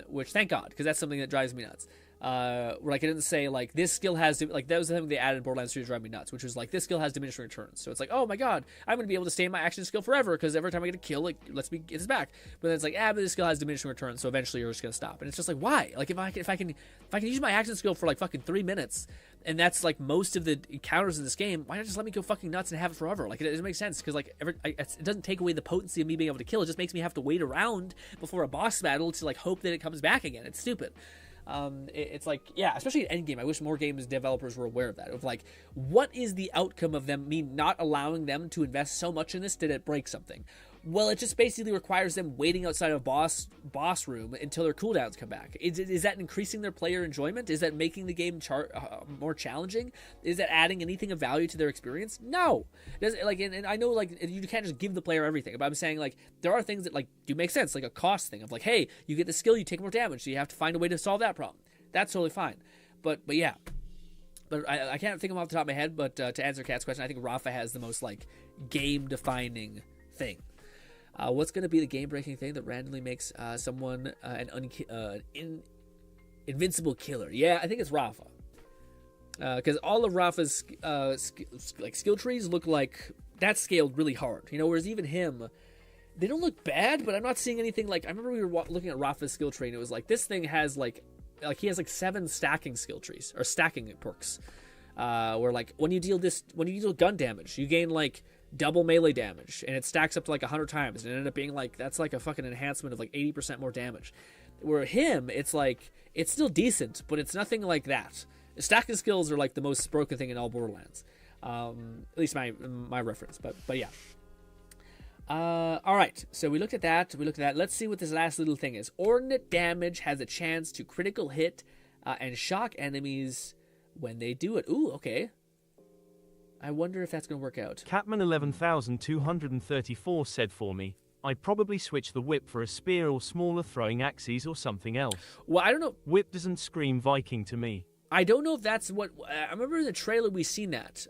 which thank God, because that's something that drives me nuts. Where it didn't say this skill has that was the thing they added in Borderlands 3 to drive me nuts, which was this skill has diminishing returns. So it's oh my God, I'm gonna be able to stay in my action skill forever because every time I get a kill, it lets me get this back. But then it's but this skill has diminishing returns, so eventually you're just gonna stop. And it's just why? If I can use my action skill for fucking 3 minutes, and that's most of the encounters in this game, why not just let me go fucking nuts and have it forever? It doesn't make sense because it doesn't take away the potency of me being able to kill. It just makes me have to wait around before a boss battle to hope that it comes back again. It's stupid. It's especially in Endgame. I wish more games developers were aware of that. Of what is the outcome of me not allowing them to invest so much in this? Did it break something? Well, it just basically requires them waiting outside of boss room until their cooldowns come back. Is that increasing their player enjoyment? Is that making the game more challenging? Is that adding anything of value to their experience? No. And I know like you can't just give the player everything, but I'm saying like there are things that like do make sense, like a cost thing of like, hey, you get the skill, you take more damage, so you have to find a way to solve that problem. That's totally fine. But yeah. But I can't think of them off the top of my head, but to answer Kat's question, I think Rafa has the most like game-defining thing. What's going to be the game-breaking thing that randomly makes someone an invincible killer? Yeah, I think it's Rafa. Because all of Rafa's skill trees look like that's scaled really hard. You know, whereas even him, they don't look bad, but I'm not seeing anything like... I remember we were looking at Rafa's skill tree, and it was like, this thing has like he has like 7 stacking skill trees, or stacking perks. Where like, when you deal gun damage, you gain like double melee damage, and it stacks up to like 100 times, and it ended up being like, that's like a fucking enhancement of like 80% more damage. Where him, it's like, it's still decent, but it's nothing like that. Stacking skills are like the most broken thing in all Borderlands. At least my reference, but yeah. Alright, so we looked at that, let's see what this last little thing is. Ordnance damage has a chance to critical hit, and shock enemies when they do it. Ooh, okay. I wonder if that's going to work out. Catman 11,234 said for me, I'd probably switch the whip for a spear or smaller throwing axes or something else. Well, I don't know. Whip doesn't scream Viking to me. I don't know if that's what... I remember in the trailer we seen that.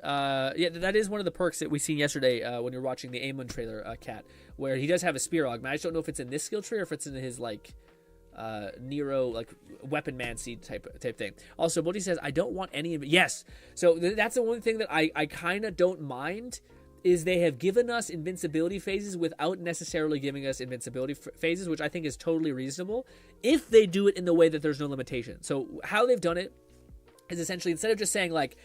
Yeah, that is one of the perks that we seen yesterday when you were watching the Amon trailer, Cat, where he does have a spear augment. I just don't know if it's in this skill tree or if it's in his, like... Nero, like weapon man seed type thing. Also, Bodhi says, I don't want any of it. Yes. So that's the one thing that I kind of don't mind is they have given us invincibility phases without necessarily giving us invincibility phases, which I think is totally reasonable if they do it in the way that there's no limitation. So how they've done it is essentially, instead of just saying like,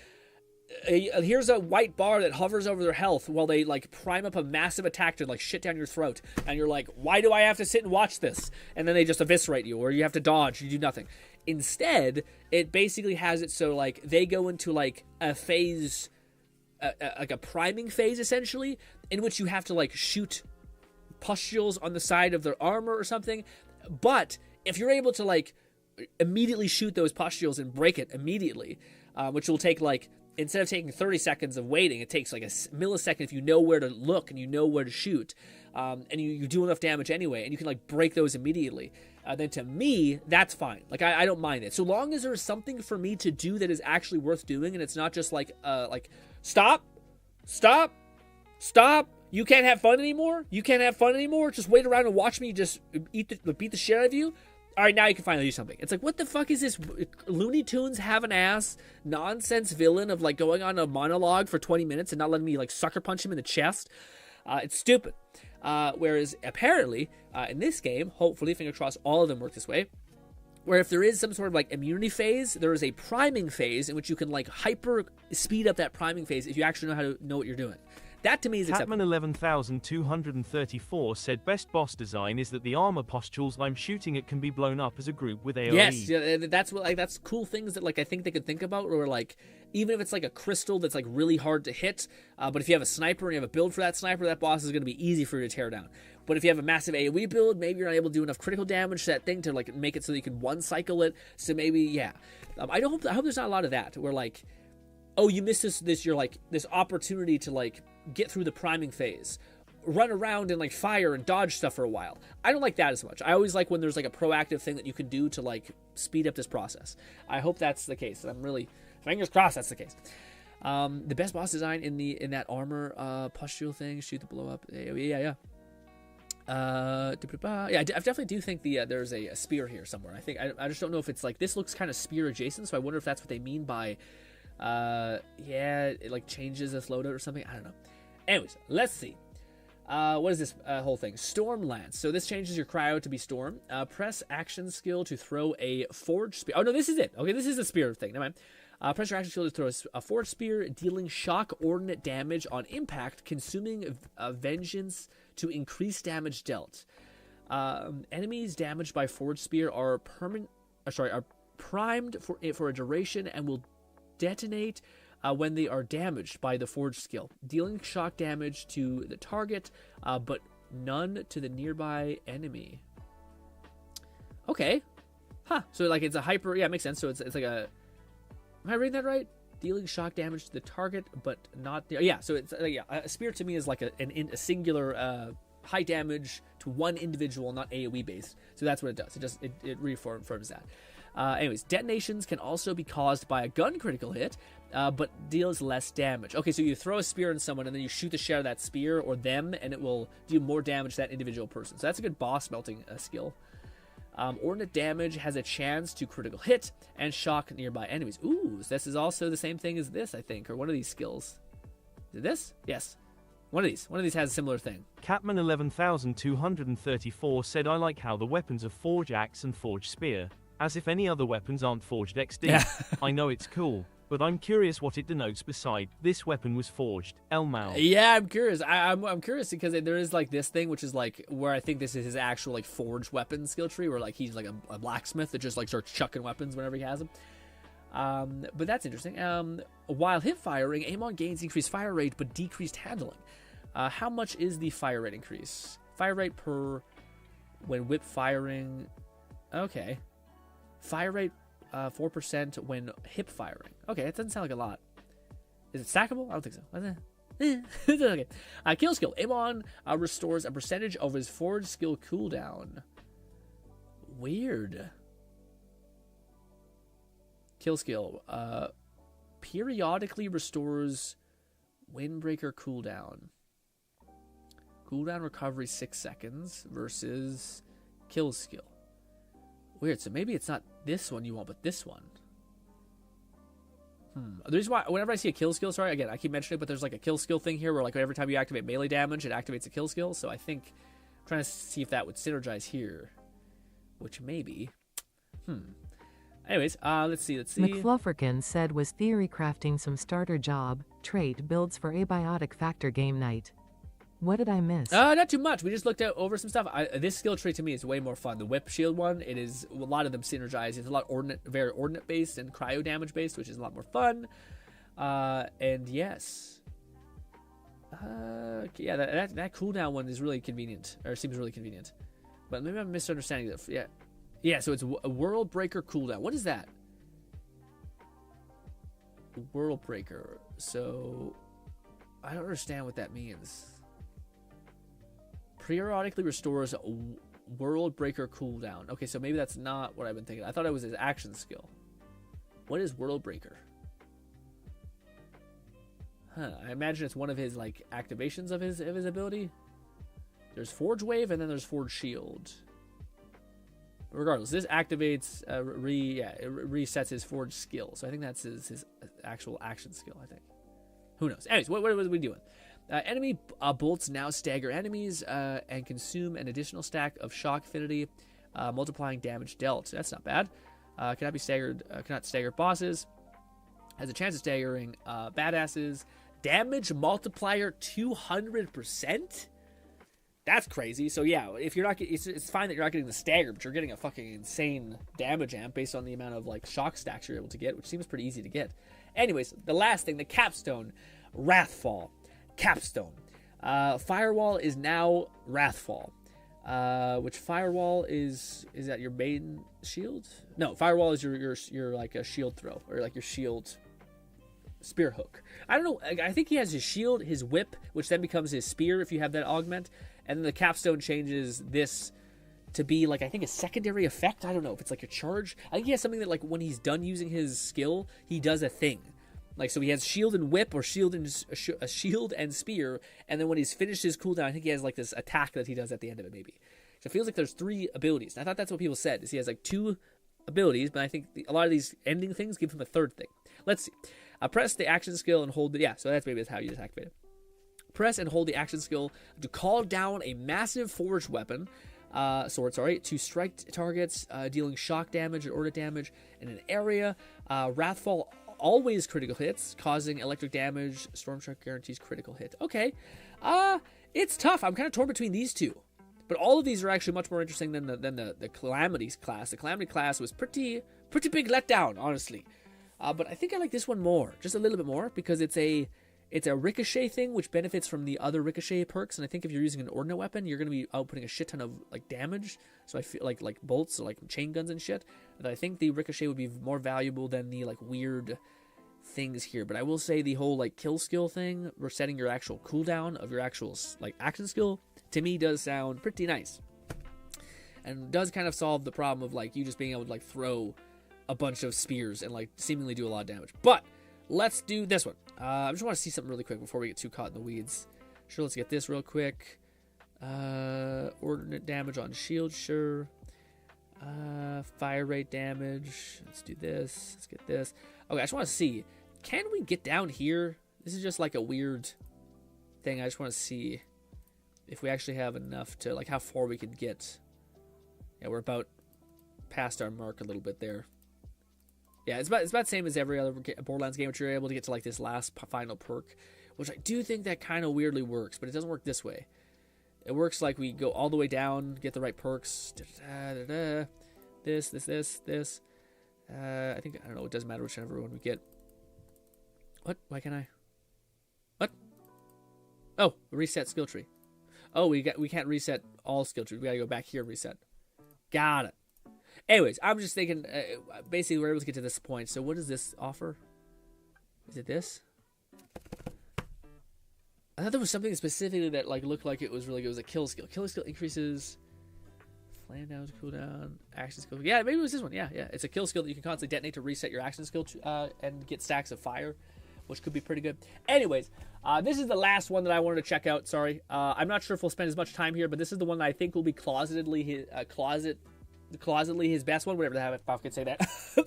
here's a white bar that hovers over their health while they like prime up a massive attack to like shit down your throat, and you're like, why do I have to sit and watch this? And then they just eviscerate you, or you have to dodge, you do nothing. Instead, it basically has it so like they go into like a phase, like a priming phase essentially, in which you have to like shoot pustules on the side of their armor or something. But if you're able to like immediately shoot those pustules and break it immediately, which will take like, instead of taking 30 seconds of waiting, it takes like a millisecond if you know where to look and you know where to shoot, and you do enough damage anyway, and you can like break those immediately. Then to me, that's fine. Like I don't mind it, so long as there's something for me to do that is actually worth doing, and it's not just like stop. You can't have fun anymore. Just wait around and watch me just beat the shit out of you. All right, now you can finally do something. It's like, what the fuck is this Looney Tunes have an ass nonsense villain of like going on a monologue for 20 minutes and not letting me like sucker punch him in the chest? It's stupid. Whereas apparently in this game, hopefully, fingers crossed, all of them work this way, where if there is some sort of like immunity phase, there is a priming phase in which you can like hyper speed up that priming phase if you actually know what you're doing. That to me is acceptable. Catman 11,234 said best boss design is that the armor pustules I'm shooting at can be blown up as a group with AoE. Yes, yeah, that's what that's cool things that like I think they could think about, or like even if it's like a crystal that's like really hard to hit, but if you have a sniper and you have a build for that sniper, that boss is going to be easy for you to tear down. But if you have a massive AoE build, maybe you're not able to do enough critical damage to that thing to like make it so that you can one cycle it. So maybe I hope there's not a lot of that where like, oh, you missed this you're like this opportunity to like get through the priming phase, run around and like fire and dodge stuff for a while. I don't like that as much. I always like when there's like a proactive thing that you can do to like speed up this process. I hope that's the case. I'm really fingers crossed that's the case. The best boss design in that armor pustule thing, shoot the blow up. Yeah. I definitely do think there's a spear here somewhere. I just don't know if it's like, this looks kind of spear adjacent, so I wonder if that's what they mean by it like changes its loadout or something. I don't know. Anyways, let's see. What is this whole thing? Storm Lance. So this changes your cryo to be storm. Press action skill to throw a forged spear. Oh no, this is it. Okay, this is the spear thing. Never mind. Press your action skill to throw a forged spear, dealing shock ordinate damage on impact, consuming vengeance to increase damage dealt. Enemies damaged by forged spear are primed for a duration and will detonate when they are damaged by the forged skill, dealing shock damage to the target, but none to the nearby enemy. Okay. Huh. So like it's a hyper. Yeah, it makes sense. So it's like a. Am I reading that right? Dealing shock damage to the target, but not. Yeah. So it's yeah. A spear to me is like a singular high damage to one individual, not AOE based. So that's what it does. It reaffirms that. Anyways, detonations can also be caused by a gun critical hit, but deals less damage. Okay, so you throw a spear on someone and then you shoot the shell of that spear or them, and it will do more damage to that individual person. So that's a good boss melting skill. Ordnance damage has a chance to critical hit and shock nearby enemies. Ooh, so this is also the same thing as this, I think, or one of these skills. Is it this? Yes. One of these has a similar thing. Catman 11234 said, I like how the weapons are Forge Axe and Forge Spear, as if any other weapons aren't Forged XD. Yeah. I know it's cool, but I'm curious what it denotes beside, this weapon was forged, Elmao. Yeah, I'm curious. I'm curious because there is like this thing, which is like where I think this is his actual like forged weapon skill tree, where like he's like a blacksmith that just like starts chucking weapons whenever he has them. But that's interesting. While hip firing, Amon gains increased fire rate but decreased handling. How much is the fire rate increase? Fire rate per when whip firing. Okay. Fire rate 4% when hip firing. Okay, it doesn't sound like a lot. Is it stackable? I don't think so. Okay. Kill skill. Amon restores a percentage of his forge skill cooldown. Weird. Kill skill. Periodically restores windbreaker cooldown. Cooldown recovery 6 seconds versus kill skill. Weird. So maybe it's not this one you want, but this one. The reason why, whenever I see a kill skill, sorry, again, I keep mentioning it, but there's like a kill skill thing here where like every time you activate melee damage, it activates a kill skill. So I think I'm trying to see if that would synergize here, which maybe. Anyways, let's see. McFlufferkin said was theory crafting some starter job, trait builds for abiotic factor game night. What did I miss? Not too much. We just looked over some stuff. This skill tree to me is way more fun. The whip shield one, it is a lot of them synergize. It's a lot very ordnate based and cryo damage based, which is a lot more fun. And yes, yeah, that cooldown one is really convenient, or seems really convenient. But maybe I'm misunderstanding that. Yeah. So it's a World Breaker cooldown. What is that? World Breaker. So I don't understand what that means. Periodically restores World Breaker cooldown. Okay, so maybe that's not what I've been thinking. I thought it was his action skill. What is World Breaker? I imagine it's one of his like activations of his ability. There's Forge Wave and then there's Forge Shield. Regardless, this activates it resets his Forge skill. So I think that's his actual action skill, I think. Who knows? Anyways, what are we doing? Enemy bolts now stagger enemies and consume an additional stack of shock affinity, multiplying damage dealt. That's not bad. Cannot be staggered. Cannot stagger bosses. Has a chance of staggering badasses. Damage multiplier 200%. That's crazy. So yeah, if you're not, it's fine that you're not getting the stagger, but you're getting a fucking insane damage amp based on the amount of like shock stacks you're able to get, which seems pretty easy to get. Anyways, the last thing, the capstone, Wrathfall. Capstone. Firewall is now Wrathfall. Which Firewall is that your main shield? No, Firewall is your like a shield throw, or like your shield spear hook. I don't know. I think he has his shield, his whip, which then becomes his spear if you have that augment, and then the capstone changes this to be like, I think, a secondary effect. I don't know if it's like a charge. I think he has something that like when he's done using his skill, he does a thing. Like, so he has shield and whip, or shield and shield and spear, and then when he's finished his cooldown, I think he has like this attack that he does at the end of it, maybe. So it feels like there's 3 abilities. And I thought that's what people said, is he has like 2 abilities, but I think a lot of these ending things give him a 3rd thing. Let's see. Press the action skill and hold the... Yeah, so that's how you just activate it. Press and hold the action skill to call down a massive forged weapon, sword, to strike targets, dealing shock damage and order damage in an area. Wrathfall always critical hits, causing electric damage. Stormstruck guarantees critical hit. Okay. It's tough. I'm kind of torn between these 2. But all of these are actually much more interesting than the Calamities class. The Calamity class was pretty big letdown, honestly. But I think I like this one more, just a little bit more, because it's a It's a ricochet thing, which benefits from the other ricochet perks. And I think if you're using an ordnance weapon, you're going to be outputting a shit ton of like damage. So I feel like bolts or like chain guns and shit. And I think the ricochet would be more valuable than the like weird things here. But I will say the whole like kill skill thing, resetting your actual cooldown of your actual like action skill, to me does sound pretty nice. And does kind of solve the problem of like you just being able to like throw a bunch of spears and like seemingly do a lot of damage. But let's do this one. I just want to see something really quick before we get too caught in the weeds. Sure, let's get this real quick. Ordinate damage on shield, sure. Fire rate damage. Let's do this. Let's get this. Okay, I just want to see. Can we get down here? This is just like a weird thing. I just want to see if we actually have enough to, like, how far we can get. Yeah, we're about past our mark a little bit there. Yeah, it's about the same as every other Borderlands game, which you're able to get to like this last final perk, which I do think that kind of weirdly works, but it doesn't work this way. It works like we go all the way down, get the right perks. This. I think, I don't know, it doesn't matter whichever one we get. What? Why can't I? What? Oh, reset skill tree. Oh, we can't reset all skill trees. We gotta go back here and reset. Got it. Anyways, I'm just thinking, basically we're able to get to this point. So what does this offer? Is it this? I thought there was something specifically that like looked like it was really good. It was a kill skill. Kill skill increases flame damage cooldown, action skill. Yeah, maybe it was this one. Yeah. It's a kill skill that you can constantly detonate to reset your action skill and get stacks of fire, which could be pretty good. Anyways, this is the last one that I wanted to check out. Sorry. I'm not sure if we'll spend as much time here, but this is the one that I think will be closetedly his best one, whatever the hell, if I could say that.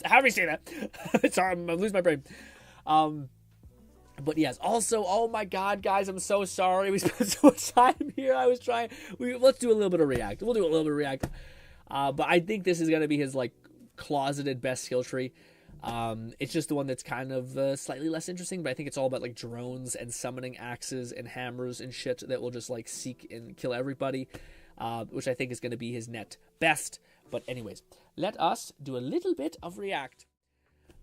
However you say that. Sorry, I'm losing my brain. But yes, also, oh my god, guys, I'm so sorry. We spent so much time here. I was trying. Let's do a little bit of React. We'll do a little bit of React. But I think this is going to be his, like, closeted best skill tree. It's just the one that's kind of slightly less interesting, but I think it's all about, like, drones and summoning axes and hammers and shit that will just, like, seek and kill everybody, which I think is going to be his net best. But anyways, let us do a little bit of React.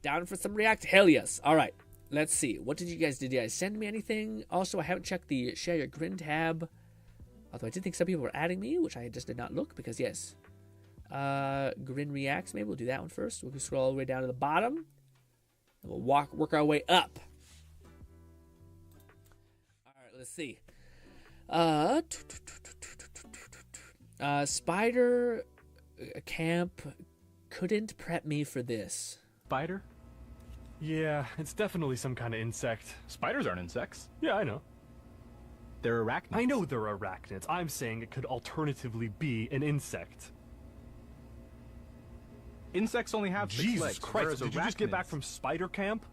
Down for some React? Hell yes. All right. Let's see. What did you guys send me anything? Also, I haven't checked the Share Your Grin tab. Although I did think some people were adding me, which I just did not look because, yes. Grin Reacts. Maybe we'll do that one first. We'll scroll all the way down to the bottom. And we'll work our way up. All right, let's see. Spider Camp couldn't prep me for this. Spider? Yeah, it's definitely some kind of insect. Spiders aren't insects. Yeah, I know. They're arachnids. I know they're arachnids. I'm saying it could alternatively be an insect. Insects only have 6 Jesus legs. Christ, did you just get back from spider camp?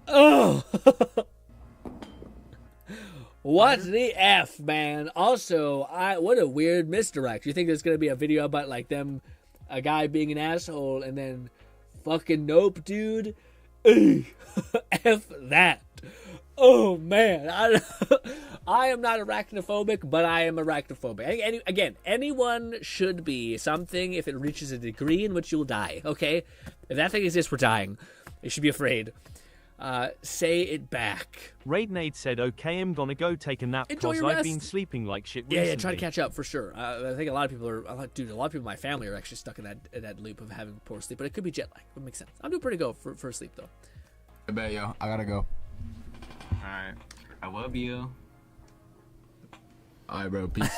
Oh! What the F, man? Also, what a weird misdirect. You think there's going to be a video about, like, a guy being an asshole, and then fucking nope, dude. F that. Oh, man. I am not arachnophobic, but I am arachnophobic. Again, anyone should be something if it reaches a degree in which you'll die, okay? If that thing exists, we're dying. You should be afraid. Say it back. Raidnade said, okay, I'm gonna go take a nap because I've been sleeping like shit recently. Yeah, try to catch up for sure. I think a lot of people a lot of people in my family are actually stuck in that loop of having poor sleep, but it could be jet lag. It makes sense. I'm doing pretty good for sleep, though. I bet, yo. I gotta go. Alright. I love you. Alright, bro. Peace.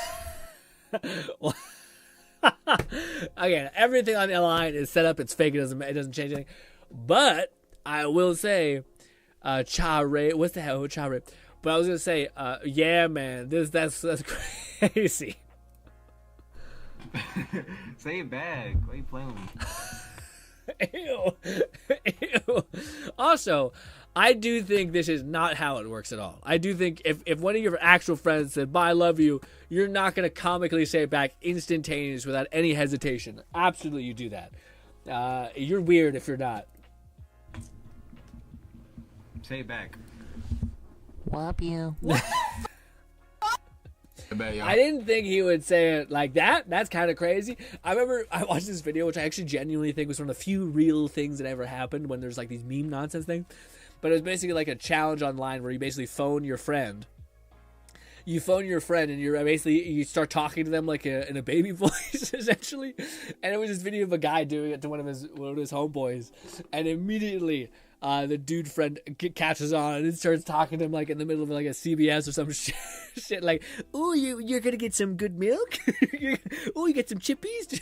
Again, everything on the line is set up. It's fake. It doesn't change anything. But I will say, Chare, what the hell, Chare? But I was gonna say, yeah, man, that's crazy. Say it back. Why are you playing with me? Ew. Also, I do think this is not how it works at all. I do think if one of your actual friends said, bye, I love you, you're not going to comically say it back instantaneous without any hesitation. Absolutely, you do that. You're weird if you're not. Say it back. Love you. I didn't think he would say it like that. That's kind of crazy. I remember I watched this video, which I actually genuinely think was one of the few real things that ever happened when there's like these meme nonsense things. but it was basically like a challenge online where you basically phone your friend. You phone your friend and you start talking to them like in a baby voice essentially, and it was this video of a guy doing it to one of his homeboys, and immediately the dude friend catches on and starts talking to him like in the middle of like a CBS or some shit like, "Ooh, you're gonna get some good milk? Ooh, you get some chippies."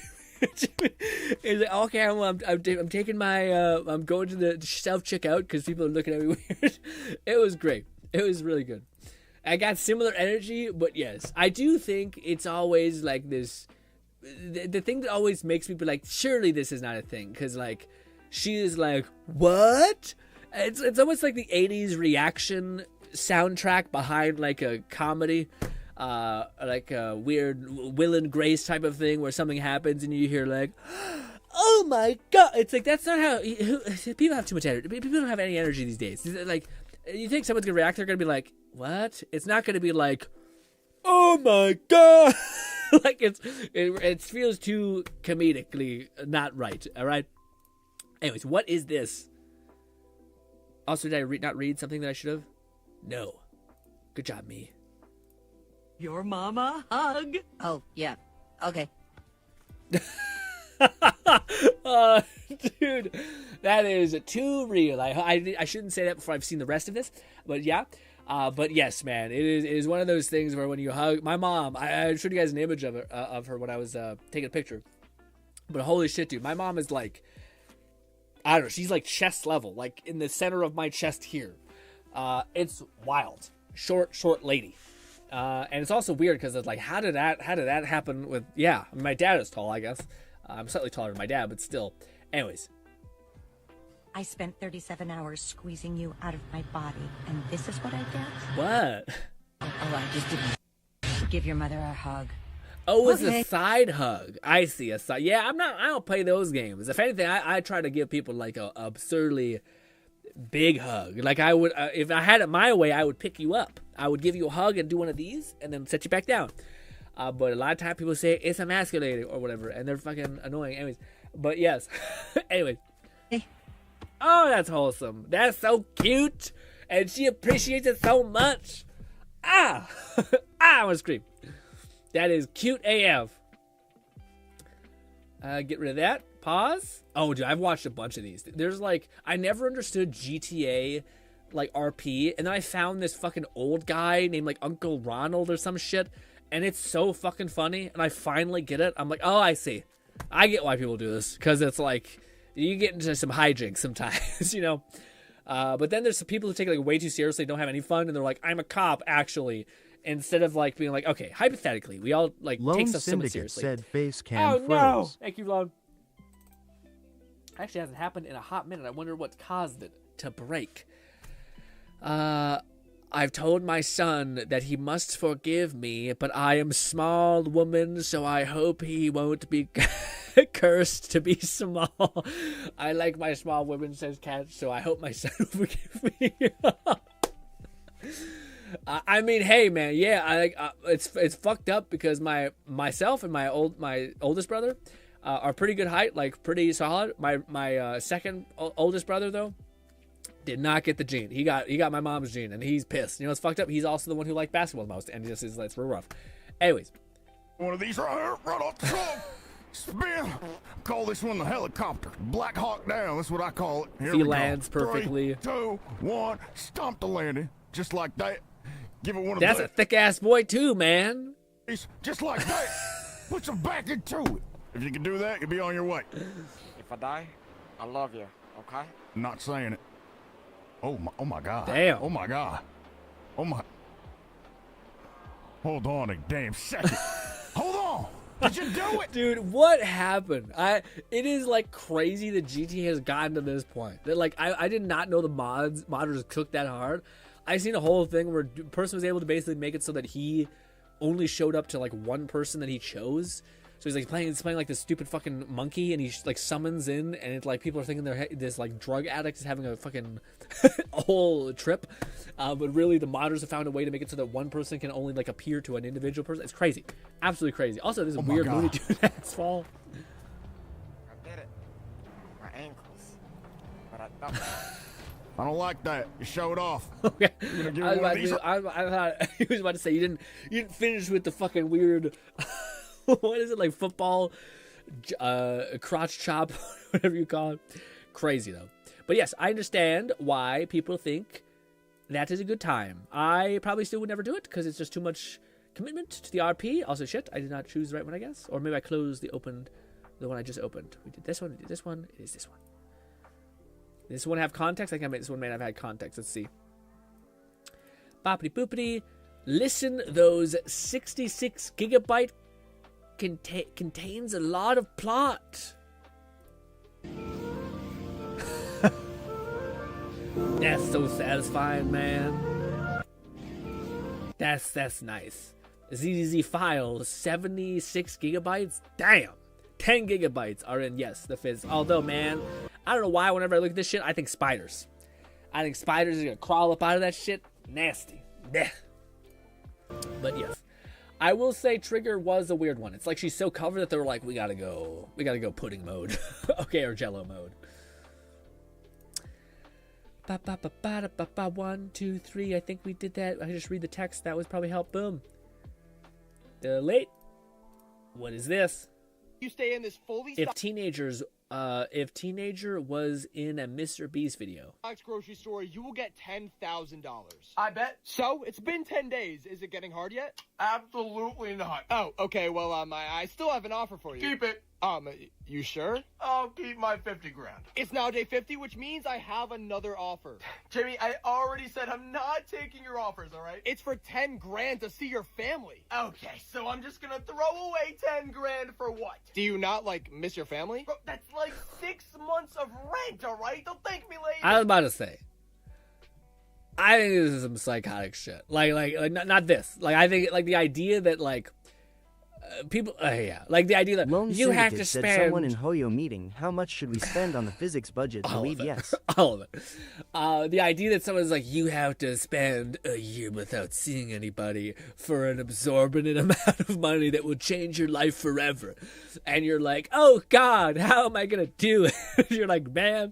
He's like, "Okay, I'm taking my I'm going to the self checkout because people are looking at me weird." It was great. It was really good. I got similar energy, but yes, I do think it's always like this. The thing that always makes me be like, surely this is not a thing, because like she is like, what? It's almost like the '80s reaction soundtrack behind like a comedy, like a weird Will and Grace type of thing where something happens and you hear like, "Oh my god!" It's like that's not how people have too much energy. People don't have any energy these days. Like, you think someone's gonna react? They're gonna be like, "What?" It's not gonna be like, "Oh my god!" Like it feels too comedically not right. All right. Anyways, what is this? Also, did I not read something that I should have? No. Good job, me. Your mama hug. Oh yeah. Okay. Dude, that is too real. I shouldn't say that before I've seen the rest of this, but yeah. But yes, man, it is one of those things where when you hug my mom, I showed you guys an image of her when I was taking a picture. But holy shit, dude, my mom is like, I don't know, she's like chest level, like in the center of my chest here. It's wild, short lady. And it's also weird because it's like, how did that happen with? Yeah, I mean, my dad is tall, I guess. I'm slightly taller than my dad, but still. Anyways. I spent 37 hours squeezing you out of my body, and this is what I get? What? Oh, I just didn't give your mother a hug. Oh, it's a side hug. I see, a side. Yeah, I don't play those games. If anything, I try to give people like a absurdly big hug. Like I would, if I had it my way, I would pick you up. I would give you a hug and do one of these, and then set you back down. But a lot of times people say it's emasculating or whatever, and they're fucking annoying. Anyways, but yes. Anyways. Oh, that's wholesome. That's so cute. And she appreciates it so much. I want to scream. That is cute AF. Get rid of that. Pause. Oh, dude, I've watched a bunch of these. There's like, I never understood GTA, like RP. And then I found this fucking old guy named like Uncle Ronald or some shit. And it's so fucking funny. And I finally get it. I'm like, oh, I see. I get why people do this. Because it's like, you get into some hijinks sometimes, you know. But then there's some people who take it like way too seriously, don't have any fun, and they're like, I'm a cop, actually. Instead of like being like, okay, hypothetically, we all like Lone take stuff somewhat Syndicate seriously. said face cam Oh froze. no! Thank you, Lone. Actually, hasn't happened in a hot minute. I wonder what caused it to break. I've told my son that he must forgive me, but I am small woman, so I hope he won't be cursed to be small. I like my small women, says Cat, so I hope my son will forgive me. I mean, hey, man, yeah, it's fucked up because myself and my oldest brother are pretty good height, like pretty solid. My second oldest brother though did not get the gene. He got my mom's gene, and he's pissed. You know, it's fucked up. He's also the one who liked basketball the most, and just is like, it's real rough. Anyways, one of these right here, right off the top. Spin. Call this one the helicopter. Black Hawk down. That's what I call it. Here he we lands go. perfectly. 3, 2, 1. Stomp the landing. Just like that. Give it one of That's a thick ass boy too, man. Just like that. Put some back into it. If you can do that, you'll be on your way. If I die, I love you. Okay? I'm not saying it. Oh my God. Damn. Oh my God. Oh my. Hold on a damn second. Hold on. Did you do it? Dude, what happened? It is like crazy that GTA has gotten to this point. That like I did not know the modders cooked that hard. I seen a whole thing where a person was able to basically make it so that he only showed up to like one person that he chose. So he's like playing like this stupid fucking monkey, and he like summons in, and it's like people are thinking this like drug addict is having a fucking whole trip, but really the modders have found a way to make it so that one person can only like appear to an individual person. It's crazy, absolutely crazy. Also, there's a weird Looney Tunes asphalt. I did it. My ankles. But I thought. I don't like that. You showed off. Okay. You gonna give I me one of these? thought he was about to say you didn't finish with the fucking weird what is it, like football crotch chop, whatever you call it. Crazy though. But yes, I understand why people think that is a good time. I probably still would never do it because it's just too much commitment to the RP. Also, shit, I did not choose the right one, I guess. Or maybe I closed the one I just opened. We did this one, we did this one, it is this one. Does this one have context? I think this one may have had context. Let's see. Boppity boopity. Listen, those 66 gigabyte contains a lot of plot. That's so satisfying, man. That's nice. ZZZ file, 76 gigabytes? Damn. 10 gigabytes are in, yes, the fizz. Although, man, I don't know why whenever I look at this shit, I think spiders. I think spiders are gonna crawl up out of that shit. Nasty. Blech. But yes. I will say Trigger was a weird one. It's like she's so covered that they were like, we gotta go pudding mode. Okay, or jello mode. 1, 2, 3. I think we did that. I just read the text. That was probably help. Boom. Delete. What is this? You stay in this fully if teenager was in a Mr. Beast video. Grocery store, you will get $10,000. I bet. So, it's been 10 days. Is it getting hard yet? Absolutely not. Oh, okay. Well, I still have an offer for you. Keep it. You sure? I'll keep my 50 grand. It's now day 50, which means I have another offer. Jimmy, I already said I'm not taking your offers, all right? It's for 10 grand to see your family. Okay, so I'm just gonna throw away 10 grand for what? Do you not, miss your family? Bro, that's like 6 months of rent, all right? They'll thank me later. I was about to say. I think this is some psychotic shit. Like not this. I think, the idea that, people, yeah, the idea that Lone you have to said spend. Someone in Hoyo meeting, how much should we spend on the physics budget to lead yes? All of it. The idea that someone's like, you have to spend a year without seeing anybody for an absorbent amount of money that will change your life forever, and you're like, oh God, how am I gonna do it? You're like, man.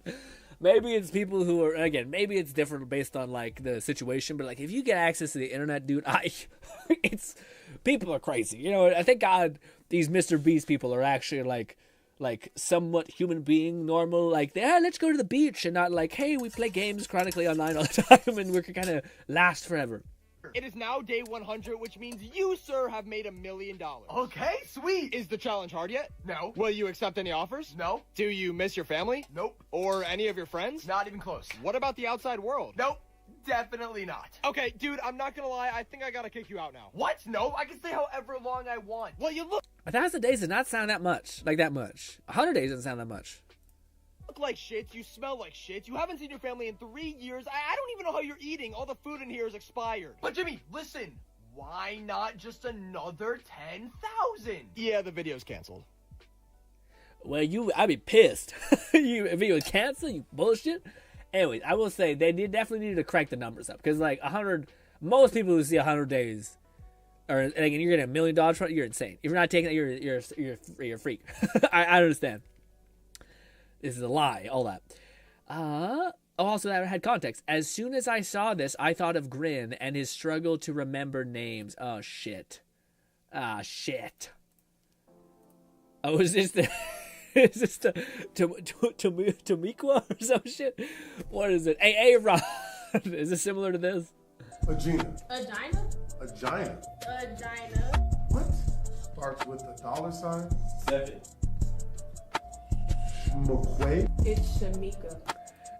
Maybe it's people who are, again, maybe it's different based on the situation, but if you get access to the internet, dude, people are crazy. You know, I thank God these Mr. Beast people are actually like somewhat human being, normal, let's go to the beach, and not hey, we play games chronically online all the time and we're gonna last forever. It is now day 100, which means you, sir, have made $1 million. Okay, sweet. Is the challenge hard yet? No. Will you accept any offers? No. Do you miss your family? Nope. Or any of your friends? Not even close. What about the outside world? Nope. Definitely not. Okay, dude, I'm not gonna lie. I think I gotta kick you out now. What? No, I can stay however long I want. Well, you look 1,000 days does not sound that much. 100 days doesn't sound that much. Like shit, you smell like shit, you haven't seen your family in 3 years, I don't even know how you're eating, all the food in here is expired. But Jimmy, listen, why not just another 10,000? Yeah, the video's canceled. Well, I'd be pissed. If it was canceled, you bullshit. Anyways, I will say, they definitely need to crank the numbers up, because 100, most people who see 100 days, and again, you're getting $1 million, you're insane. If you're not taking it, you're a freak. I understand. This is a lie, all that. Also, that had context. As soon as I saw this, I thought of GRINN and his struggle to remember names. Oh, shit. Shit. Oh, is this the... Is this the... Tomikwa or some shit? What is it? Hey, Ron. Is this similar to this? Agina. Agina? Agina. Agina. What? Starts with a $sign? 7. McQuay? It's Shamika.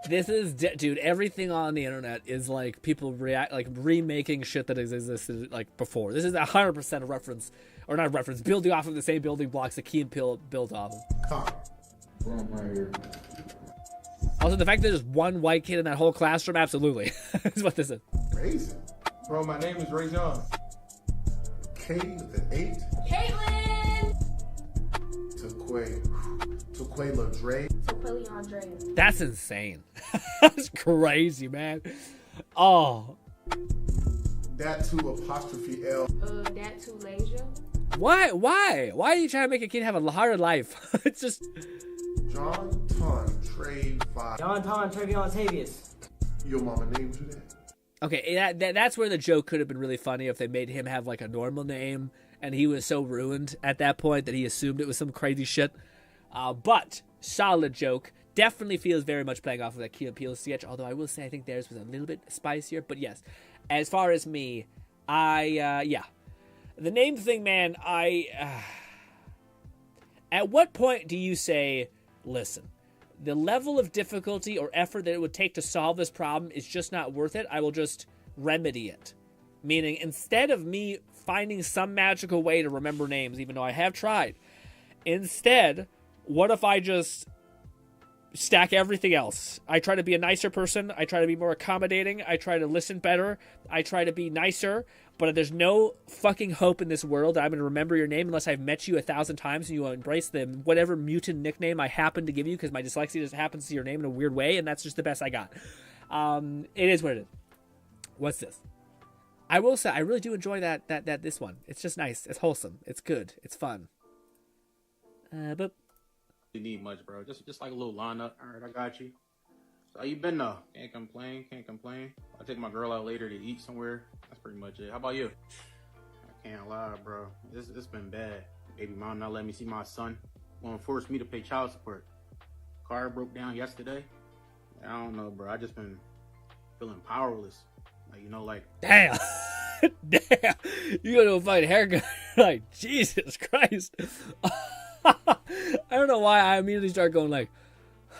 This is, dude, everything on the internet is people remaking shit that existed before. This is 100% a reference, or not a reference, building off of the same building blocks that Key and Peele built off of. Also, the fact that there's one white kid in that whole classroom, absolutely, is what this is. Raisin? Bro, my name is Ray John. K with an 8? Caitlin! Tuquay Ladre. That's insane. That's crazy, man. Oh. That too apostrophe L. That too Lasia. Why? Why are you trying to make a kid have a harder life? It's just. John Ton Trey 5. John Ton Trevion Tavius. Your mama named you that? Okay, that's where the joke could have been really funny if they made him have like a normal name and he was so ruined at that point that he assumed it was some crazy shit. But solid joke. Definitely feels very much playing off of that Key and Peele sketch, although I will say I think theirs was a little bit spicier. But yes, as far as me, yeah. The name thing, man, at what point do you say, listen, the level of difficulty or effort that it would take to solve this problem is just not worth it. I will just remedy it. Meaning, instead of me finding some magical way to remember names, even though I have tried, instead, what if I just stack everything else? I try to be a nicer person. I try to be more accommodating. I try to listen better. I try to be nicer. But there's no fucking hope in this world that I'm going to remember your name unless I've met you 1,000 times and you will embrace them, whatever mutant nickname I happen to give you, because my dyslexia just happens to see your name in a weird way, and that's just the best I got. It is what it is. What's this? I will say, I really do enjoy that this one. It's just nice. It's wholesome. It's good. It's fun. But you need much, bro. Just like a little lineup. All right, I got you. So how you been though? Can't complain. I'll take my girl out later to eat somewhere. That's pretty much it. How about you? I can't lie, bro. It's been bad. Baby mom not letting me see my son. Won't force me to pay child support. Car broke down yesterday. I don't know, bro. I just been feeling powerless. Like, you know, like... Damn! Damn! You go to a fucking haircut. Like, Jesus Christ. I don't know why I immediately start going like,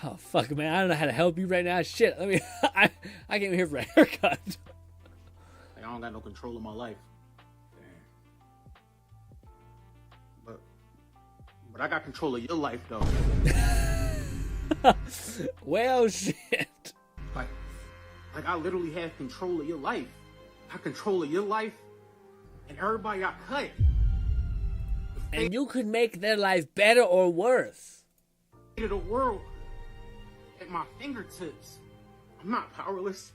oh, fuck, man. I don't know how to help you right now. Shit. I came here for a haircut. Like, I don't got no control of my life. Damn. But I got control of your life, though. Well, shit. Like I literally have control of your life. I have control of your life, and everybody got cut. And you could make their life better or worse. The world at my fingertips. I'm not powerless.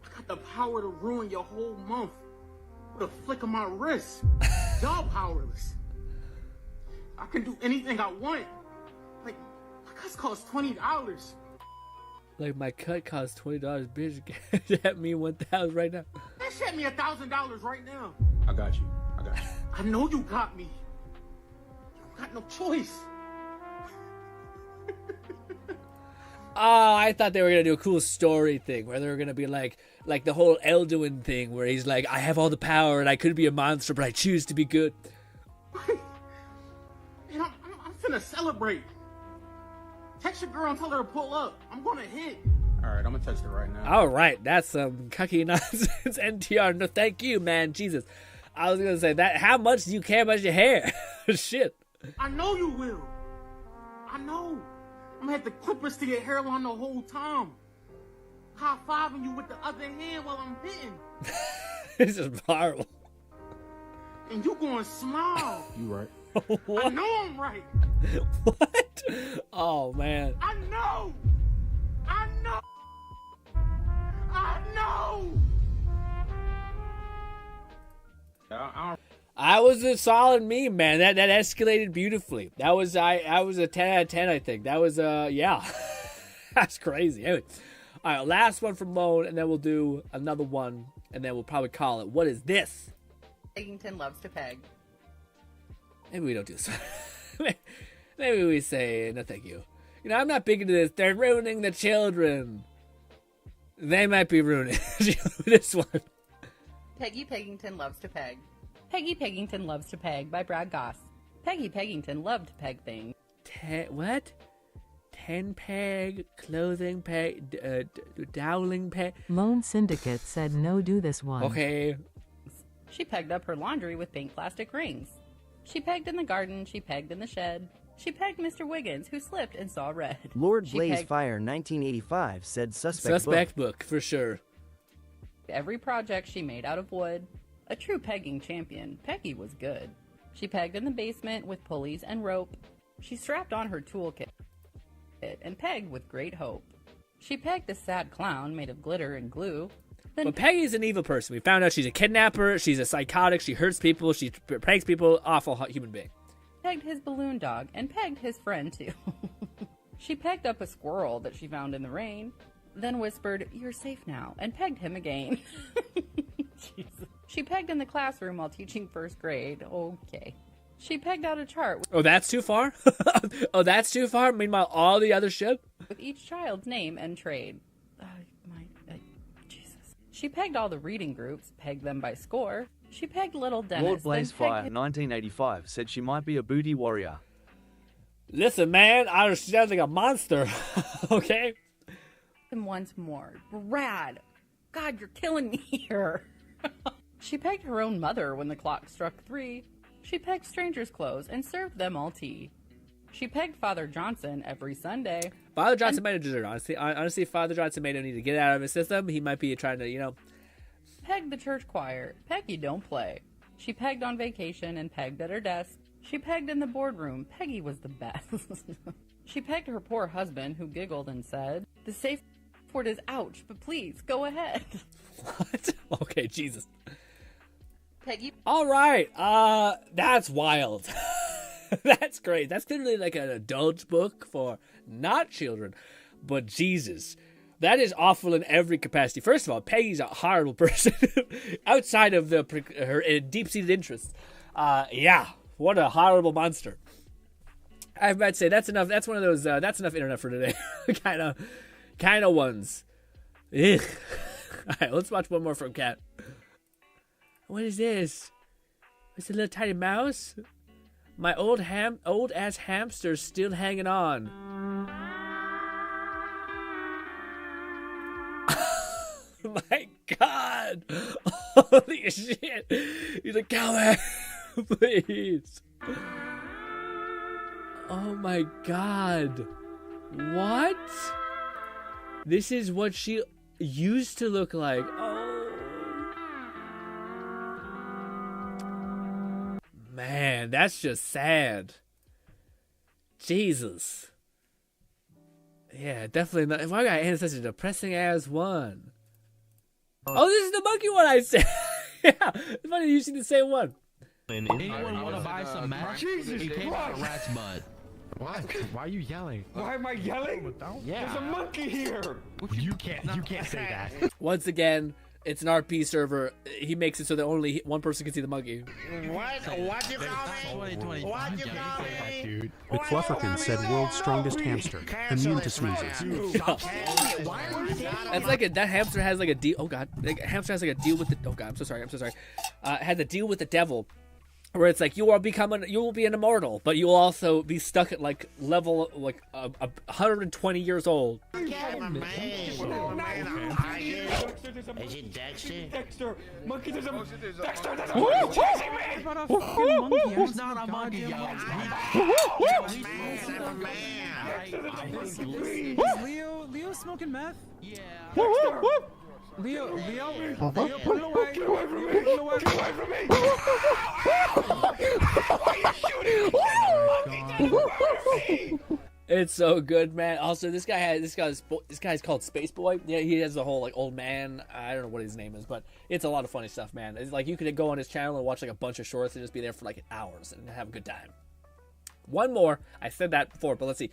I got the power to ruin your whole month with a flick of my wrist. Y'all powerless. I can do anything I want. Like, my cuts cost $20. Like, my cut costs $20, bitch. Get me 1,000 right now. That shit me $1,000 right now. I got you. I know you got me. You got no choice. Oh, I thought they were gonna do a cool story thing where they were gonna be like the whole Elduin thing where he's like, I have all the power and I could be a monster, but I choose to be good. Man, I'm finna celebrate. Text your girl and tell her to pull up. I'm gonna hit. All right, I'm gonna text her right now. All right, that's some cucky nonsense, NTR. No, thank you, man. Jesus, I was gonna say that. How much do you care about your hair? Shit. I know you will. I know. I'm gonna have the clippers to your hairline the whole time. High-fiving you with the other hand while I'm hitting. This is horrible. And you gonna smile. You right. What? I know I'm right. What? Oh, man. I know. I was a solid meme, man. That escalated beautifully. I was a 10 out of 10, I think. That was yeah. That's crazy. Anyway. All right, last one from Moan, and then we'll do another one, and then we'll probably call it. What is this? Eggington loves to peg. Maybe we don't do this. Maybe we say, no thank you. You know, I'm not big into this. They're ruining the children. They might be ruining this one. Peggy Peggington loves to peg. Peggy Peggington loves to peg by Brad Goss. Peggy Peggington loved to peg things. What? 10 peg, clothing peg, dowling peg. Lone Syndicate said no do this one. Okay. She pegged up her laundry with pink plastic rings. She pegged in the garden, she pegged in the shed. She pegged Mr. Wiggins, who slipped and saw red. Lord Blaze Fire 1985 said suspect book, for sure. Every project she made out of wood. A true pegging champion, Peggy was good. She pegged in the basement with pulleys and rope. She strapped on her toolkit and pegged with great hope. She pegged a sad clown made of glitter and glue. But Peggy's an evil person. We found out she's a kidnapper, she's a psychotic, she hurts people, she pranks people, awful human being. Pegged his balloon dog and pegged his friend too. She pegged up a squirrel that she found in the rain. then whispered, "You're safe now," and pegged him again. Jesus. She pegged in the classroom while teaching first grade. Okay. She pegged out a chart. Oh, that's too far? Oh, that's too far? Meanwhile, all the other shit? With each child's name and trade. Jesus. She pegged all the reading groups, pegged them by score. She pegged little Dennis. Lord Blazefire, 1985, said she might be a booty warrior. Listen, man, I understand like a monster. Okay? Him once more. Brad. God, you're killing me here. She pegged her own mother when the clock struck 3. She pegged strangers' clothes and served them all tea. She pegged Father Johnson every Sunday. Father Johnson might have deserved it. Honestly, Father Johnson may need to get out of his system. He might be trying to, Pegged the church choir. Peggy don't play. She pegged on vacation and pegged at her desk. She pegged in the boardroom. Peggy was the best. She pegged her poor husband, who giggled and said, "The safe word is ouch, but please, go ahead." What? Okay, Jesus. Peggy. All right. That's wild. That's great. That's clearly like an adult book for not children. But Jesus, that is awful in every capacity. First of all, Peggy's a horrible person outside of her deep-seated interests. Yeah, what a horrible monster. I was about to say that's enough. That's one of those. That's enough internet for today. kind of ones. Ugh. All right, let's watch one more from Kat. What is this? It's a little tiny mouse. My old ass hamster's still hanging on. My God! Holy shit! He's like, come here, please. Oh my God! What? This is what she used to look like. Oh. Man, that's just sad. Jesus. Yeah, definitely not. Why got end such a depressing ass one? Oh, this is the monkey one I said. Yeah, it's funny you see the same one. Anyone want to buy some match? Jesus It came out Christ. a rat's butt. Why? Why are you yelling? Why am I yelling? Yeah. There's a monkey here. You can't say that. Once again, it's an RP server. He makes it so that only one person can see the monkey. What you call me? What you call me? Dude. McFlufferkin said world's strongest hamster, immune to sneezes. That's like that hamster has like a deal. Oh God, hamster has like a deal with the. Oh God, I'm so sorry. Had a deal with the devil, where it's like you will be an immortal, but you will also be stuck at like level 120 years old. Is it Dexter? Dexter! Monkey, there's a... Dexter, there's a Who? monkey chasing me! It's not a fucking monkey. It's not a monkey, yo. Is Leo smoking meth? Yeah. Dexter! Leo, put it away. Get away from me! Get away from me! Why are you shooting? It's so good, man. Also, this guy's called Space Boy. Yeah, he has a whole like old man. I don't know what his name is, but it's a lot of funny stuff, man. It's like you could go on his channel and watch like a bunch of shorts and just be there for like hours and have a good time. One more. I said that before, but let's see.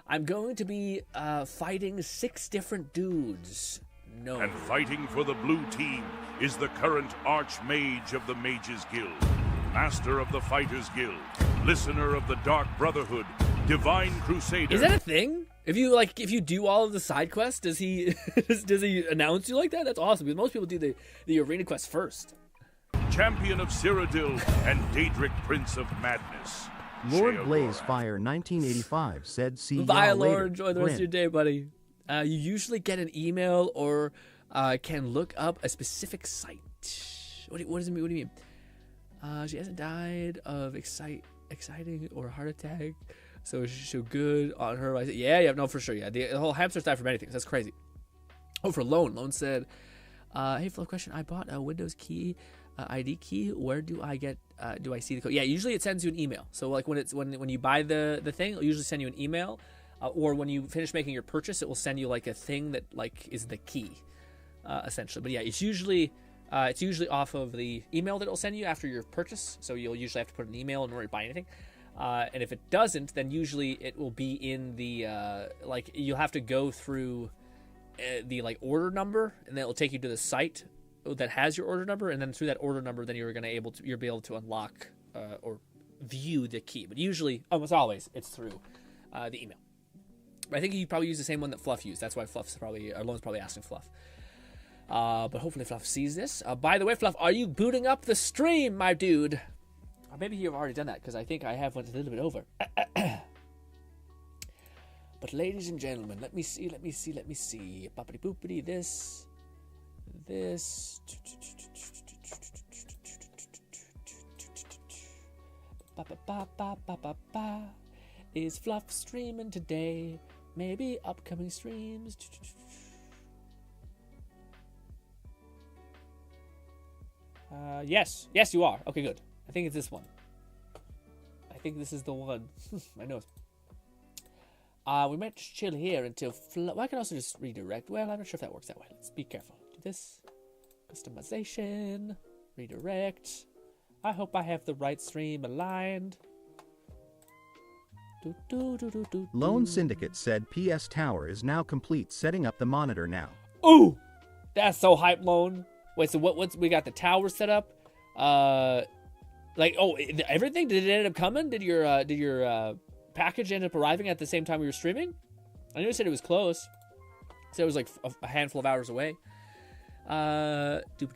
I'm going to be fighting 6 different dudes. No. And fighting for the blue team is the current Archmage of the Mages Guild, Master of the Fighters Guild, Listener of the Dark Brotherhood, Divine Crusader. Is that a thing? If you do all of the side quests, does he does he announce you like that? That's awesome, because most people do the arena quest first. Champion of Cyrodiil and Daedric Prince of Madness. Lord Blazefire 1985 said, "See Bye, y'all later. Lord. Enjoy the rest of your day, buddy." You usually get an email or can look up a specific site. What does it mean? What do you mean? She hasn't died of exciting or heart attack, so she's so good on her. Yeah, no, for sure. Yeah, the whole hamsters die from anything. That's crazy. Oh, for Lone. Lone said, "Hey, Flo, question. I bought a Windows key, ID key. Where do I get? Do I see the code? Yeah, usually it sends you an email. So like when you buy the thing, it'll usually send you an email." Or when you finish making your purchase, it will send you like a thing that like is the key, essentially. But yeah, it's usually off of the email that it will send you after your purchase. So you'll usually have to put an email in order to buy anything. And if it doesn't, then usually it will be in the like you'll have to go through the like order number, and then it'll take you to the site that has your order number, and then through that order number, then you'll be able to unlock or view the key. But usually, almost always, it's through the email. But I think you probably use the same one that Fluff used. That's why Lone's probably asking Fluff. But hopefully Fluff sees this. By the way, Fluff, are you booting up the stream, my dude? Or maybe you've already done that, because I think I have went a little bit over. But ladies and gentlemen, let me see. Boppity boopity, this. Is Fluff streaming today? Maybe upcoming streams. Yes, you are. Okay, good. I think it's this one. I think this is the one. My nose. We might just chill here until well, I can also just redirect. Well, I'm not sure if that works that way. Let's be careful. Do this. Customization. Redirect. I hope I have the right stream aligned. Lone Syndicate said PS Tower is now complete, setting up the monitor now. Ooh! That's so hype, Lone. Wait, so what's we got the tower set up? Everything? Did it end up coming? Did your package end up arriving at the same time we were streaming? I know you said it was close. Said it was like a handful of hours away. Yeah, what do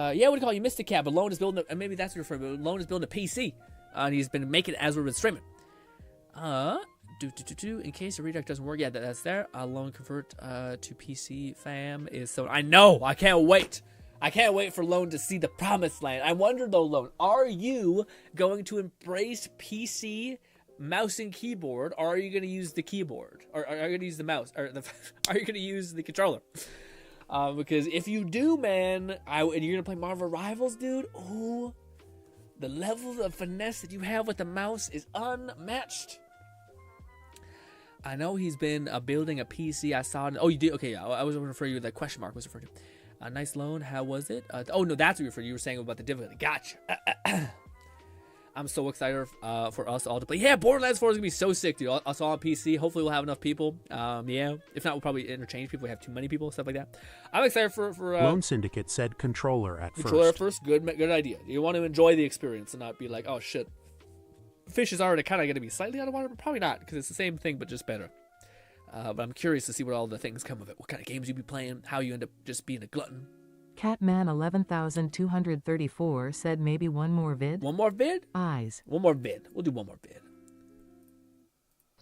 you call it? You missed the cat, but Lone is building maybe that's what you're referring to. Lone is building a PC. And he's been making it as we've been streaming. In case the redirect doesn't work, yeah, that's there. Lone convert to PC fam is so. I know. I can't wait. I can't wait for Lone to see the promised land. I wonder though, Lone, are you going to embrace PC mouse and keyboard, or are you going to use the keyboard, or are you going to use the mouse, or are you going to use the controller? Because if you do, man, and you're going to play Marvel Rivals, dude. Ooh. The level of finesse that you have with the mouse is unmatched. I know he's been building a PC. I saw it. Oh, you did? Okay, I was referring to that question mark was referred to. Nice Lone. How was it? Oh, no, that's what you referred to. You were saying about the difficulty. Gotcha. I'm so excited for us all to play. Yeah, Borderlands 4 is going to be so sick, dude. Us all on PC. Hopefully we'll have enough people. Yeah. If not, we'll probably interchange people. We have too many people, stuff like that. I'm excited for Lone Syndicate said controller at first. Controller first. Good idea. You want to enjoy the experience and not be like, oh, shit. Fish is already kind of going to be slightly out of water, but probably not, because it's the same thing, but just better. But I'm curious to see what all the things come of it. What kind of games you be playing, how you end up just being a glutton. Catman 11,234 said maybe one more vid. One more vid? Eyes. One more vid. We'll do one more vid.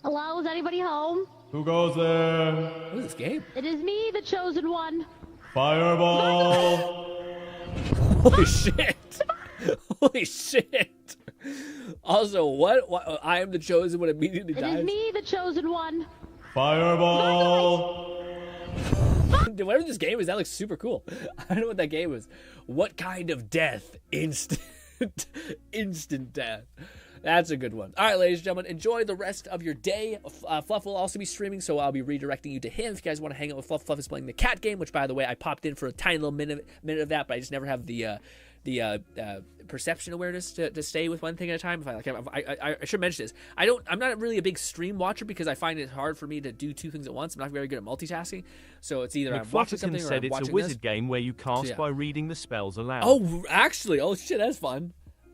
Hello, is anybody home? Who goes there? What is this game? It is me, the chosen one. Fireball. Holy shit. Holy shit. Also, what? I am the chosen one immediately dies? It is me, the chosen one. Fireball. Dude, whatever this game is, that looks super cool. I don't know what that game is. What kind of death? Instant death. That's a good one. All right, ladies and gentlemen, enjoy the rest of your day. Fluff will also be streaming, so I'll be redirecting you to him if you guys want to hang out with Fluff. Fluff is playing the cat game, which, by the way, I popped in for a tiny little minute of that, but I just never have the perception awareness to stay with one thing at a time. I should mention this. I'm not really a big stream watcher because I find it hard for me to do two things at once. I'm not very good at multitasking, so it's either I'm watching something or I'm watching it's a wizard game where you cast by reading the spells aloud. Oh, actually, oh shit, that's fun.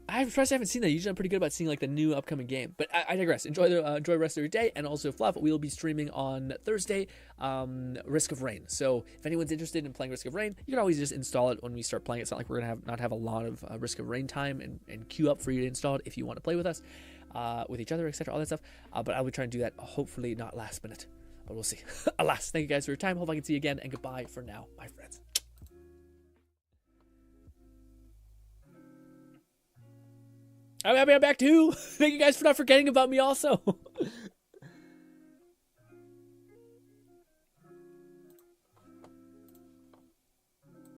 I'm surprised I haven't seen that. Usually I'm pretty good about seeing like the new upcoming game. But I digress. Enjoy the rest of your day. And also, Fluff, we'll be streaming on Thursday, Risk of Rain. So if anyone's interested in playing Risk of Rain, you can always just install it when we start playing. It's not like we're going to not have a lot of Risk of Rain time and queue up for you to install it if you want to play with us, with each other, etc., all that stuff. But I will try and do that, hopefully not last minute. But we'll see. Alas, thank you guys for your time. Hope I can see you again. And goodbye for now, my friends. I'm happy I'm back too. Thank you guys for not forgetting about me also.